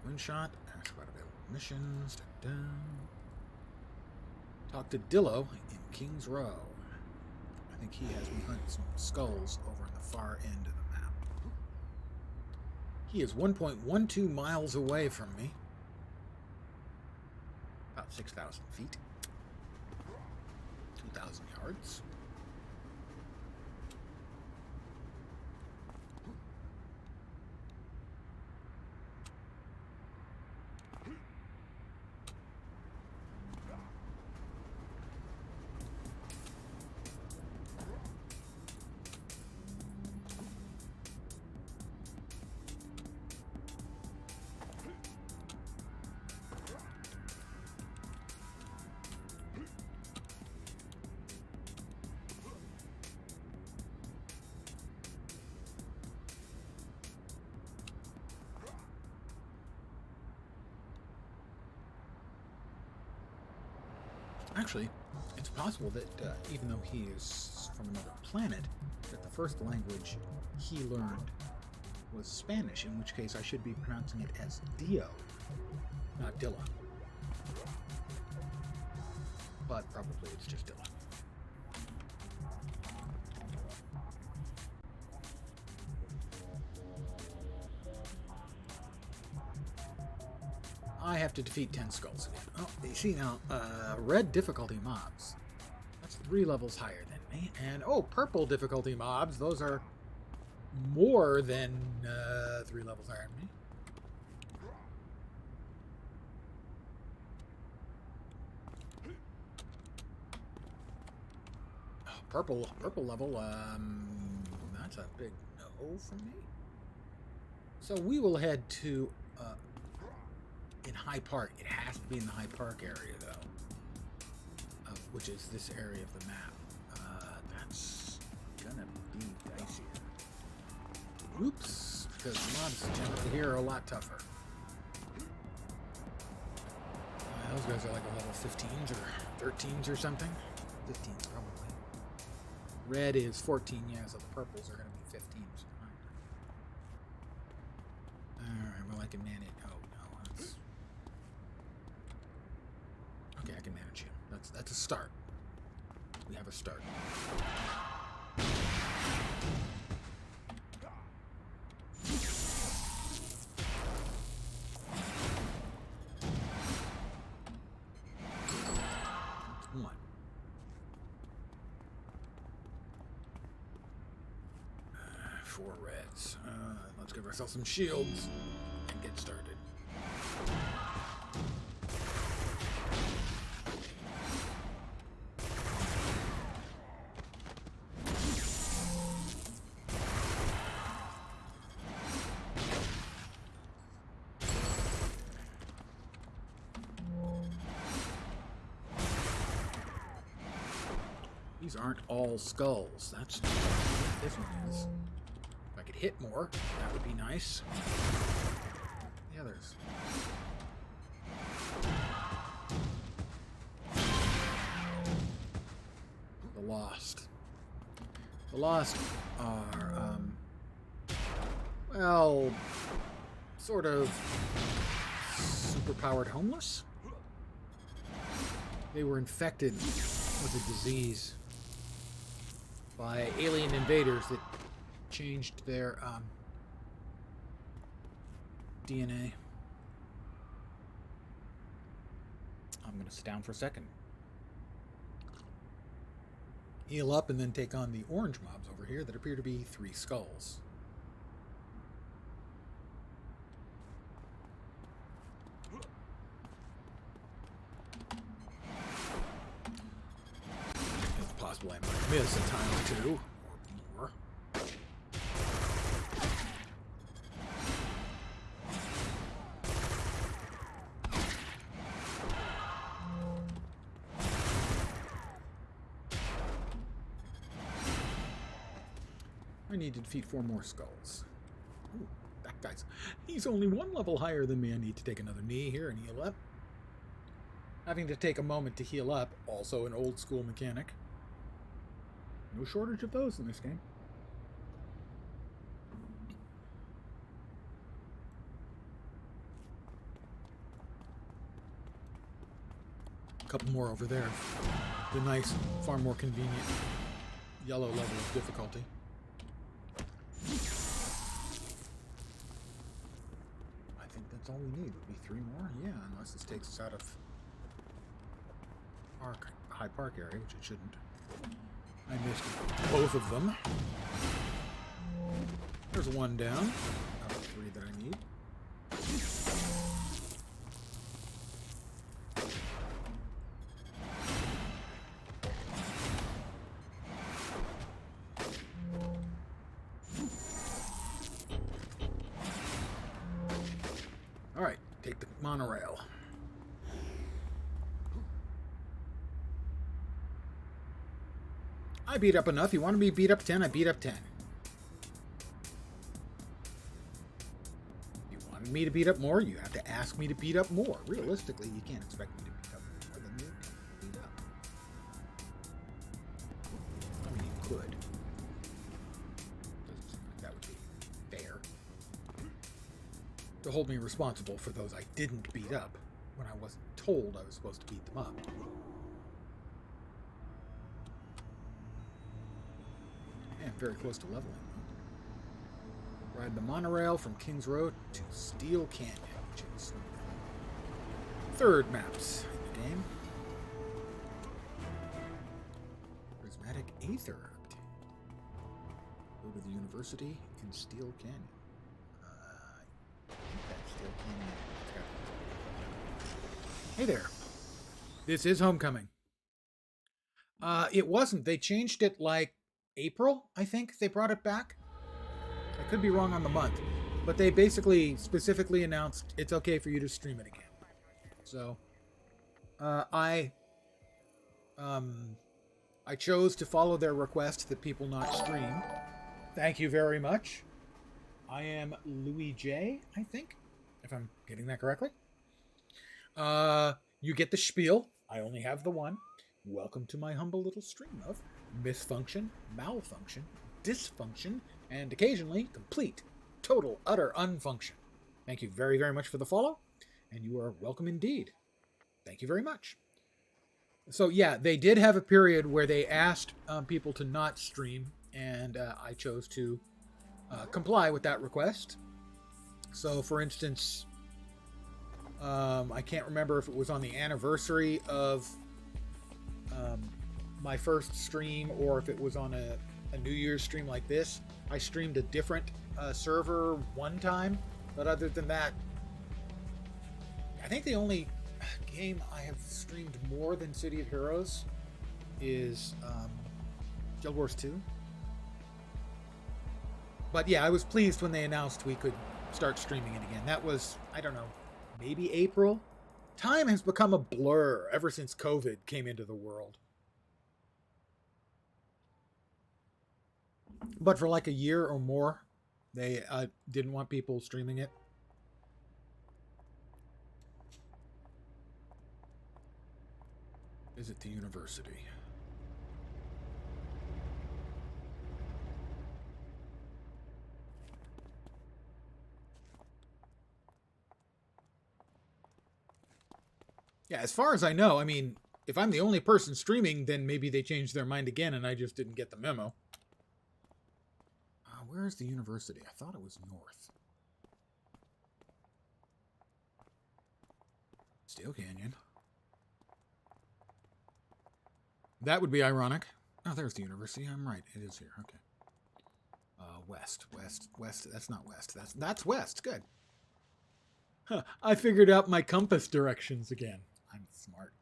Twin shot. Ask about available missions. Talk to Dillo in King's Row. I think he has me hunt some skulls over in the far end of the map. He is 1.12 miles away from me. About 6,000 feet. 2,000 yards. Actually, it's possible that even though he is from another planet, that the first language he learned was Spanish, in which case I should be pronouncing it as Dio, not Dilla. But probably it's just Dilla. I have to defeat 10 skulls again. Oh, you see now, red difficulty mobs. That's 3 levels higher than me. And, oh, purple difficulty mobs. Those are more than 3 levels higher than me. Oh, purple level, that's a big no for me. So we will head to... in High Park. It has to be in the High Park area, though, which is this area of the map. That's gonna be dicier. Oops, because mobs generally here are a lot tougher. Those guys are like a level 15s or 13s or something. 15s probably. Red is 14, yeah, so the purples are gonna be 15s. Alright, well I can manage. Okay, I can manage him. That's a start. We have a start. One. 4 reds. Let's give ourselves some shields and get started. These aren't all skulls. That's what this one is. If I could hit more, that would be nice. The others. The Lost. The Lost are, well, sort of superpowered homeless. They were infected with a disease by alien invaders that changed their DNA. I'm going to sit down for a second. Heal up and then take on the orange mobs over here that appear to be 3 skulls. It's possible I might miss a time or 2 or more. I need to defeat 4 more skulls. Ooh, that guy's... He's only 1 level higher than me. I need to take another knee here and heal up. Having to take a moment to heal up, also an old school mechanic. No shortage of those in this game. A couple more over there. The nice, far more convenient yellow level of difficulty. I think that's all we need. Would be 3 more? Yeah, unless this takes us out of High Park area, which it shouldn't. I missed both of them. There's 1 down out of 3 that I need. All right, take the monorail. I beat up enough. You want me to beat up 10? I beat up 10. You want me to beat up more? You have to ask me to beat up more. Realistically, you can't expect me to beat up more than you can beat up. I mean, you could. Doesn't seem like that would be fair. To hold me responsible for those I didn't beat up when I wasn't told I was supposed to beat them up. And very close to leveling. Ride the monorail from Kings Road to Steel Canyon, which is 3rd maps in the game. Prismatic Aether. Go to the university in Steel Canyon. I think that's Steel Canyon. Hey there. This is Homecoming. It wasn't. They changed it like April, I think they brought it back. I could be wrong on the month, but they basically specifically announced it's okay for you to stream it again. So I chose to follow their request that people not stream. Thank you very much. I am Louis J, I think, if I'm getting that correctly. You get the spiel. I only have the one. Welcome to my humble little stream of misfunction, malfunction, dysfunction, and occasionally complete, total, utter unfunction. Thank you very, very much for the follow, and you are welcome indeed. Thank you very much. So yeah, they did have a period where they asked people to not stream, and I chose to comply with that request. So for instance, I can't remember if it was on the anniversary of my first stream or if it was on a New Year's stream like this. I streamed a different server one time, but other than that, I think the only game I have streamed more than City of Heroes is Guild Wars 2. But yeah, I was pleased when they announced we could start streaming it again. That was, I don't know, maybe April? Time has become a blur ever since COVID came into the world. But for like a year or more, they didn't want people streaming it. Visit the university. Yeah, as far as I know, I mean, if I'm the only person streaming, then maybe they changed their mind again and I just didn't get the memo. Where is the university? I thought it was north. Steel Canyon. That would be ironic. Oh, there's the university. I'm right. It is here. Okay. West. That's not west. That's west. Good. Huh. I figured out my compass directions again. I'm smart.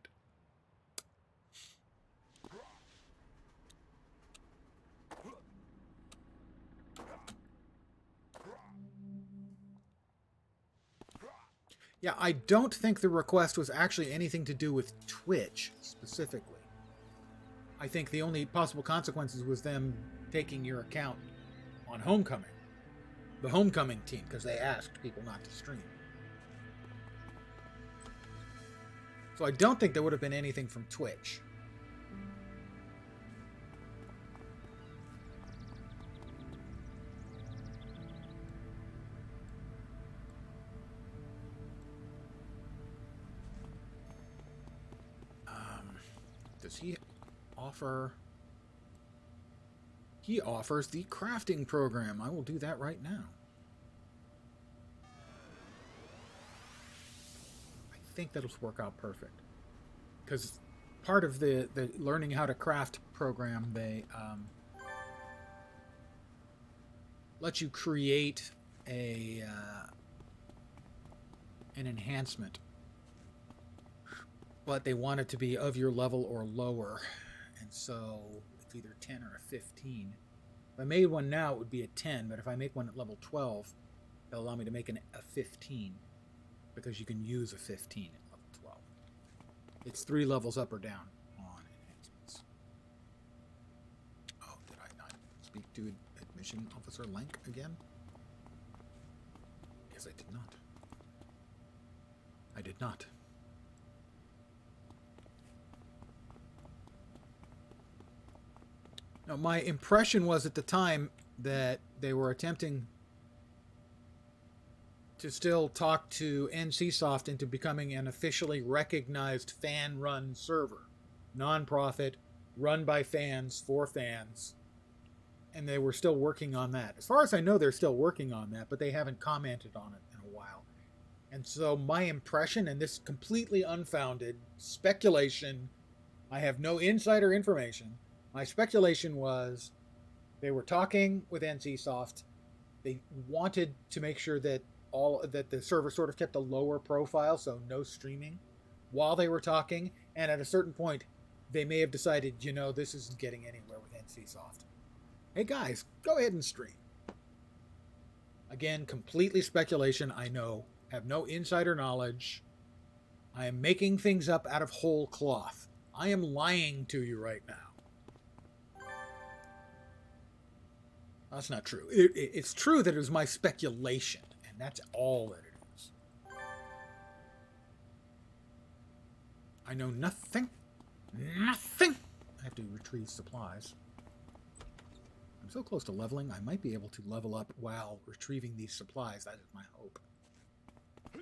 Yeah, I don't think the request was actually anything to do with Twitch specifically. I think the only possible consequences was them taking your account on Homecoming. The Homecoming team, because they asked people not to stream. So I don't think there would have been anything from Twitch. Does he offer... He offers the crafting program. I will do that right now. I think that'll work out perfect. Because part of the learning how to craft program, they let you create an enhancement. But they want it to be of your level or lower. And so it's either 10 or a 15. If I made one now, it would be a 10. But if I make one at level 12, they'll allow me to make a 15. Because you can use a 15 at level 12. It's 3 levels up or down on enhancements. Oh, did I not speak to Admission Officer Lank again? Yes, I did not. I did not. Now, my impression was at the time that they were attempting to still talk to NCSoft into becoming an officially recognized fan-run server. Non-profit, run by fans, for fans. And they were still working on that. As far as I know, they're still working on that, but they haven't commented on it in a while. And so my impression, and this completely unfounded speculation, I have no insider information. My speculation was they were talking with NCSoft. They wanted to make sure that the server sort of kept a lower profile, so no streaming while they were talking. And at a certain point, they may have decided, you know, this isn't getting anywhere with NCSoft. Hey guys, go ahead and stream. Again, completely speculation. I know, have no insider knowledge. I am making things up out of whole cloth. I am lying to you right now. That's not true. It's true that it was my speculation, and that's all that it is. I know nothing. Nothing! I have to retrieve supplies. I'm so close to leveling, I might be able to level up while retrieving these supplies. That is my hope. I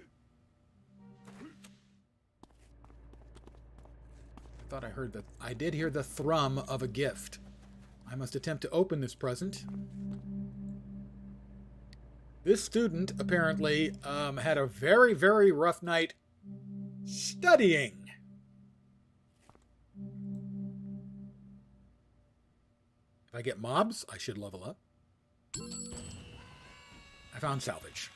thought I heard that. I did hear the thrum of a gift. I must attempt to open this present. This student apparently had a very, very rough night studying. If I get mobs, I should level up. I found salvage.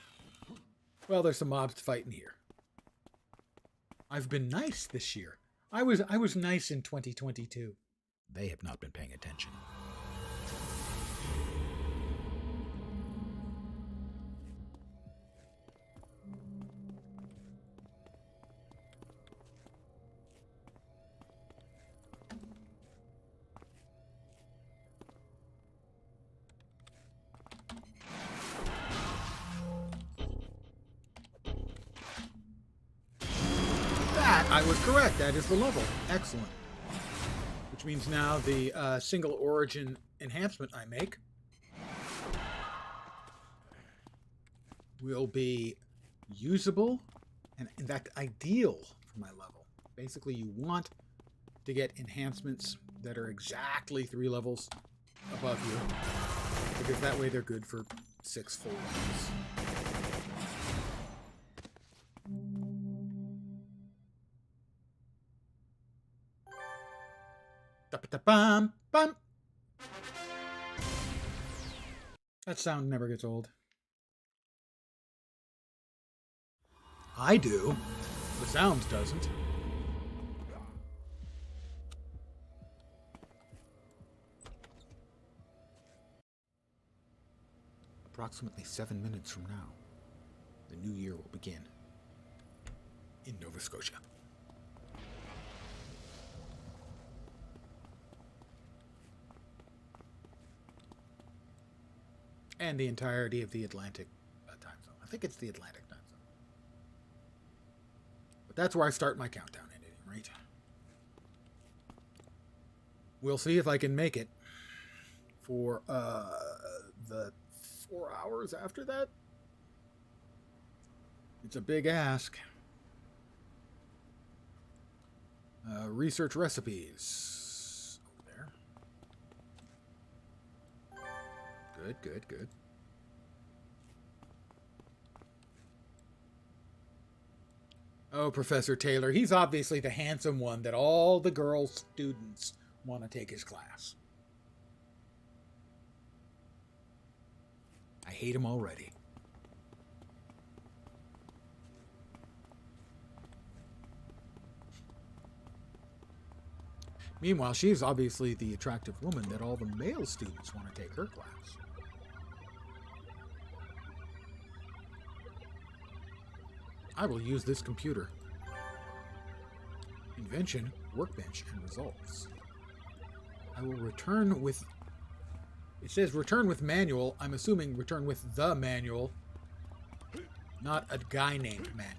Well, there's some mobs to fight in here. I've been nice this year. I was nice in 2022. They have not been paying attention. I was correct. That is the level. Excellent. Which means now the single origin enhancement I make will be usable and, in fact, ideal for my level. Basically, you want to get enhancements that are exactly 3 levels above you, because that way they're good for 6 full levels. Bum, bum. That sound never gets old. I do. The sound doesn't. Approximately 7 minutes from now, the new year will begin in Nova Scotia. And the entirety of the Atlantic time zone. I think it's the Atlantic time zone. But that's where I start my countdown at any rate. We'll see if I can make it for the 4 hours after that. It's a big ask. Research recipes. Over there. Good, good. Oh, Professor Taylor. He's obviously the handsome one that all the girl students want to take his class. I hate him already. Meanwhile, she's obviously the attractive woman that all the male students want to take her class. I will use this computer. Invention, workbench, and results. I will return with... It says return with manual. I'm assuming return with the manual. Not a guy named Manuel.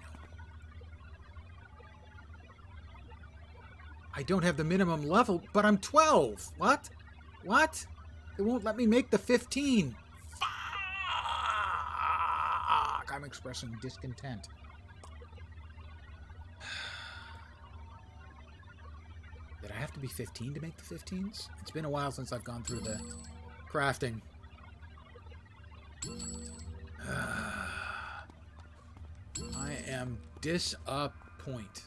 I don't have the minimum level, but I'm 12. What? What? It won't let me make the 15. Fuck! I'm expressing discontent. Did I have to be 15 to make the 15s? It's been a while since I've gone through the crafting. I am disappointed.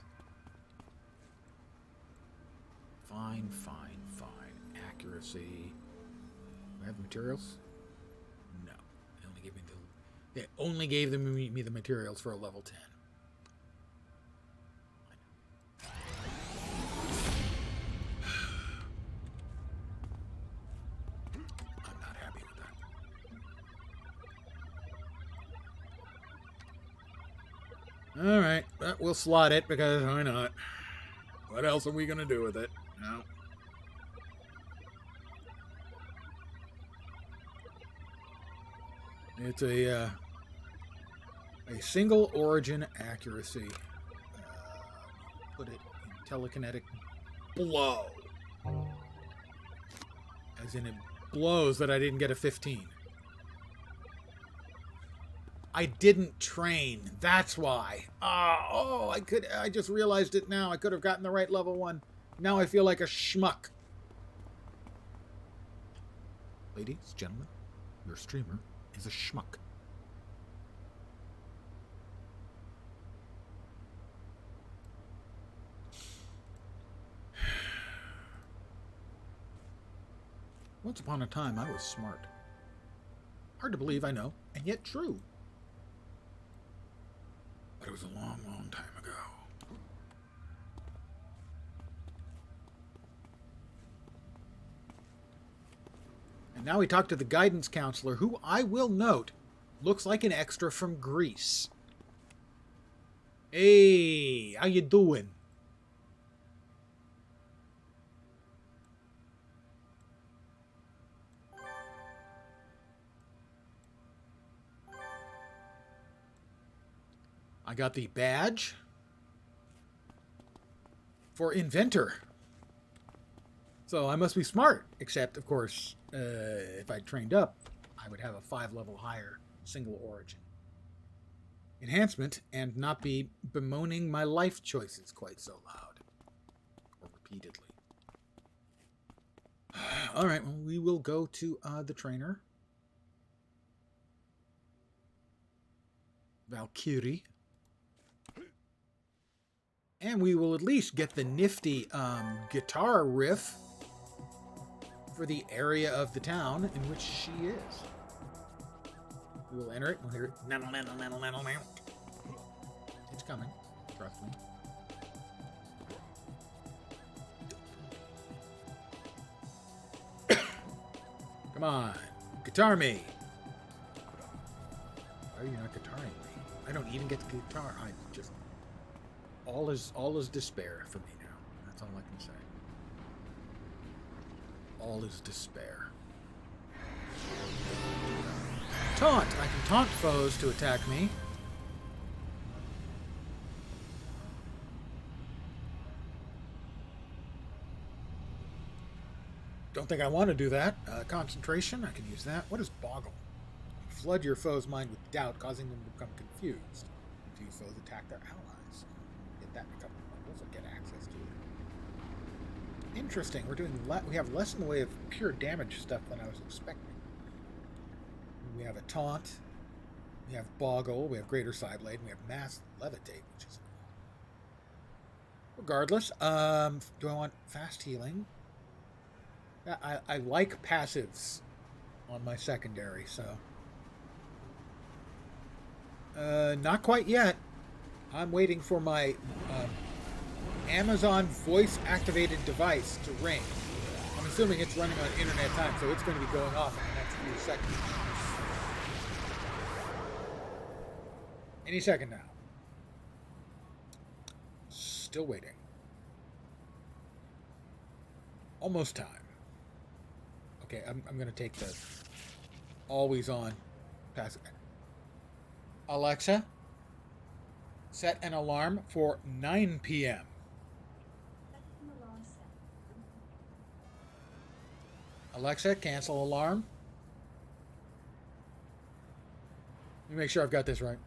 Fine. Accuracy. Do I have the materials? No. They only gave me the materials for a level 10. I'm not happy with that. Alright, but we'll slot it because why not? What else are we going to do with it? No. It's a single origin accuracy. Put it in telekinetic blow. As in it blows that I didn't get a 15. I didn't train. That's why. I just realized it now. I could have gotten the right level 1. Now I feel like a schmuck. Ladies, gentlemen, your streamer is a schmuck. Once upon a time, I was smart. Hard to believe, I know, and yet true. But it was a long, long time ago. And now we talk to the guidance counselor, who I will note looks like an extra from Greece. Hey, how you doing? I got the badge for inventor. So I must be smart, except, of course, if I trained up, I would have a 5-level higher single origin enhancement and not be bemoaning my life choices quite so loud or repeatedly. All right, well, we will go to the trainer, Valkyrie, and we will at least get the nifty guitar riff for the area of the town in which she is. We will enter it. We'll hear it. It's coming. Trust me. Come on. Guitar me. Why are you not guitaring me? I don't even get the guitar. I just... All is despair for me now. That's all I can say. All is despair. Taunt! I can taunt foes to attack me. Don't think I want to do that. Concentration, I can use that. What is Boggle? Flood your foe's mind with doubt, causing them to become confused. These foes attack their allies. Get that in a couple of levels or get access to it. Interesting. We have less in the way of pure damage stuff than I was expecting. We have a taunt. We have Boggle. We have Greater Sideblade. And we have Mass Levitate, which is cool. Regardless, do I want fast healing? I like passives on my secondary, so... not quite yet. I'm waiting for my Amazon voice-activated device to ring. I'm assuming it's running on internet time, so it's going to be going off in the next few seconds. Any second now. Still waiting. Almost time. Okay, I'm going to take the always on passive. Alexa, set an alarm for 9 p.m. Alexa, cancel alarm. Let me make sure I've got this right.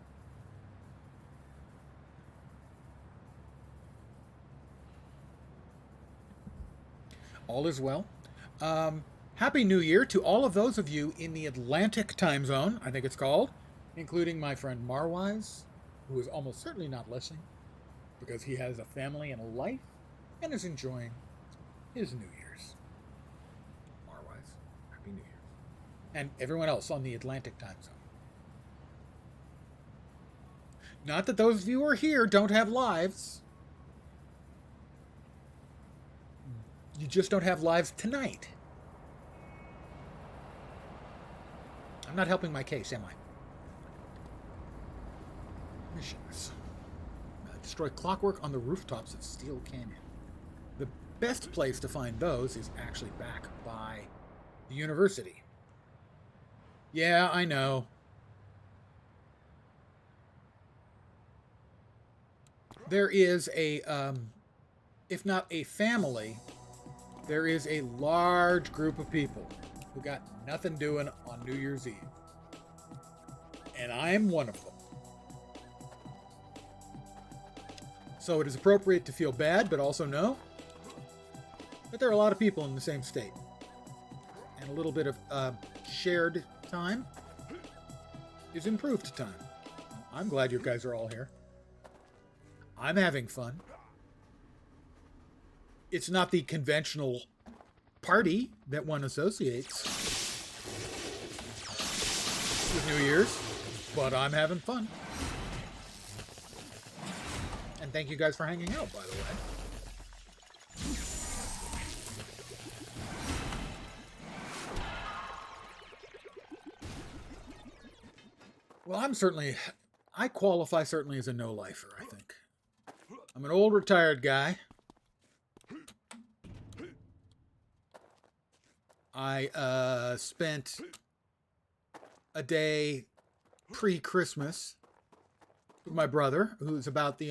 All is well. Happy New Year to all of those of you in the Atlantic time zone, I think it's called, including my friend Marwise, who is almost certainly not listening because he has a family and a life and is enjoying his New Year's. Marwise, Happy New Year's. And everyone else on the Atlantic time zone. Not that those of you who are here don't have lives. You just don't have lives tonight. I'm not helping my case, am I? Missions. Destroy clockwork on the rooftops of Steel Canyon. The best place to find those is actually back by the university. Yeah, I know. There is a, if not a family, there is a large group of people who got nothing doing on New Year's Eve. And I am one of them. So it is appropriate to feel bad, but also know that there are a lot of people in the same state. And a little bit of shared time is improved time. I'm glad you guys are all here. I'm having fun. It's not the conventional party that one associates with New Year's, but I'm having fun. And thank you guys for hanging out, by the way. Well, I qualify certainly as a no-lifer, I think. I'm an old retired guy. I spent a day pre-Christmas with my brother, who's about the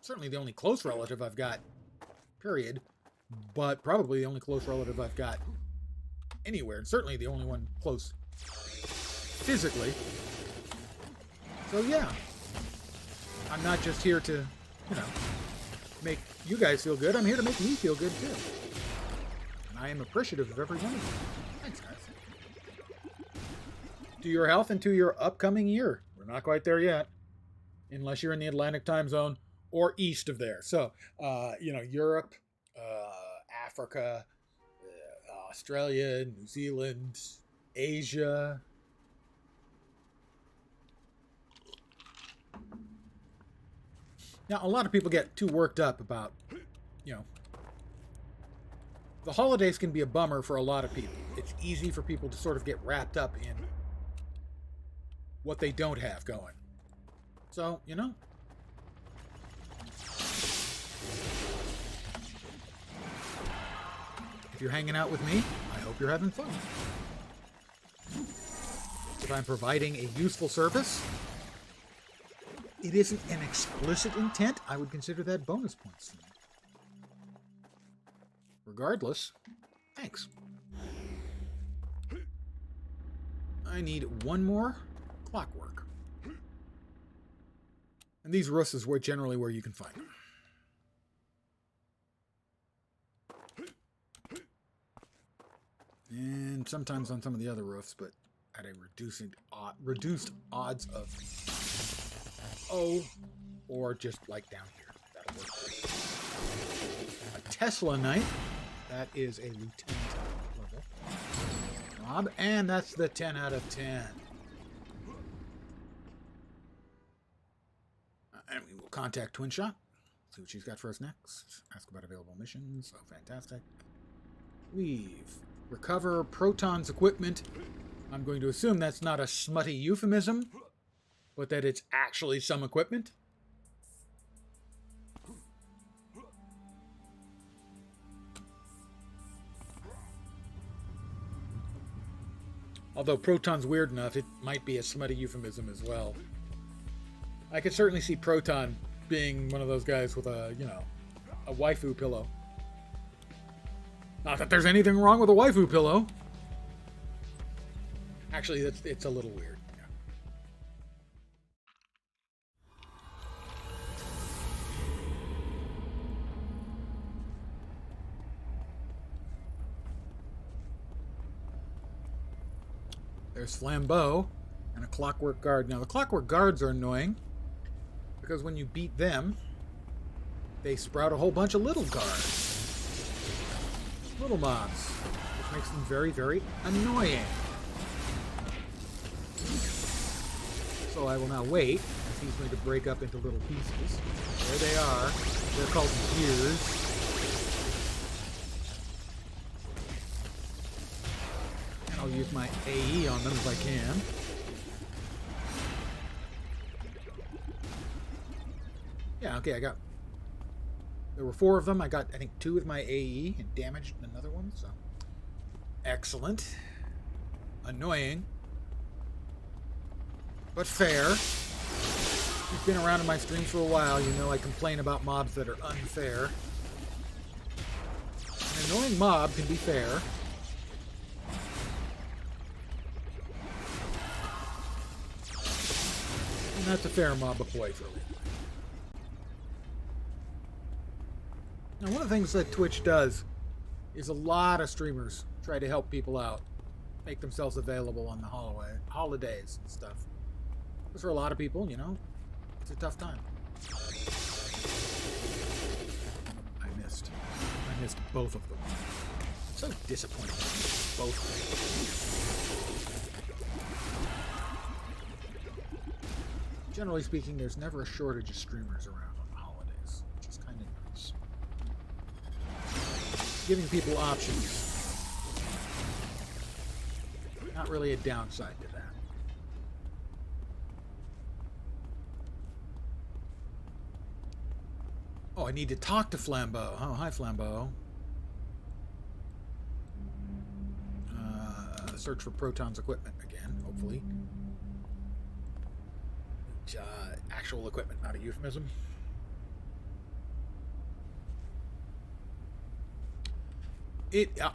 certainly the only close relative I've got, period, but probably the only close relative I've got anywhere, and certainly the only one close physically. So yeah, I'm not just here to, make you guys feel good. I'm here to make me feel good too. And I am appreciative of every one of you. Thanks, guys. To your health and to your upcoming year. We're not quite there yet, unless you're in the Atlantic time zone or east of there. So, Europe, Africa, Australia, New Zealand, Asia. Now, a lot of people get too worked up about, the holidays can be a bummer for a lot of people. It's easy for people to sort of get wrapped up in what they don't have going. So, if you're hanging out with me, I hope you're having fun. If I'm providing a useful service, it isn't an explicit intent, I would consider that bonus points. Regardless, thanks. I need one more clockwork. And these roofs is generally where you can find them. And sometimes on some of the other roofs, but at a reduced odds of O, or just like down here. That'll work great. A Tesla Knight. That is a lieutenant level mob, and that's the 10 out of 10. And we will contact Twin Shot. See what she's got for us next. Ask about available missions. Oh, fantastic. Leave. Recover Proton's equipment. I'm going to assume that's not a smutty euphemism, but that it's actually some equipment. Although Proton's weird enough, it might be a smutty euphemism as well. I could certainly see Proton being one of those guys with a waifu pillow. Not that there's anything wrong with a waifu pillow. Actually, it's a little weird. Yeah. There's Flambeau and a Clockwork Guard. Now, the Clockwork Guards are annoying because when you beat them, they sprout a whole bunch of little guards. Little mobs, which makes them very, very annoying. So I will now wait, as he's going to break up into little pieces. There they are. They're called gears. And I'll use my AE on them if I can. Yeah, okay, there were 4 of them. I got, I think, 2 with my AE and damaged another one, so. Excellent. Annoying. But fair. If you've been around in my streams for a while, you know I complain about mobs that are unfair. An annoying mob can be fair. And that's a fair mob of playthrough. Now, one of the things that Twitch does is a lot of streamers try to help people out, make themselves available on the holidays and stuff. Because for a lot of people, it's a tough time. I missed both of them. So disappointing. Both. Generally speaking, there's never a shortage of streamers around on the holidays, which is kind of nice. Giving people options. Not really a downside to that. Oh, I need to talk to Flambeau. Oh, hi, Flambeau. Search for Proton's equipment again, hopefully. Actual equipment, not a euphemism.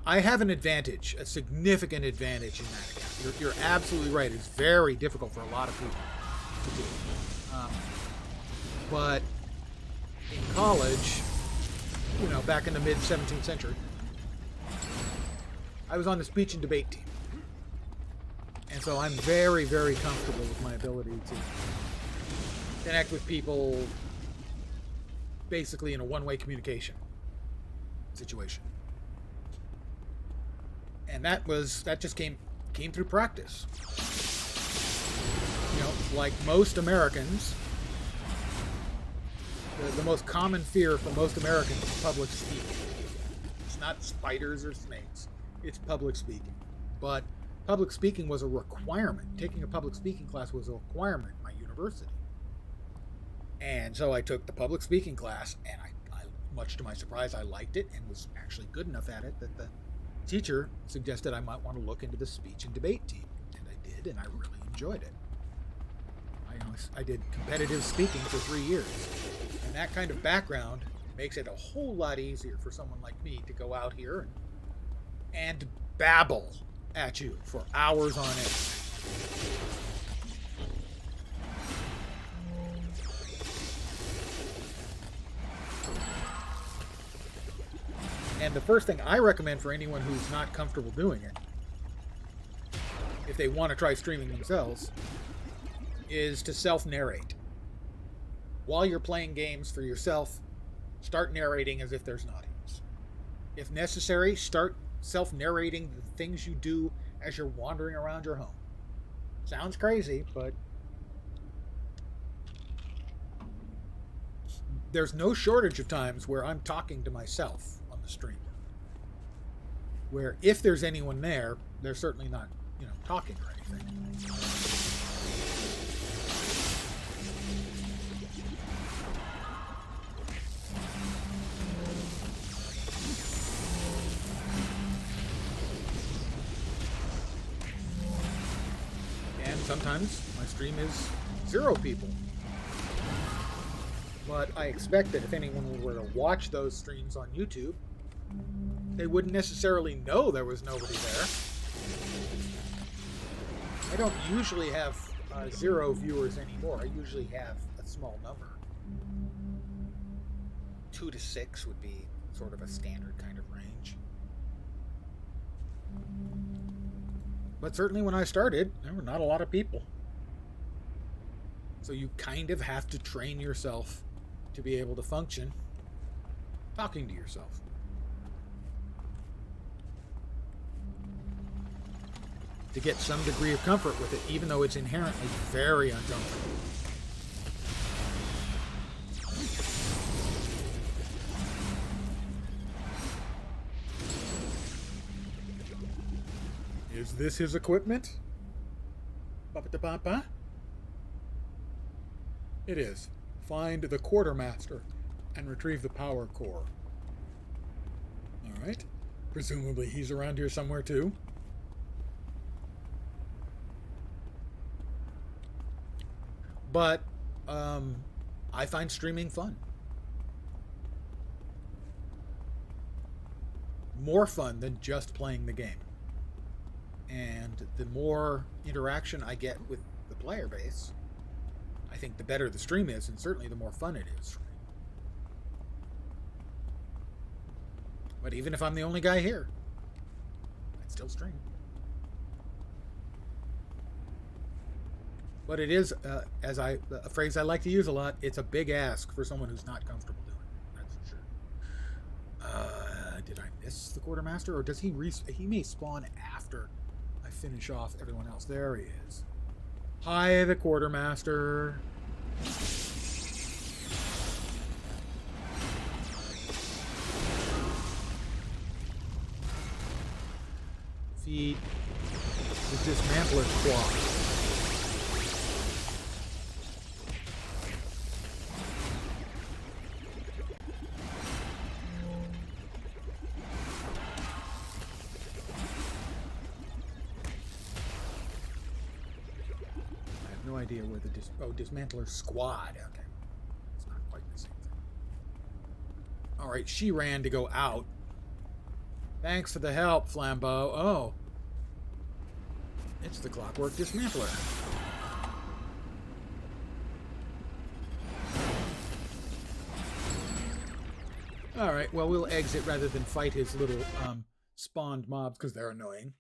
I have an advantage, a significant advantage in that account. You're absolutely right. It's very difficult for a lot of people to do. But in college, back in the mid 17th century, I was on the speech and debate team. And so I'm very, very comfortable with my ability to connect with people basically in a one-way communication situation. And that just came through practice. Like most Americans, the most common fear for most Americans is public speaking. It's not spiders or snakes. It's public speaking. But public speaking was a requirement. Taking a public speaking class was a requirement at my university. And so I took the public speaking class, and I much to my surprise, I liked it and was actually good enough at it that the teacher suggested I might want to look into the speech and debate team. And I did, and I really enjoyed it. I did competitive speaking for 3 years. And that kind of background makes it a whole lot easier for someone like me to go out here and babble at you for hours on end. And the first thing I recommend for anyone who's not comfortable doing it, if they want to try streaming themselves, is to self-narrate. While you're playing games for yourself, start narrating as if there's an audience. If necessary, start self-narrating the things you do as you're wandering around your home. Sounds crazy, but there's no shortage of times where I'm talking to myself on the stream. Where if there's anyone there, they're certainly not, talking or anything. And sometimes my stream is 0 people. But I expect that if anyone were to watch those streams on YouTube, they wouldn't necessarily know there was nobody there. I don't usually have 0 viewers anymore. I usually have a small number. 2 to 6 would be sort of a standard kind of range. But certainly when I started, there were not a lot of people. So you kind of have to train yourself to be able to function talking to yourself. To get some degree of comfort with it, even though it's inherently very uncomfortable. Is this his equipment? Ba-ba-da-ba-ba? It is. Find the quartermaster and retrieve the power core. Alright. Presumably he's around here somewhere too. But I find streaming fun. More fun than just playing the game. And the more interaction I get with the player base, I think the better the stream is, and certainly the more fun it is. But even if I'm the only guy here, I'd still stream. But it is, a phrase I like to use a lot, it's a big ask for someone who's not comfortable doing it. That's for sure. miss the quartermaster, or does he he may spawn after I finish off everyone else. There he is. Hi, the quartermaster. Feed the dismantler squad. No idea where the dismantler squad. Okay, it's not quite the same thing. All right, she ran to go out. Thanks for the help, Flambeau. Oh, it's the clockwork dismantler. All right, well, we'll exit rather than fight his little spawned mobs because they're annoying.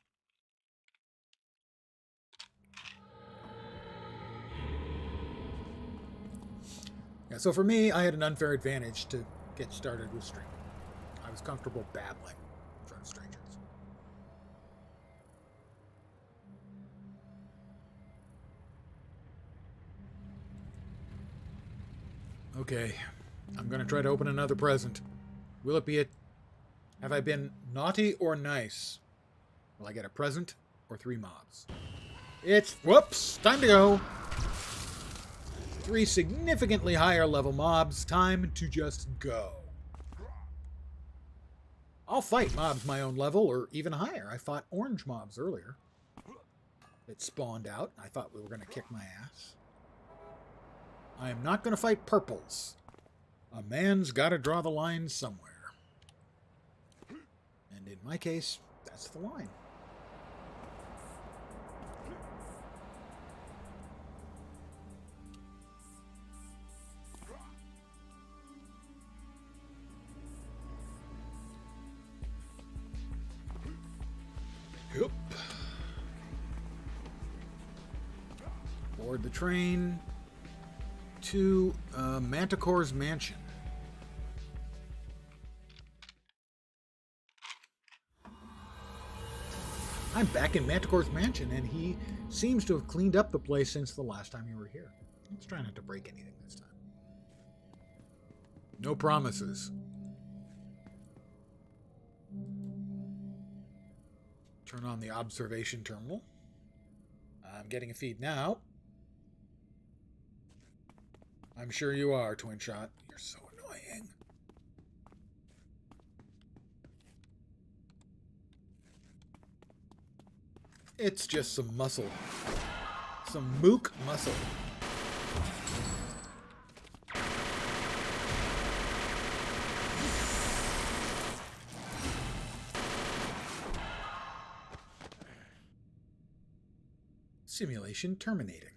Yeah, so for me, I had an unfair advantage to get started with streaming. I was comfortable babbling in front of strangers. Okay, I'm going to try to open another present. Will it be a... Have I been naughty or nice? Will I get a present or 3 mobs? It's... Whoops! Time to go! 3 significantly higher level mobs. Time to just go. I'll fight mobs my own level or even higher. I fought orange mobs earlier. It spawned out. I thought we were going to kick my ass. I am not going to fight purples. A man's got to draw the line somewhere. And in my case, that's the line. Yep. Board the train to Manticore's mansion. I'm back in Manticore's mansion, and he seems to have cleaned up the place since the last time you were here. Let's try not to break anything this time. No promises. Turn on the observation terminal. I'm getting a feed now. I'm sure you are, Twin Shot. You're so annoying. It's just some muscle. Some mook muscle. Simulation terminating.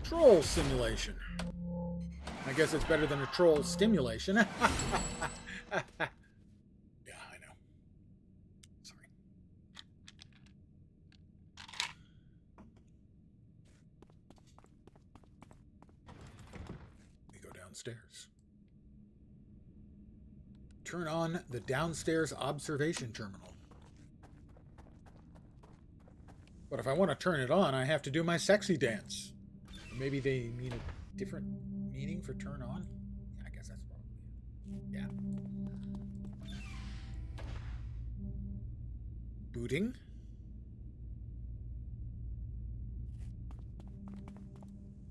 Troll simulation. I guess it's better than a troll stimulation. Yeah, I know. Sorry. We go downstairs. Turn on the downstairs observation terminal. But if I want to turn it on, I have to do my sexy dance. Maybe they mean a different meaning for turn on? Yeah, I guess that's probably it. Yeah. Booting.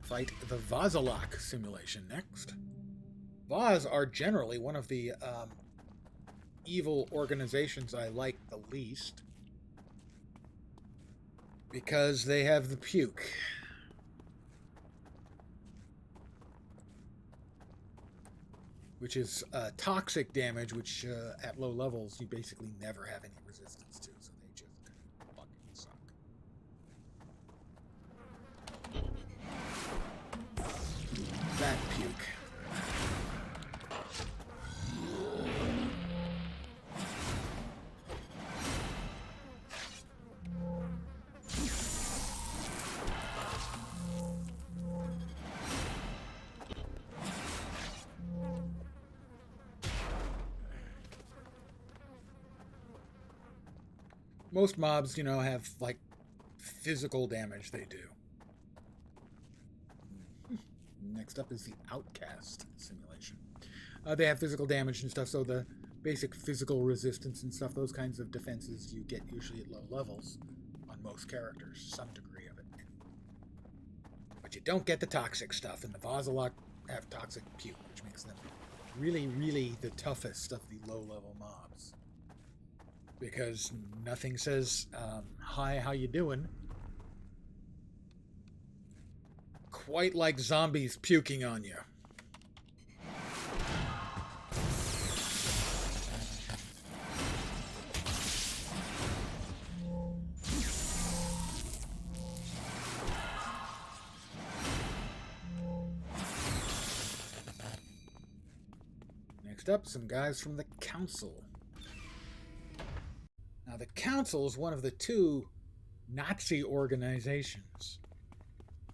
Fight the Vazalak simulation next. Vaz are generally one of the evil organizations I like the least. Because they have the puke. Which is toxic damage, which at low levels you basically never have any resistance to, so they just fucking suck. That puke. Most mobs, you know, have, like, physical damage they do. Next up is the Outcast simulation. They have physical damage and stuff, so the basic physical resistance and stuff, those kinds of defenses you get usually at low levels on most characters, some degree of it. But you don't get the toxic stuff, and the Vazalok have toxic puke, which makes them really, really the toughest of the low-level mobs. Because nothing says, hi, how you doing? Quite like zombies puking on you. Next up, some guys from the Council. Now, the Council is one of the two Nazi organizations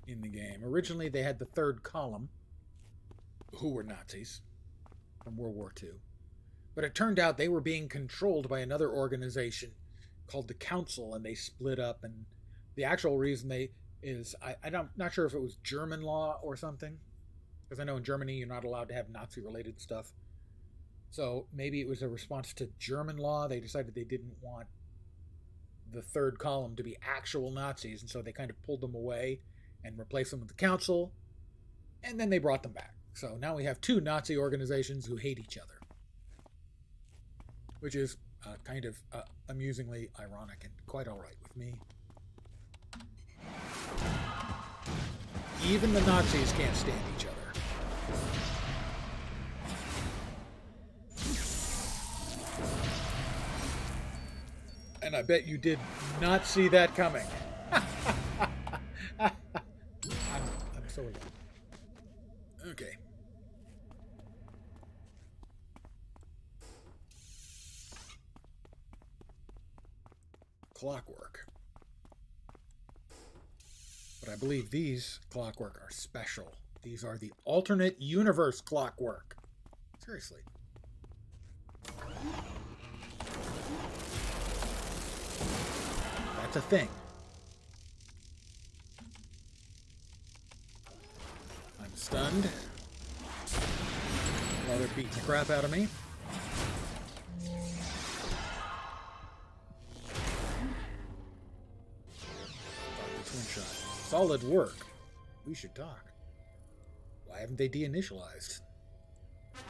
in the game. Originally, they had the Third Column, who were Nazis from World War II. But it turned out they were being controlled by another organization called the Council, and they split up. And the actual reason I'm not sure if it was German law or something, because I know in Germany you're not allowed to have Nazi-related stuff. So maybe it was a response to German law. They decided they didn't want the Third Column to be actual Nazis, and so they kind of pulled them away and replaced them with the Council, and then they brought them back. So now we have two Nazi organizations who hate each other, which is kind of amusingly ironic and quite all right with me. Even the Nazis can't stand each other. And I bet you did not see that coming. I'm so alone. Okay. Clockwork. But I believe these clockwork are special. These are the alternate universe clockwork. Seriously. That's a thing. I'm stunned. While they're beating the crap out of me. Twin shot. Solid work. We should talk. Why haven't they deinitialized?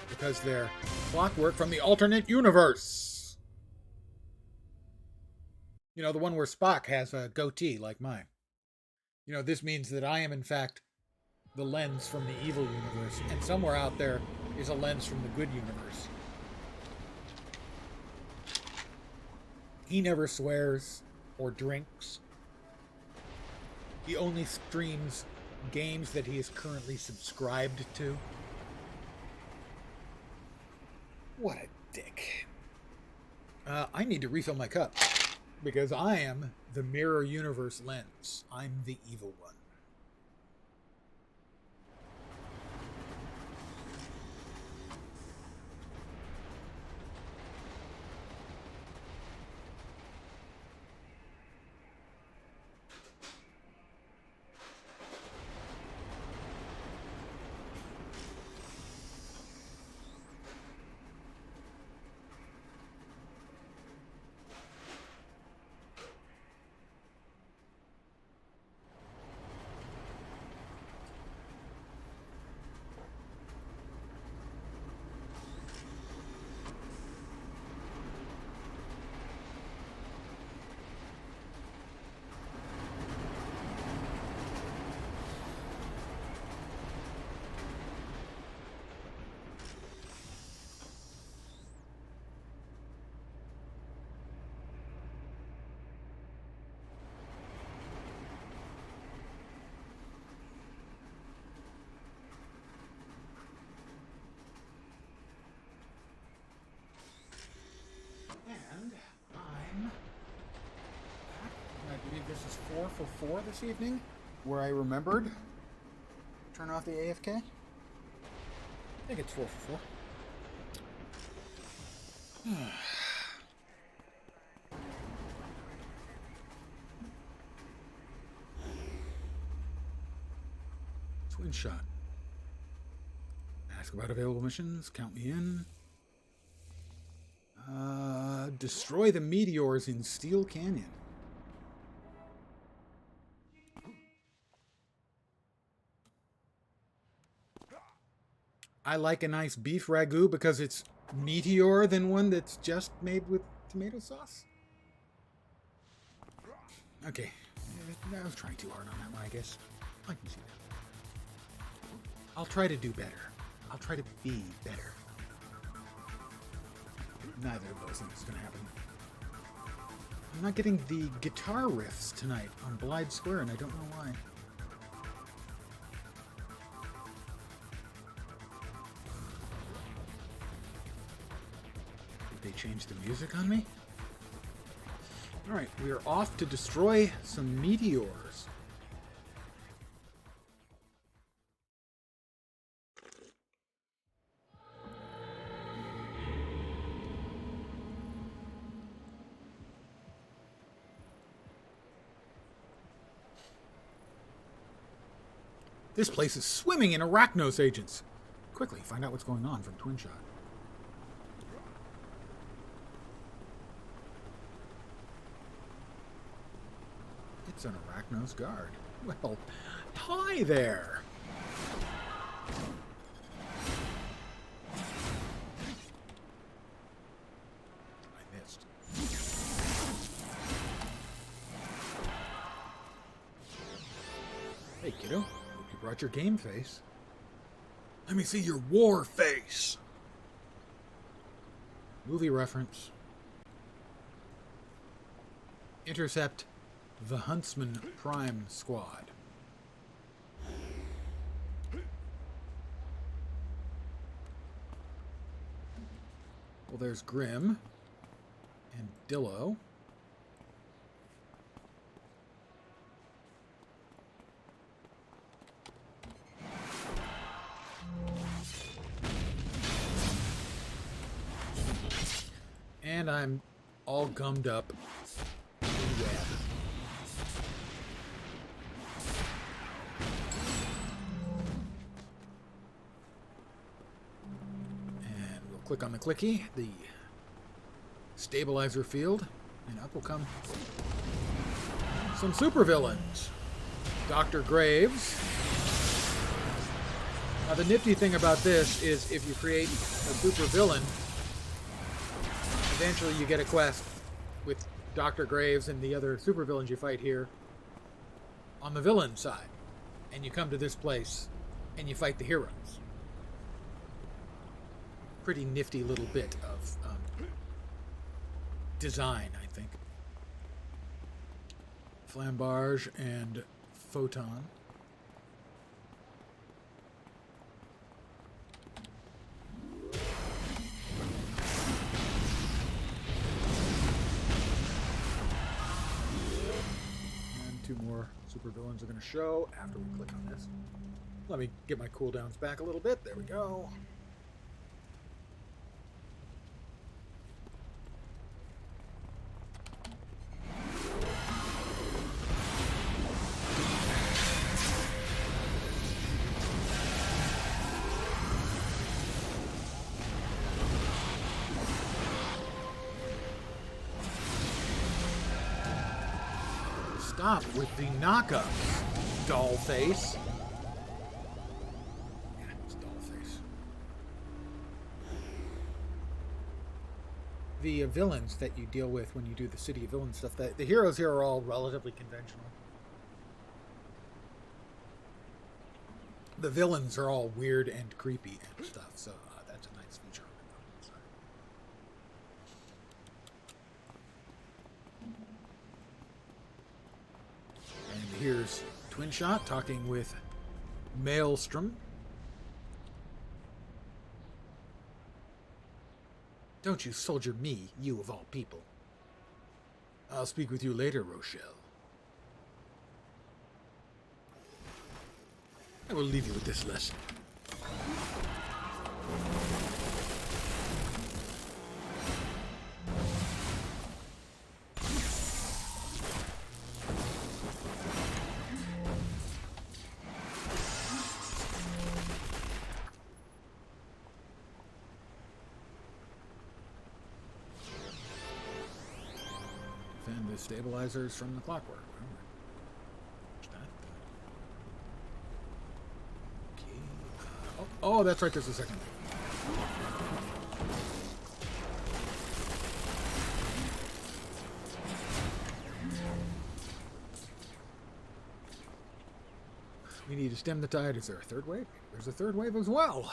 Because they're clockwork from the alternate universe. You know, the one where Spock has a goatee like mine. You know, this means that I am, in fact, the lens from the evil universe, and somewhere out there is a lens from the good universe. He never swears or drinks. He only streams games that he is currently subscribed to. What a dick. I need to refill my cup, because I am the mirror universe lens. I'm the evil one. And I'm back. I believe this is 4 for 4 this evening, where I remembered turn off the AFK. I think it's 4 for 4. Twin shot. Ask about available missions. Count me in. Destroy the meteors in Steel Canyon. I like a nice beef ragu because it's meatier than one that's just made with tomato sauce. Okay. I was trying too hard on that one, I guess. I can see that. I'll try to do better. I'll try to be better. Neither of those things is going to happen. I'm not getting the guitar riffs tonight on Blythe Square, and I don't know why. Did they change the music on me? Alright, we are off to destroy some meteors. This place is swimming in arachnos agents. Quickly, find out what's going on from Twin Shot. It's an arachnos guard. Well, hi there. I missed. Hey, kiddo. Hope you brought your game face. Let me see your war face. Movie reference. Intercept the Huntsman Prime Squad. Well, there's Grimm and Dillo. And I'm all gummed up in web. And we'll click on the clicky, the stabilizer field, and up will come some supervillains. Dr. Graves. Now the nifty thing about this is if you create a supervillain, eventually you get a quest with Dr. Graves and the other supervillains you fight here on the villain side. And you come to this place and you fight the heroes. Pretty nifty little bit of design, I think. Flambarge and Photon. Two more supervillains are going to show after we click on this. Let me get my cooldowns back a little bit. There we go. Stop with the knockups, doll face. Yeah, it's doll face. The villains that you deal with when you do the City of Villains stuff, the heroes here are all relatively conventional. The villains are all weird and creepy and stuff, so that's a nice feature. And here's Twin Shot talking with Maelstrom. Don't you soldier me, you of all people. I'll speak with you later, Rochelle. I will leave you with this lesson. And the stabilizers from the clockwork. Okay. Oh, that's right. There's a second. We need to stem the tide. Is there a third wave? There's a third wave as well.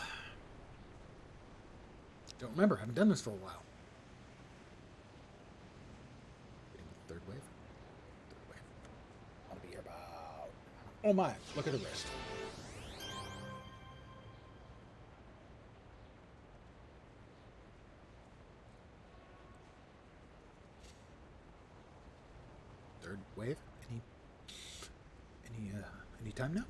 Don't remember. Haven't done this for a while. Third wave. Third wave. I'll be here about... Oh my. Look at the wrist. Third wave? Any time now?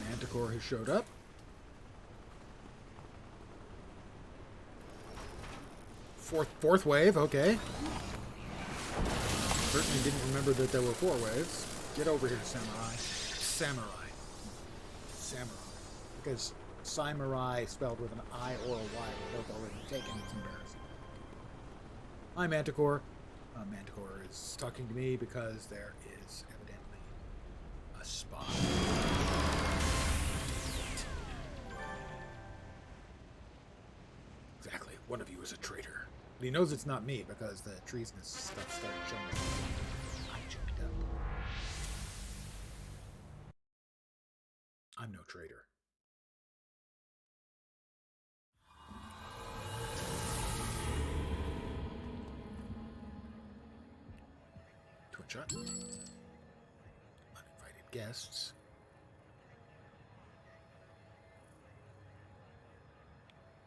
Manticore has showed up. Fourth wave, okay. Certainly didn't remember that there were 4 waves. Get over here, samurai. Samurai. Because samurai spelled with an I or a Y were both already taken. It's embarrassing. Hi, Manticore. Manticore is talking to me because there is evidently a spy. Exactly. One of you is a traitor. But he knows it's not me because the treasonous stuff started showing up. I jumped up. I'm no traitor. Twin shot. Uninvited guests.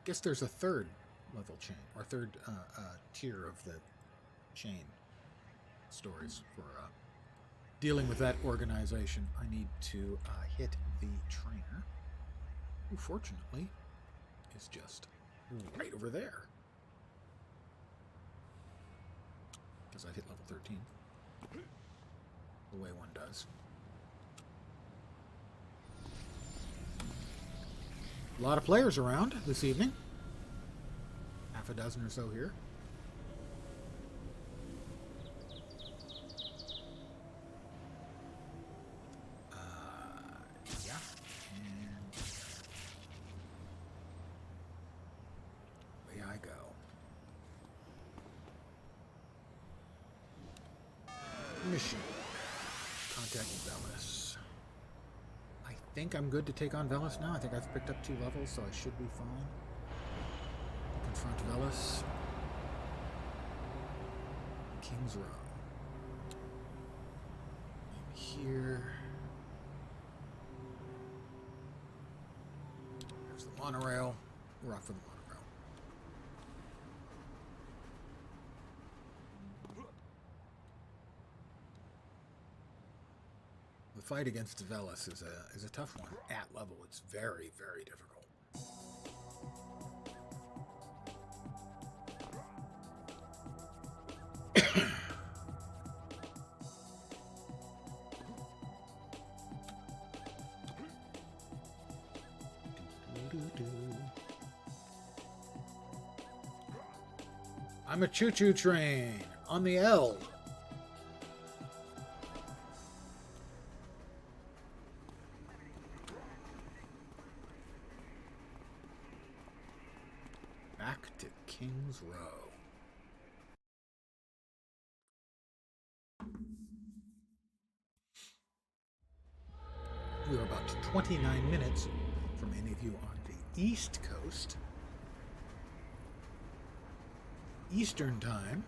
Guess there's a third level chain, or third tier of the chain stories for dealing with that organization. I need to hit the trainer, who fortunately is just right over there. Because I've hit level 13. The way one does. A lot of players around this evening. Half a dozen or so here. Yeah. And away I go. Mission. Contact Velis. I think I'm good to take on Velis now. I think I've picked up 2 levels, so I should be fine. Confront Velis. King's Row. And here. There's the monorail. We're off for the monorail. The fight against Velis is a tough one. At level, it's very, very difficult. I'm a choo-choo train on the L. Back to King's Row. We're about 29 minutes from any of you on the East Coast. Eastern time.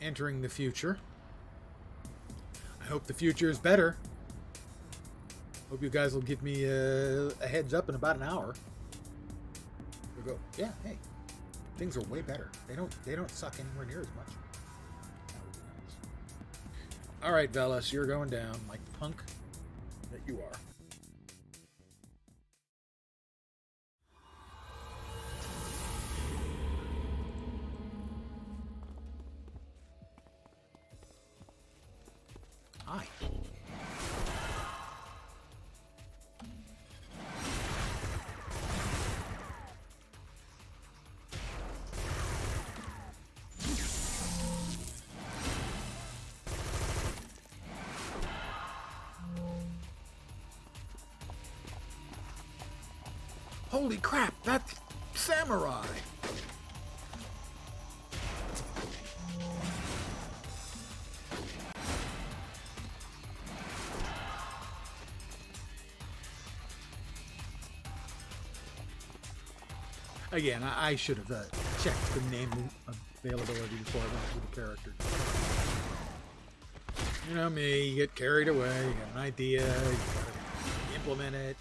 Entering the future. I hope the future is better. Hope you guys will give me a heads up in about an hour. We'll go, yeah, hey. Things are way better. They don't suck anywhere near as much. Alright, Velis, you're going down like the punk that you are. Hi. Holy crap, that's samurai! Again, I should have checked the name availability before I went through the character. You know me, you get carried away, you got an idea, you gotta implement it,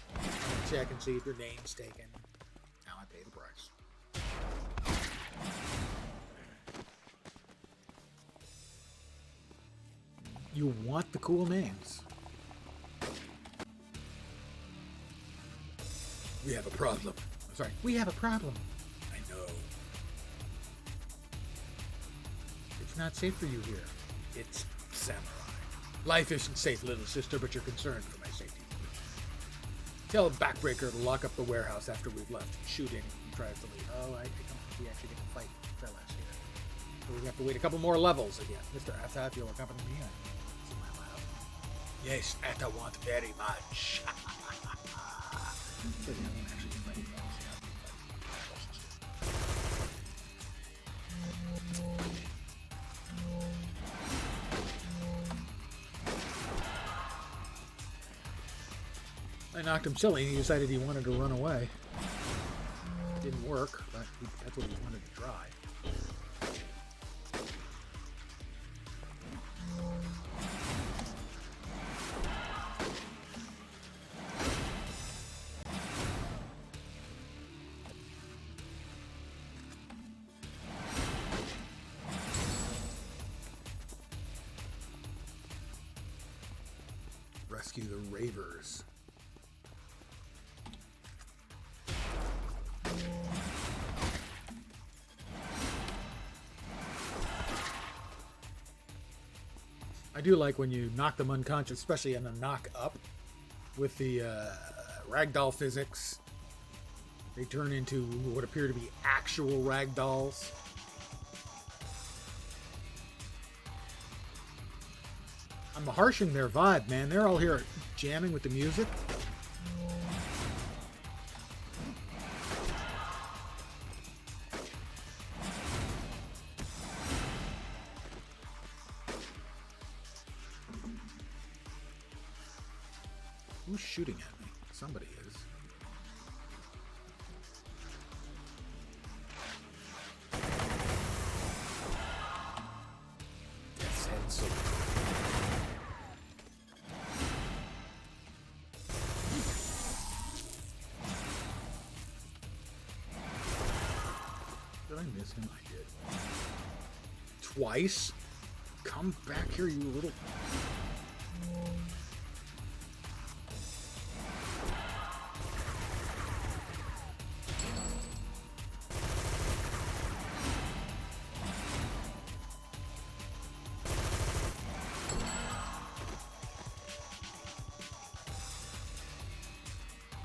check and see if your name's taken. Now I pay the price. You want the cool names. We have a problem. Sorry, we have a problem. I know. It's not safe for you here. It's samurai. Life isn't safe, little sister, but you're concerned for my safety. Tell Backbreaker to lock up the warehouse after we've left. Shoot him if he tries to leave. Oh, I don't think we actually get to fight fellas here. So we have to wait a couple more levels again. Mr. Atta, if you'll accompany me, I see my lab. Yes, Atta want very much. So, yeah, I won't actually get fighting fellas. I knocked him silly and he decided he wanted to run away. Didn't work, but that's what he wanted to try. Rescue the Ravers. I do like when you knock them unconscious, especially in a knock up with the ragdoll physics. They turn into what appear to be actual ragdolls. I'm harshing their vibe, man. They're all here jamming with the music. Who's shooting at me? Somebody is. Death's head so. Did I miss him? I did. Twice? Come back here, you little...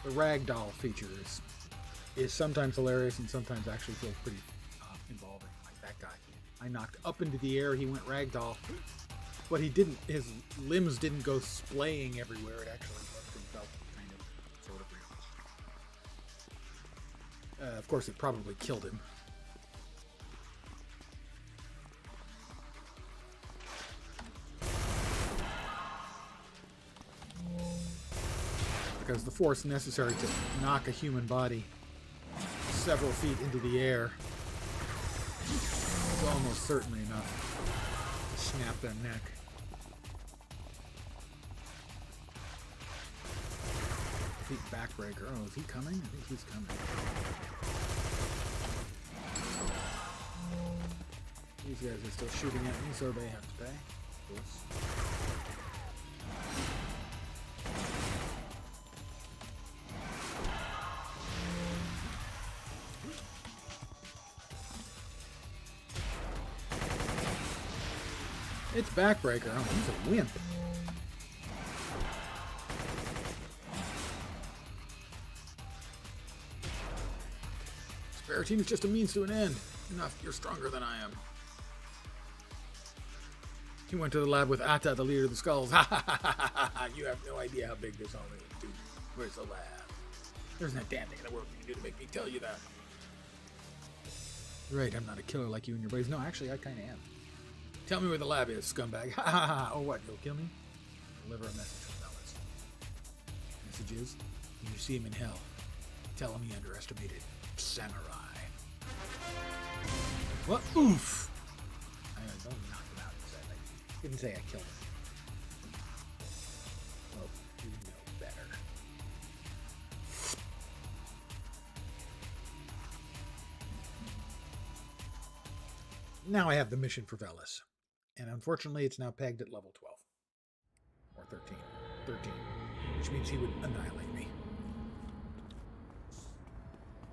The ragdoll feature is sometimes hilarious and sometimes actually feels pretty involving. Like that guy. I knocked up into the air, he went ragdoll. But he didn't, his limbs didn't go splaying everywhere. It actually looked and felt kind of, sort of real. Of course, it probably killed him. Because the force necessary to knock a human body several feet into the air is almost certainly enough to snap their neck. Defeat Backbreaker. Oh, is he coming? I think he's coming. These guys are still shooting at me, so they have to pay. Of course. It's Backbreaker. Oh, he's a wimp. Our team is just a means to an end. Enough, you're stronger than I am. He went to the lab with Atta, the leader of the skulls. Ha ha ha ha ha ha! You have no idea how big this all is, dude. Where's the lab? There's no damn thing in the world you can do to make me tell you that. Right, I'm not a killer like you and your buddies. No, actually, I kind of am. Tell me where the lab is, scumbag. Ha ha ha! Oh, what? You'll kill me? Deliver a message from Bellis. Message is, when you see him in hell, tell him he underestimated samurai. What? Oof! I don't knock him out. I didn't say I killed him. Oh, you know better. Now I have the mission for Velis. And unfortunately, it's now pegged at level 12. Or 13. 13. Which means he would annihilate me.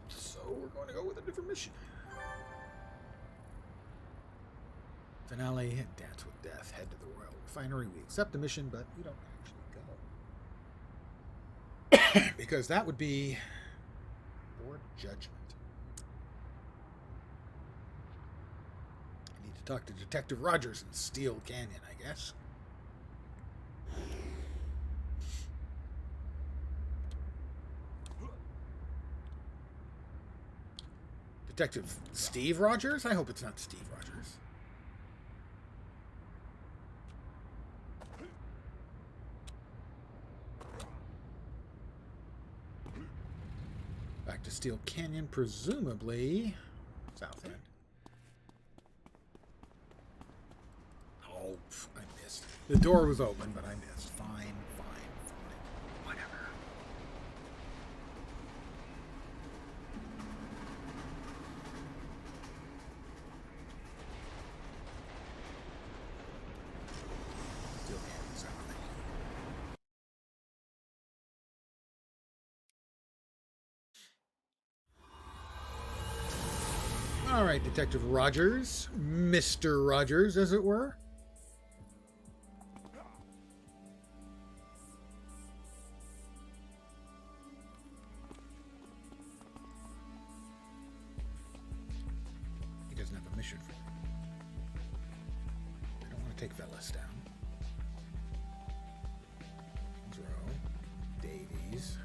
So we're going to go with a different mission. Finale and Dance with Death. Head to the Royal Refinery. We accept the mission, but we don't actually go. Because that would be Board Judgment. I need to talk to Detective Rogers in Steel Canyon, I guess. Detective Steve Rogers? I hope it's not Steve Rogers. Back to Steel Canyon, presumably South End. Oh, I missed. The door was open, but I missed. Fine. Whatever. Steel Canyon, South End. All right, Detective Rogers. Mr. Rogers, as it were. He doesn't have a mission for me. I don't want to take Velis down. Row. Davies.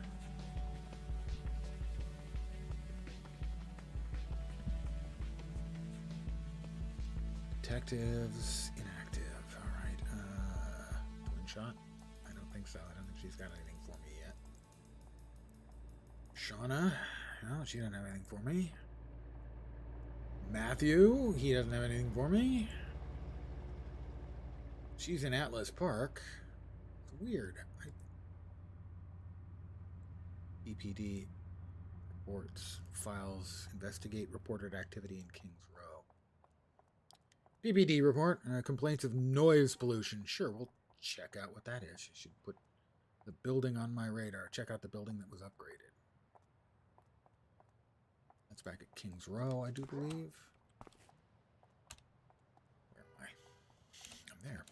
Detectives, inactive. All right. Twin shot? I don't think so. I don't think she's got anything for me yet. Shauna? No, she doesn't have anything for me. Matthew? He doesn't have anything for me. She's in Atlas Park. It's weird. EPD reports, files, investigate reported activity in Kings Row. PPD report, complaints of noise pollution. Sure, we'll check out what that is. You should put the building on my radar. Check out the building that was upgraded. That's back at Kings Row, I do believe. Where am I? I'm there.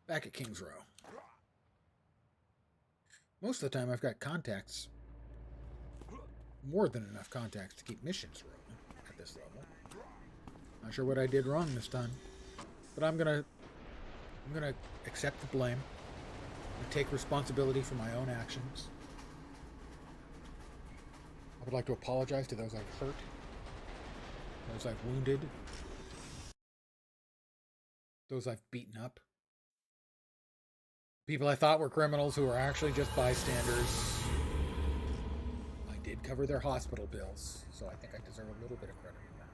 Back at Kings Row. Most of the time I've got contacts. More than enough contacts to keep missions rolling at this level. Not sure what I did wrong this time, but I'm gonna accept the blame and take responsibility for my own actions. I would like to apologize to those I've hurt, those I've wounded, those I've beaten up, people I thought were criminals who were actually just bystanders. I did cover their hospital bills, so I think I deserve a little bit of credit for that.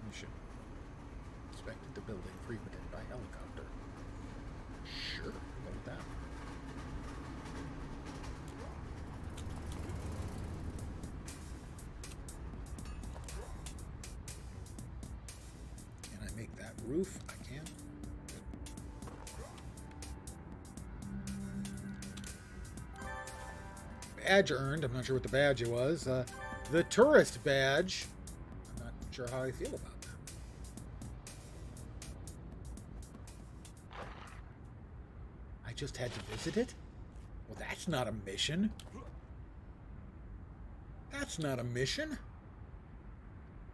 Mission. Inspected the building frequented by helicopter. Sure, we'll go with that. Can I make that roof? I can. Badge earned. I'm not sure what the badge was. The tourist badge. I'm not sure how I feel about that. I just had to visit it? Well, that's not a mission. That's not a mission.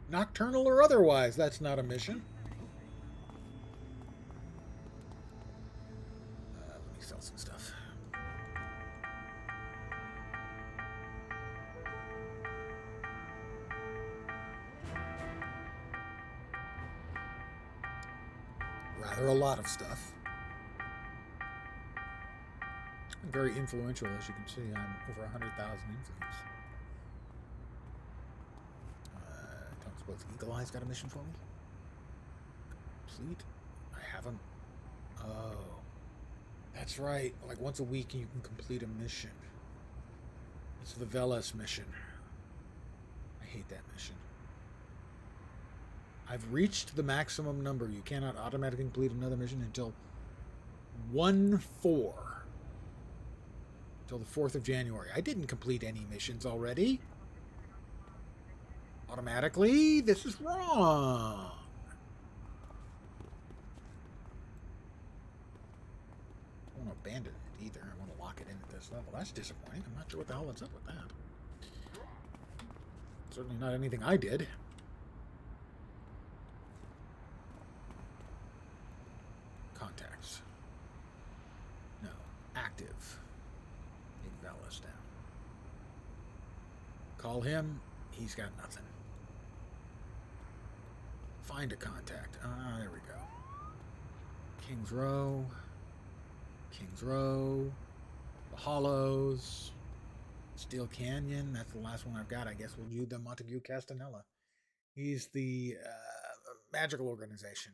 Nocturnal or otherwise, that's not a mission. Let me sell some stuff. Rather a lot of stuff. I'm very influential, as you can see. I'm over 100,000 influence. I don't suppose Eagle Eye's got a mission for me? Complete? I haven't. Oh. That's right. Like once a week you can complete a mission. It's the Veles mission. I hate that mission. I've reached the maximum number. You cannot automatically complete another mission until 1/4. Until the 4th of January. I didn't complete any missions already. Automatically? This is wrong. I don't want to abandon it either. I want to lock it in at this level. That's disappointing. I'm not sure what the hell is up with that. Certainly not anything I did. Contacts. No. Active. Take Veles down. Call him. He's got nothing. Find a contact. Ah, there we go. Kings Row. Kings Row. The Hollows. Steel Canyon. That's the last one I've got. I guess we'll do the Montague Castanella. He's the magical organization.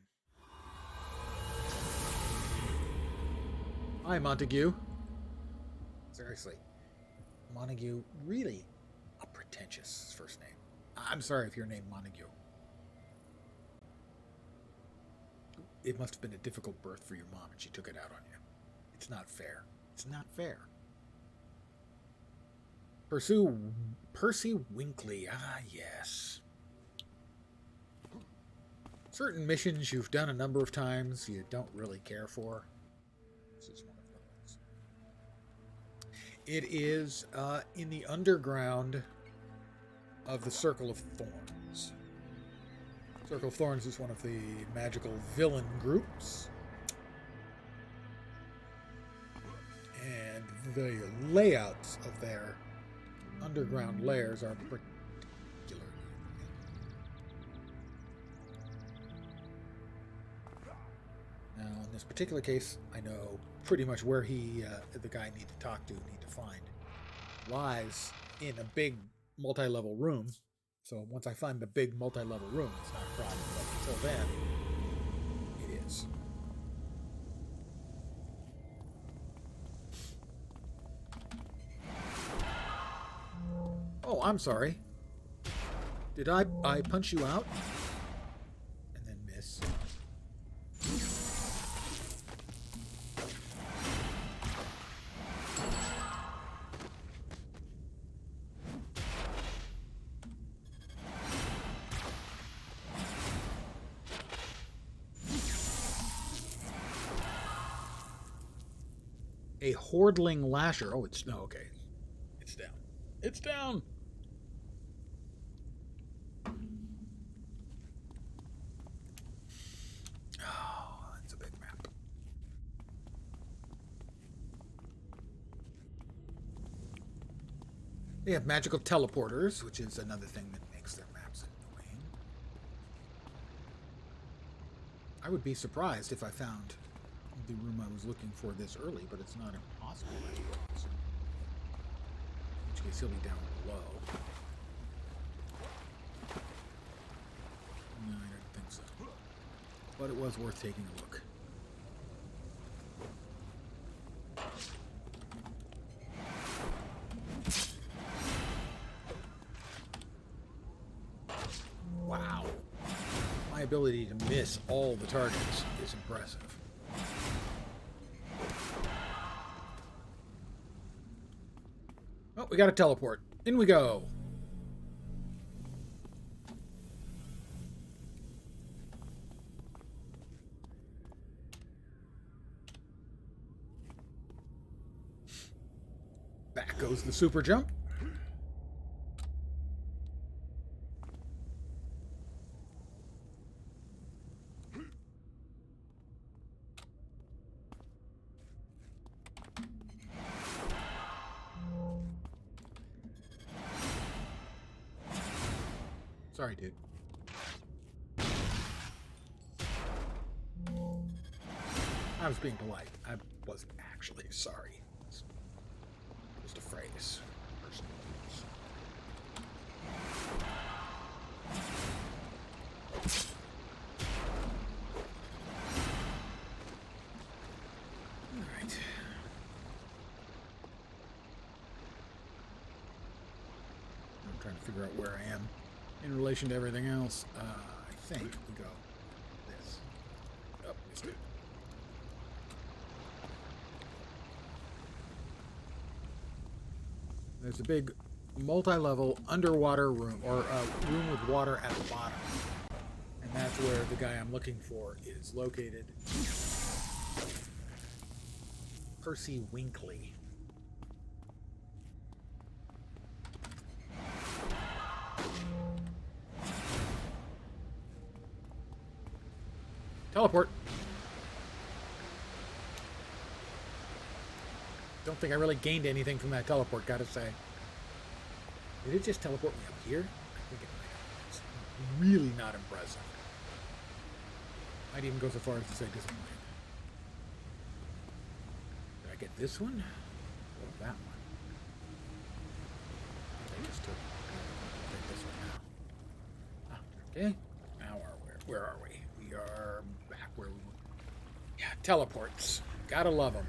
Hi, Montague. Seriously. Montague, really a pretentious first name. I'm sorry if you're named Montague. It must have been a difficult birth for your mom and she took it out on you. It's not fair. It's not fair. Percy Winkley. Ah, yes. Certain missions you've done a number of times you don't really care for. This is one of those. It is in the underground of the Circle of Thorns. Circle of Thorns is one of the magical villain groups. And the layouts of their underground lairs are particularly. Now, in this particular case, I know pretty much where the guy I need to talk to, need to find, lies in a big multi-level room. So once I find the big multi-level room, it's not a problem. But until then, it is. Oh, I'm sorry. Did I punch you out? And then miss. A Hordling Lasher. Oh, it's no, okay. It's down. It's down. Oh, that's a big map. They have magical teleporters, which is another thing that makes their maps annoying. I would be surprised if I found the room I was looking for this early, but it's not impossible, I suppose. In which case he'll be down below. No, I don't think so. But it was worth taking a look. Wow. My ability to miss all the targets is impressive. Oh, we got a teleport. In we go. Back goes the super jump. Sorry, dude. I was being polite. I wasn't actually sorry. It's just a phrase. Personal use. All right. I'm trying to figure out where I am in relation to everything else. I think we go this. Oh, missed it. There's a big multi-level underwater room, or room with water at the bottom. And that's where the guy I'm looking for is located. Percy Winkley. Teleport. Don't think I really gained anything from that teleport, gotta say. Did it just teleport me up here? I think it might have. It's really not impressive. Might even go so far as to say disappointed. Did I get this one? Or that one? I just took this one now. Ah, okay. Now where are we? We are back where we were. Yeah, teleports. Gotta love them.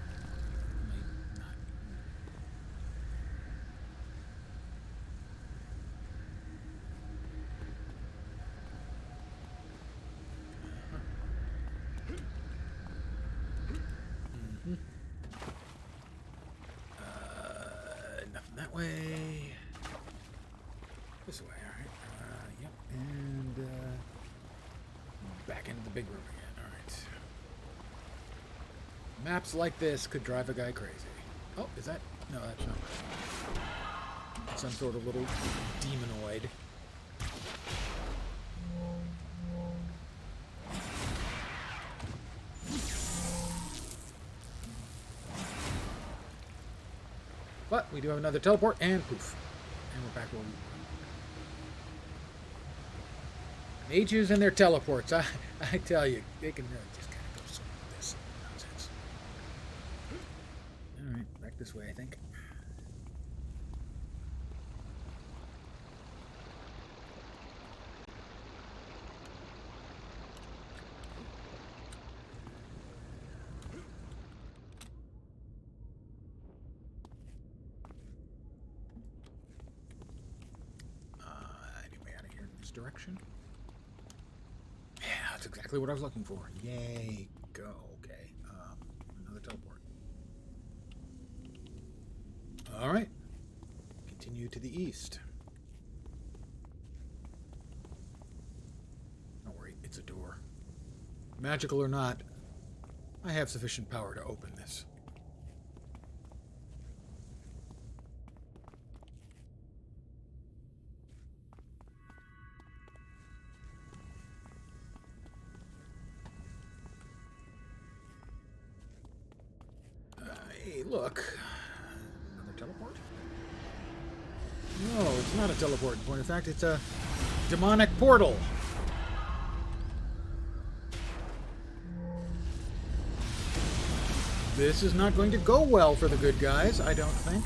Nothing that way. This way, alright. Yep. And back into the big room again. Alright. Maps like this could drive a guy crazy. Oh, is that? No, that's not. It's some sort of little demonoid. But we do have another teleport, and poof. And we're back where we were. Mages and their teleports. I tell you, they can really just kind of go somewhere with this nonsense. Alright, back this way, I think. Direction. Yeah, that's exactly what I was looking for. Yay, go. Okay, another teleport. All right, continue to the east. Don't worry, it's a door. Magical or not, I have sufficient power to open this. Hey, look. Another teleport? No, it's not a teleport. In point of fact, it's a demonic portal. This is not going to go well for the good guys, I don't think.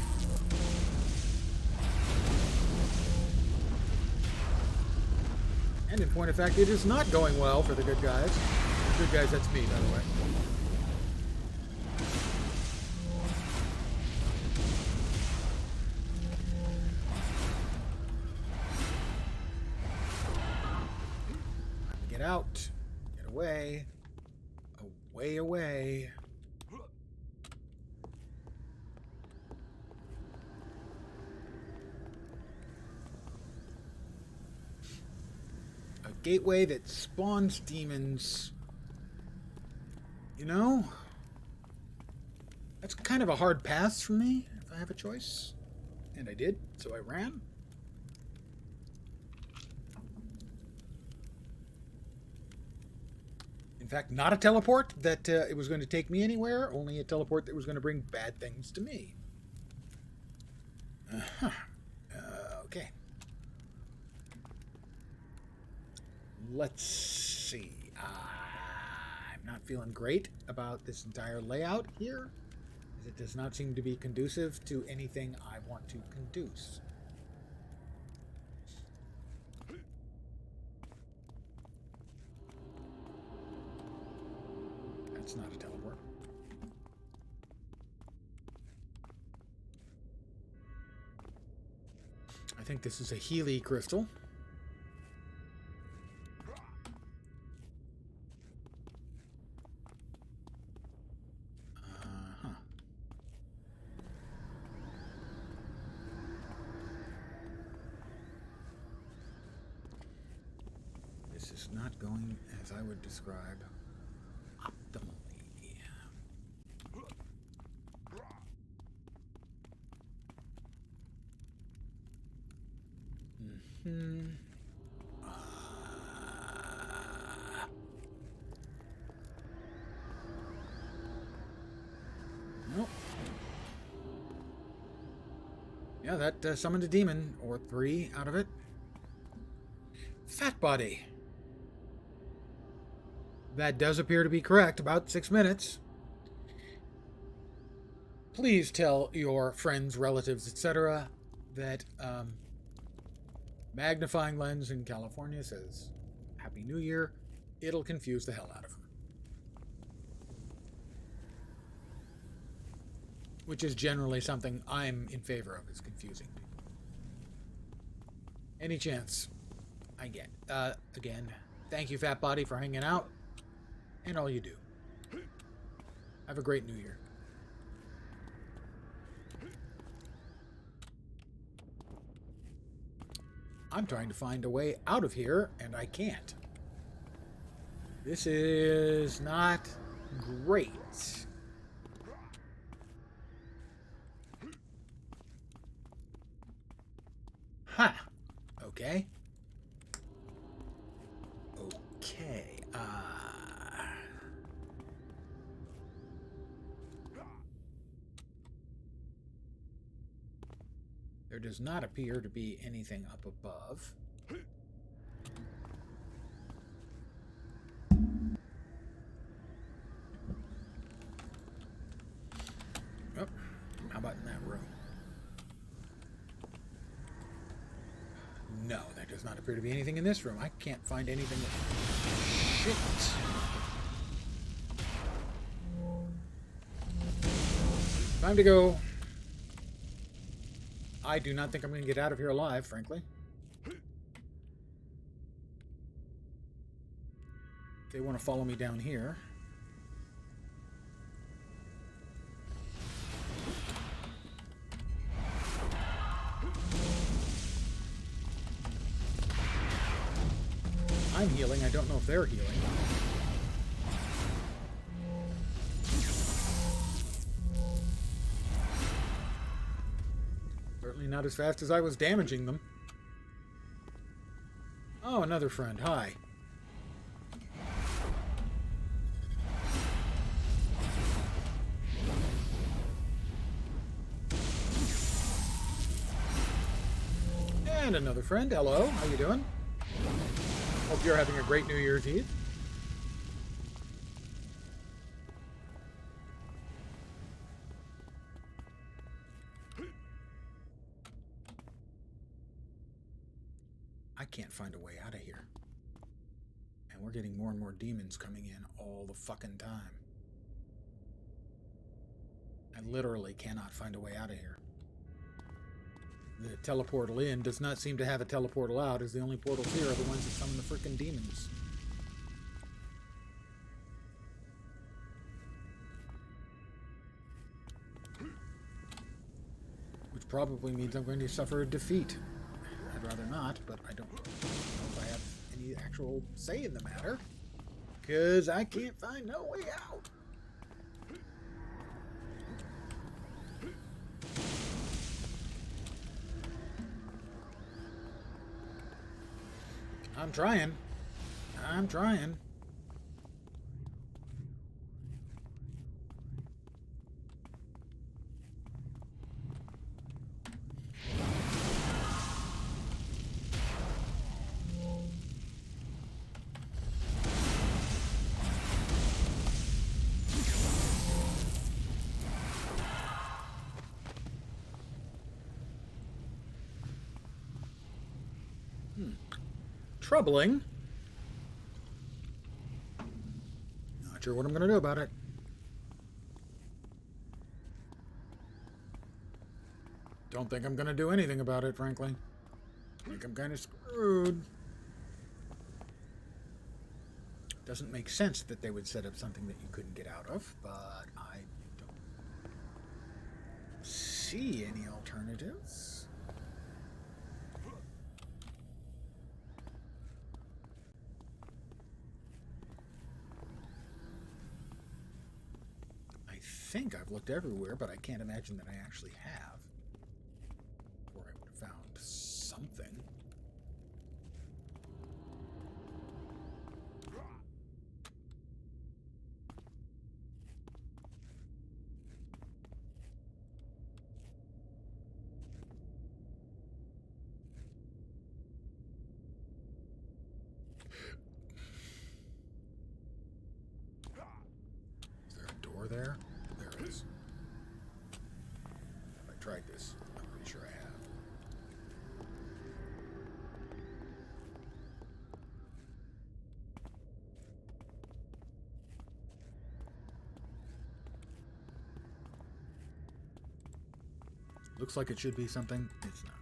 And in point of fact, it is not going well for the good guys. Good guys, that's me, by the way. Get out. Get away. Away, away. A gateway that spawns demons. You know? That's kind of a hard pass for me. I have a choice. And I did, so I ran. In fact, not a teleport that it was going to take me anywhere, only a teleport that was going to bring bad things to me. Uh-huh. Okay. Let's see. I'm not feeling great about this entire layout here. It does not seem to be conducive to anything I want to conduce. That's not a teleport. I think this is a Healy crystal. This is not going as I would describe optimally. Nope. Yeah, that summoned a demon, or 3 out of it. Fat body. That does appear to be correct, about 6 minutes. Please tell your friends, relatives, etc. that magnifying lens in California says Happy New Year. It'll confuse the hell out of them. Which is generally something I'm in favor of, is confusing people. Any chance I get. Again, thank you, Fat Body, for hanging out and all you do. Have a great New Year. I'm trying to find a way out of here, and I can't. This is not great. Huh. Okay. Okay. There does not appear to be anything up above. Oh, how about in that room? No, there does not appear to be anything in this room. I can't find anything. Shit. Time to go. I do not think I'm going to get out of here alive, frankly. They want to follow me down here. I'm healing. I don't know if they're healing. Certainly not as fast as I was damaging them. Oh, another friend. Hi. And another friend. Hello. How you doing? Hope you're having a great New Year's Eve. I can't find a way out of here. And we're getting more and more demons coming in all the fucking time. I literally cannot find a way out of here. The teleportal in does not seem to have a teleportal out, as the only portals here are the ones that summon the frickin' demons. Which probably means I'm going to suffer a defeat. I'd rather not, but I don't know if I have any actual say in the matter, because I can't find no way out. I'm trying. I'm trying. Troubling. Not sure what I'm going to do about it. Don't think I'm going to do anything about it, frankly. I think I'm kind of screwed. Doesn't make sense that they would set up something that you couldn't get out of, but I don't see any alternatives. I think I've looked everywhere, but I can't imagine that I actually have. Or I would have found something. Is there a door there? There is. Have I tried this? I'm pretty sure I have. Looks like it should be something. It's not.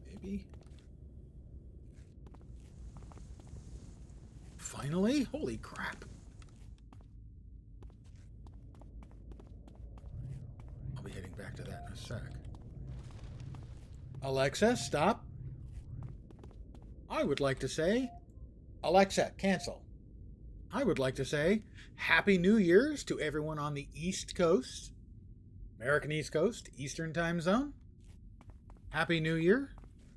Maybe? Finally? Holy crap. I'll be heading back to that in a sec. Alexa, stop. I would like to say, Alexa, cancel. I would like to say Happy New Year's to everyone on the East Coast, American East Coast, Eastern Time Zone. Happy New Year.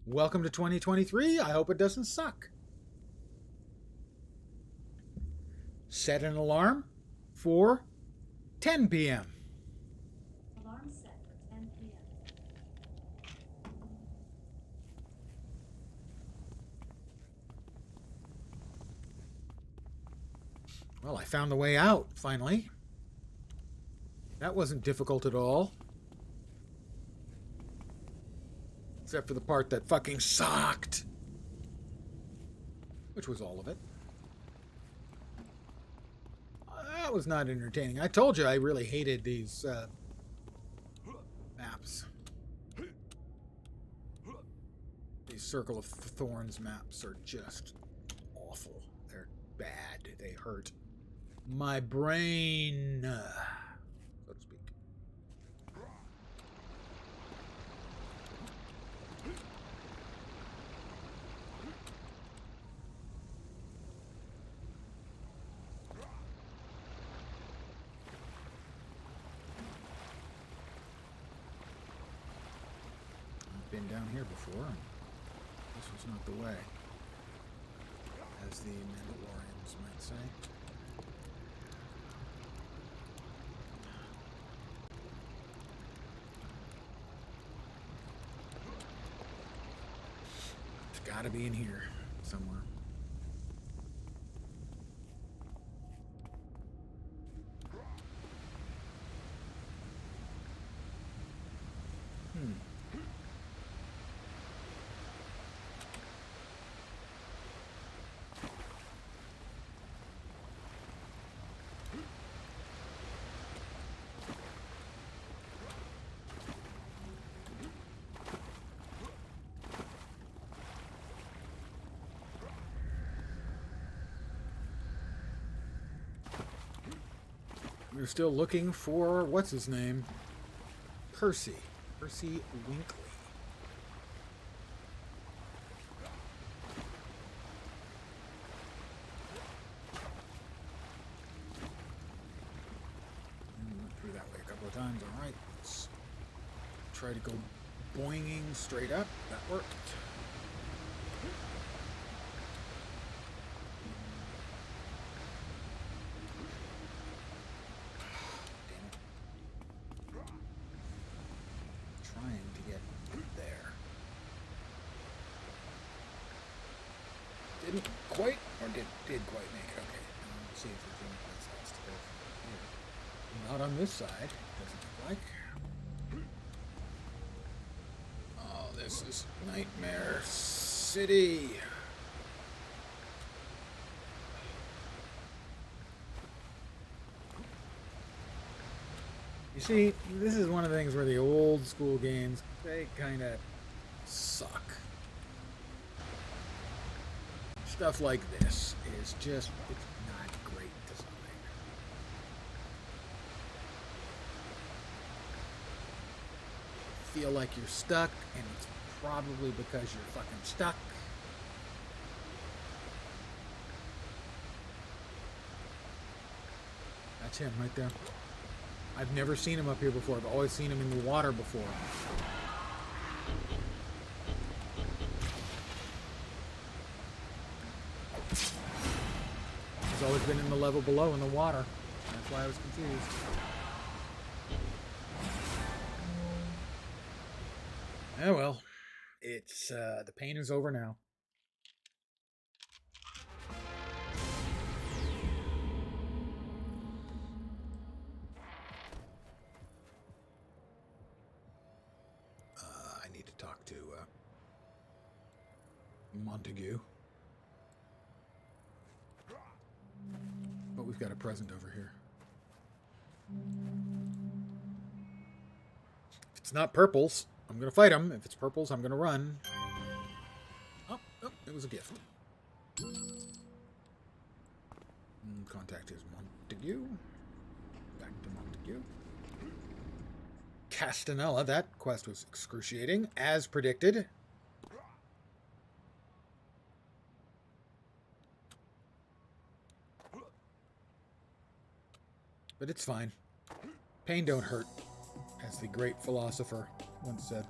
Welcome to 2023. I hope it doesn't suck. Set an alarm for 10 p.m. Alarm set for 10 p.m. Well, I found the way out, finally. That wasn't difficult at all. Except for the part that fucking sucked. Which was all of it. That was not entertaining. I told you I really hated these maps. These Circle of Thorns maps are just awful. They're bad. They hurt my brain, so to speak. I've been down here before, and this was not the way, as the Mandalorians might say. Gotta be in here somewhere. We're still looking for, what's his name? Percy Winkley. Went through that way a couple of times. All right, let's try to go boinging straight up. That worked. Damn it. Trying to get there. Didn't quite, or did quite make it. Okay. Let's see if there's any place else to go from here. Not on this side, doesn't look like. Oh, this is Nightmare City. You see, this is one of the things where the old school games, they kind of suck. Stuff like this is just, it's not great design. Feel like you're stuck, and it's probably because you're fucking stuck. That's him right there. I've never seen him up here before. I've always seen him in the water before. He's always been in the level below in the water. That's why I was confused. Oh well. It's, the pain is over now. I need to talk to, Montague. But we've got a present over here. If it's not purples, I'm going to fight him. If it's purples, I'm going to run. Oh, it was a gift. Contact is Montague. Back to Montague. Castanella. That quest was excruciating, as predicted. But it's fine. Pain don't hurt, as the great philosopher once said.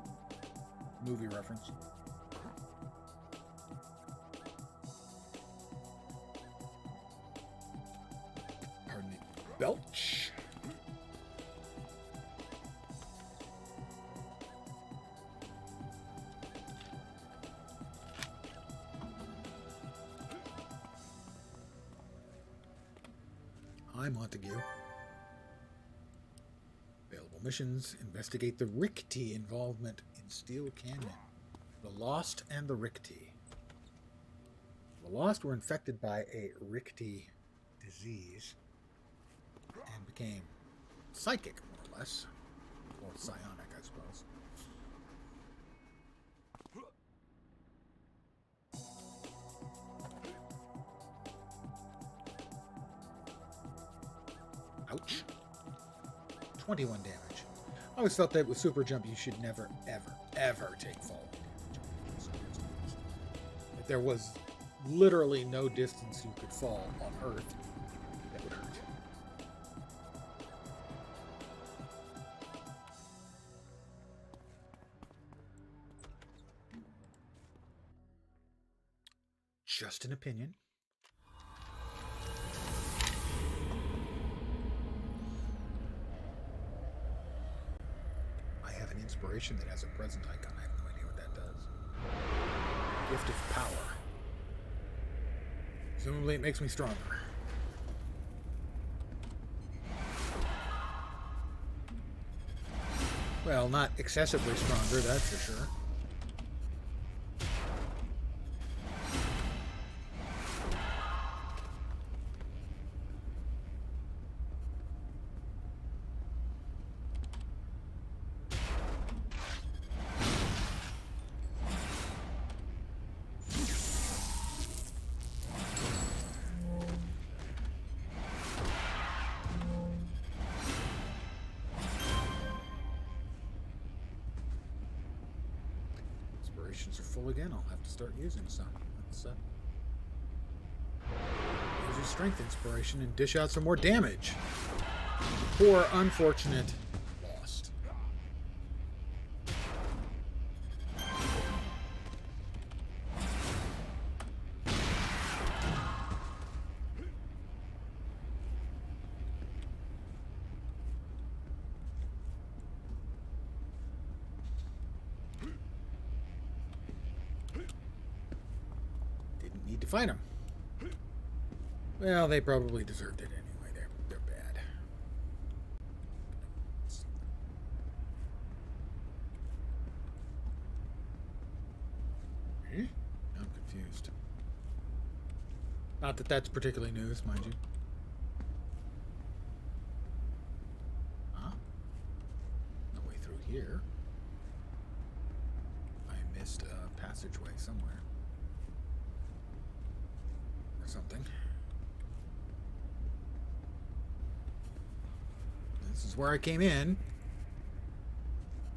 Movie reference. Pardon me. Belch. Hi, Montague. Available missions. Investigate the Ricti involvement in Steel Canyon. The Lost and the Ricti. The Lost were infected by a Ricti disease and became psychic, more or less. Or psionic, I suppose. Ouch. 21 damage. I always felt that with Super Jump you should never, ever, ever take fall damage. If there was literally no distance you could fall on Earth, that would hurt. Just an opinion. Inspiration that has a present icon. I have no idea what that does. Gift of power. Presumably it makes me stronger. Well, not excessively stronger, that's for sure. Are full again. I'll have to start using some. Let's use your strength inspiration and dish out some more damage. Poor, unfortunate Lost. to fight them. Well, they probably deserved it anyway. They're bad. Eh? I'm confused. Not that that's particularly news, mind you. Huh? No way through here. I missed a passageway somewhere. Or something. This is where I came in.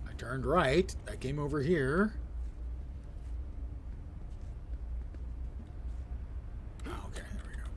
I turned right. I came over here. Oh, okay, there we go.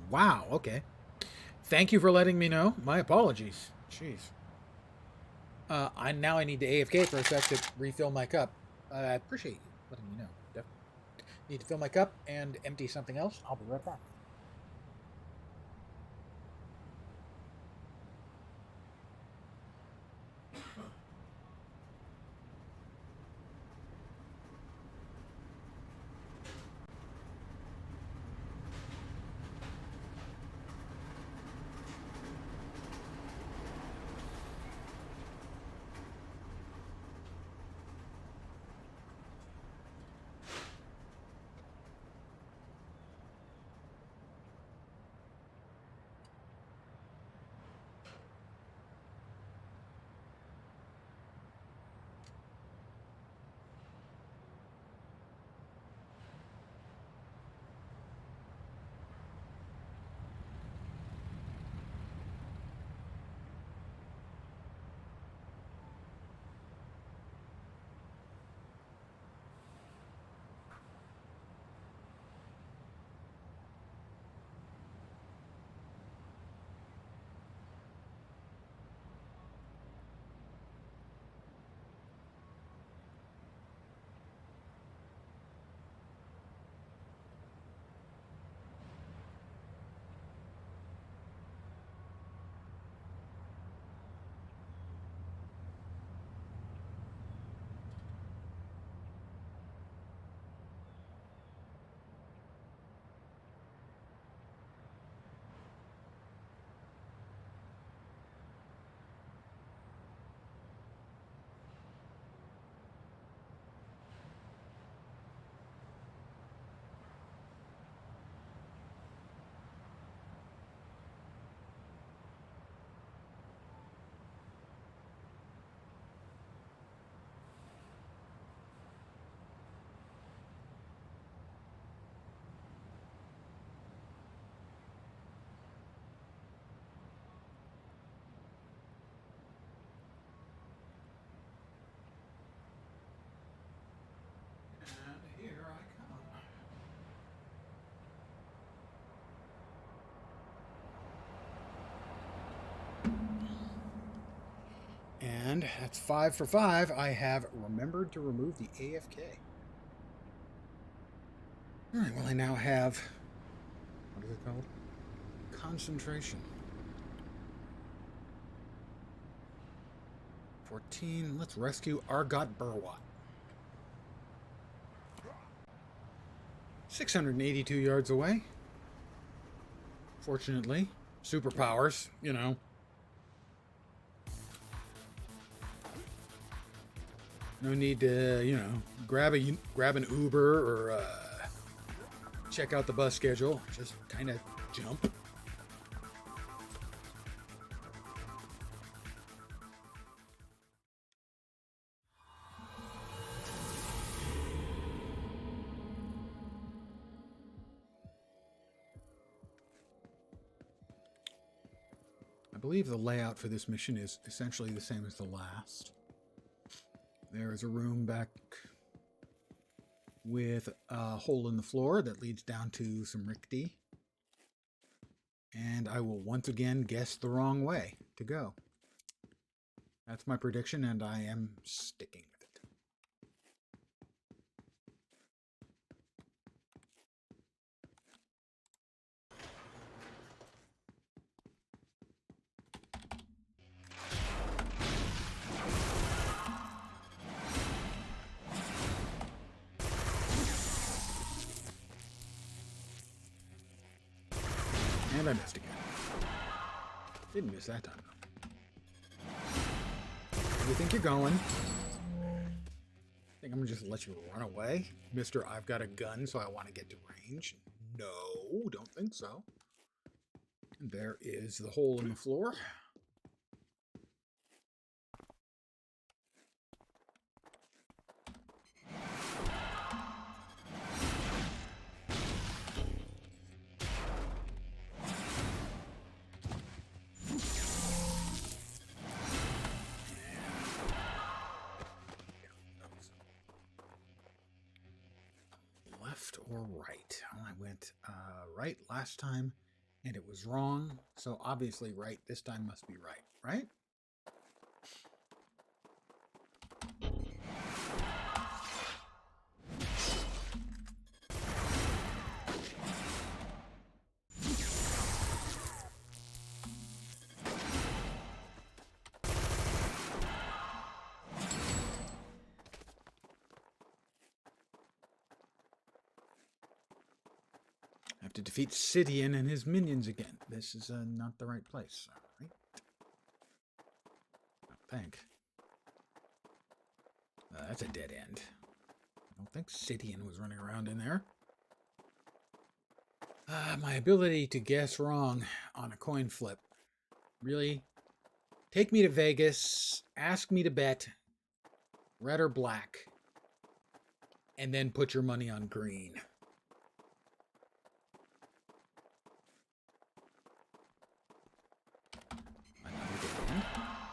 Wow, okay. Thank you for letting me know. My apologies. Jeez. I need to AFK for a sec to refill my cup. I appreciate you letting me know. Definitely. Need to fill my cup and empty something else. I'll be right back. And here I come. And that's 5 for 5. I have remembered to remove the AFK. Alright, well, I now have. What is it called? Concentration. 14. Let's rescue Argot Burwat. 682 yards away. Fortunately, superpowers, you know. No need to, grab an Uber or check out the bus schedule. Just kind of jump. believe the layout for this mission is essentially the same as the last. There is a room back with a hole in the floor that leads down to some ricty. And I will once again guess the wrong way to go. That's my prediction, and I am sticking with it. And I missed again. Didn't miss that time, though. Where do you think you're going? Think I'm gonna just let you run away? Mister, I've got a gun, so I want to get to range. No, don't think so. And there is the hole in the floor. Left or right? Well, I went right last time, and it was wrong. So obviously right this time must be right, right? Have to defeat Sidian and his minions again. This is not the right place. All right. I think. That's a dead end. I don't think Sidian was running around in there. My ability to guess wrong on a coin flip. Really? Take me to Vegas, ask me to bet red or black, and then put your money on green.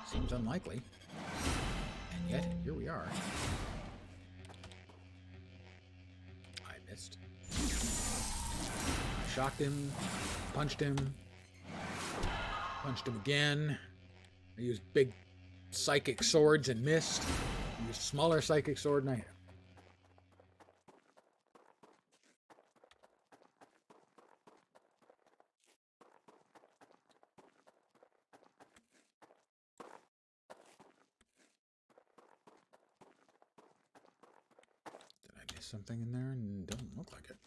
Seems unlikely. And yet, here we are. I missed. I shocked him, punched him again. I used big psychic swords and missed. I used smaller psychic sword and I hit him. Something in there and doesn't look like it.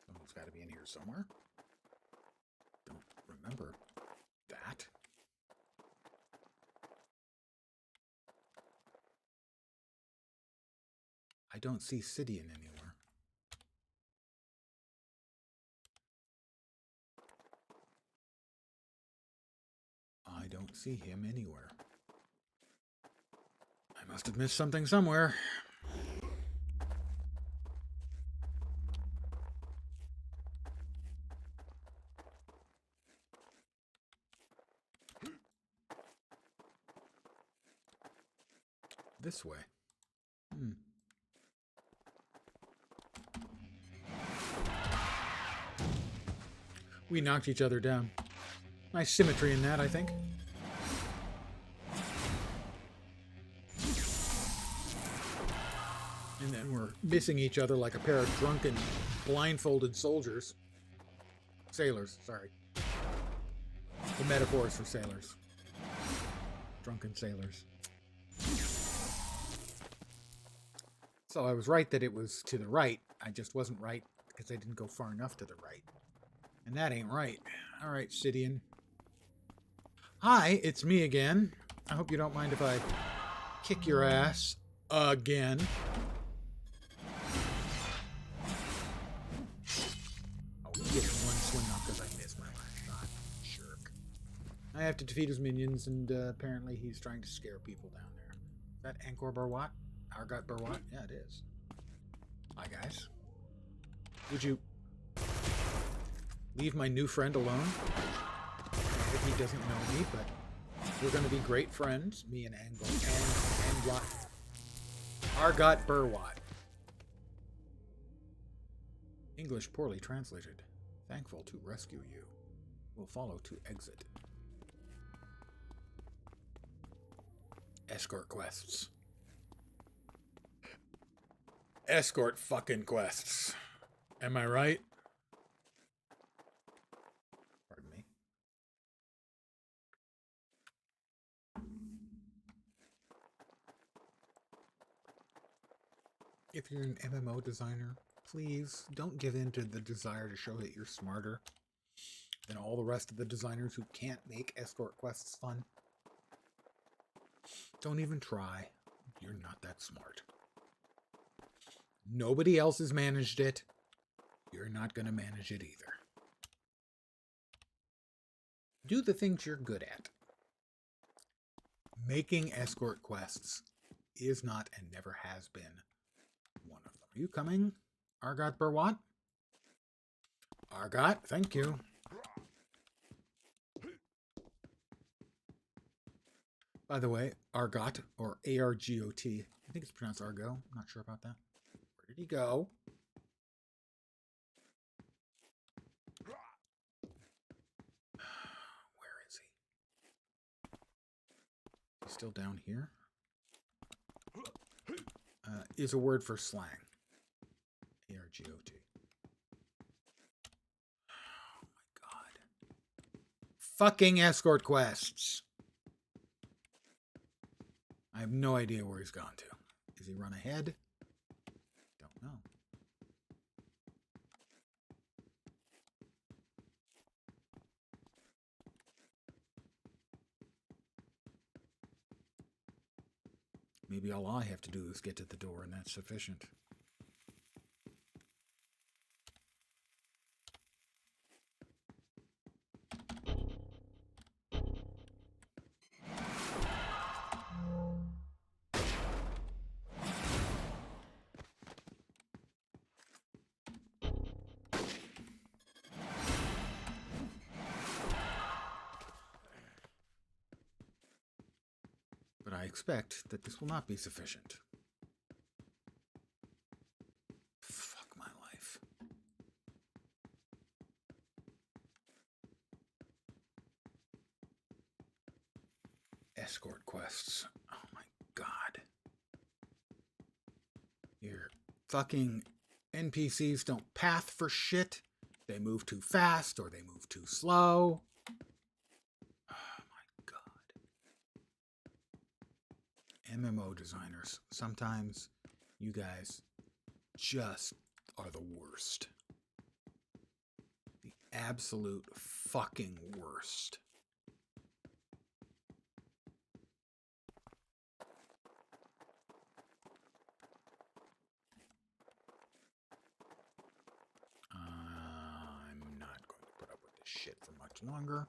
Someone's got to be in here somewhere. Don't remember that. I don't see Sidian anywhere. I don't see him anywhere. I must have missed something somewhere. This way. We knocked each other down. Nice symmetry in that, I think. And then we're missing each other like a pair of drunken, blindfolded soldiers. Sailors, sorry. The metaphors for sailors. Drunken sailors. So I was right that it was to the right. I just wasn't right because I didn't go far enough to the right. And that ain't right. All right, Sidian. Hi, it's me again. I hope you don't mind if I kick your ass again. Oh, get one swing off because I missed my last shot. Jerk. I have to defeat his minions, and apparently he's trying to scare people down there. Is that Angkor Barwat? Argot Barwat? Yeah, it is. Hi, guys. Would you leave my new friend alone? He doesn't know me, but We're going to be great friends, me and Angle and Argot Burwatt. English poorly translated. Thankful to rescue you. Will follow to exit. Escort quests. Escort fucking quests. Am I right? Pardon me. If you're an MMO designer, please don't give in to the desire to show that you're smarter than all the rest of the designers who can't make escort quests fun. Don't even try. You're not that smart. Nobody else has managed it. You're not going to manage it either. Do the things you're good at. Making escort quests is not and never has been one of them. Are you coming, Argot Burwatt? Argot, thank you. By the way, Argot, or A-R-G-O-T, I think it's pronounced Argo. I'm not sure about that. Where did he go? Where is he? He's still down here? Is a word for slang. A-R-G-O-T. Oh my god. Fucking escort quests. I have no idea where he's gone to. Is he run ahead? Don't know. Maybe all I have to do is get to the door and that's sufficient. But I expect that this will not be sufficient. Fuck my life. Escort quests. Oh my god. Your fucking NPCs don't path for shit. They move too fast or they move too slow. Oh my god. MMO designers, sometimes you guys just are the worst. The absolute fucking worst. I'm not going to put up with this shit for much longer.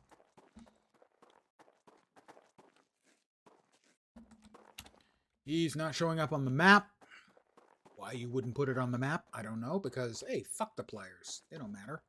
He's not showing up on the map. Why you wouldn't put it on the map, I don't know, because, hey, fuck the players. They don't matter.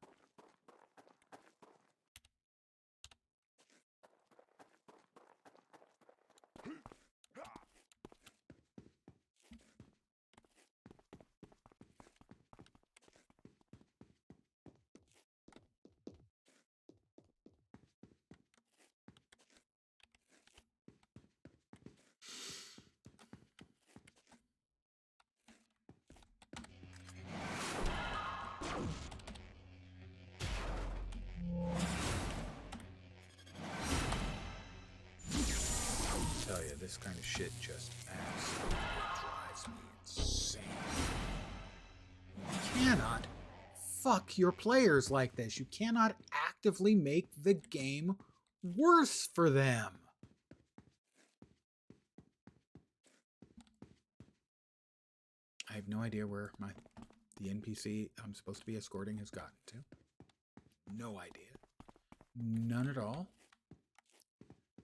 This kind of shit just absolutely drives me insane. You cannot fuck your players like this. You cannot actively make the game worse for them. I have no idea where the NPC I'm supposed to be escorting has gotten to. No idea. None at all.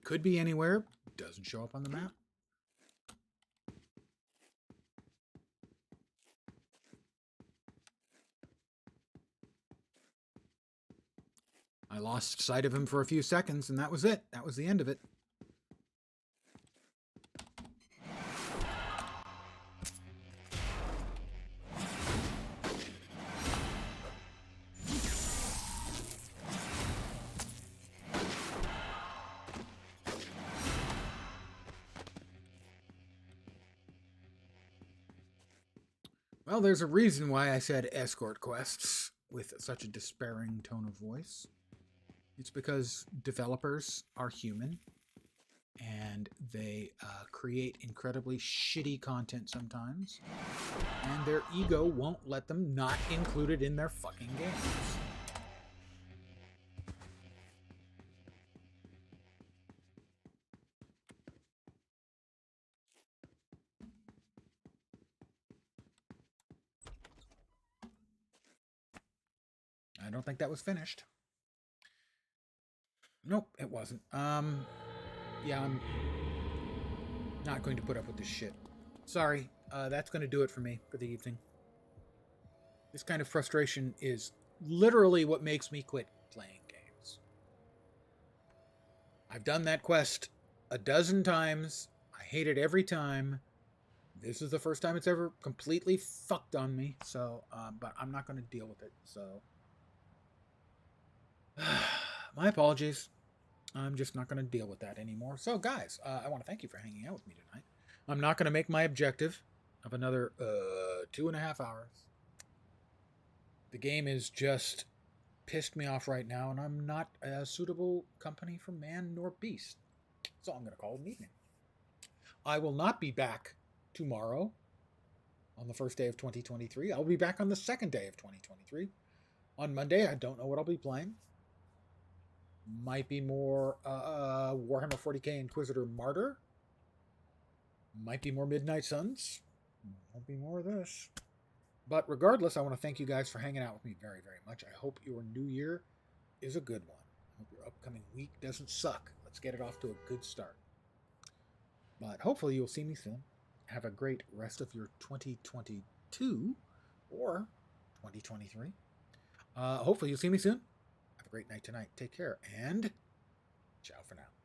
Could be anywhere. Doesn't show up on the map. I lost sight of him for a few seconds, and that was it. That was the end of it. Well, there's a reason why I said escort quests with such a despairing tone of voice. It's because developers are human and they create incredibly shitty content sometimes, and their ego won't let them not include it in their fucking games. I don't think that was finished. Nope, it wasn't. Yeah, I'm not going to put up with this shit. Sorry, that's going to do it for me for the evening. This kind of frustration is literally what makes me quit playing games. I've done that quest a dozen times. I hate it every time. This is the first time it's ever completely fucked on me. So, but I'm not going to deal with it. So, my apologies. I'm just not going to deal with that anymore. So, guys, I want to thank you for hanging out with me tonight. I'm not going to make my objective of another 2.5 hours. The game is just pissed me off right now, and I'm not a suitable company for man nor beast. So I'm going to call it an evening. I will not be back tomorrow on the first day of 2023. I'll be back on the second day of 2023. On Monday, I don't know what I'll be playing. Might be more Warhammer 40k Inquisitor Martyr. Might be more Midnight Suns. Won't be more of this. But regardless, I want to thank you guys for hanging out with me very, very much. I hope your new year is a good one. I hope your upcoming week doesn't suck. Let's get it off to a good start. But hopefully you'll see me soon. Have a great rest of your 2022 or 2023. Hopefully you'll see me soon. Have a great night tonight. Take care and ciao for now.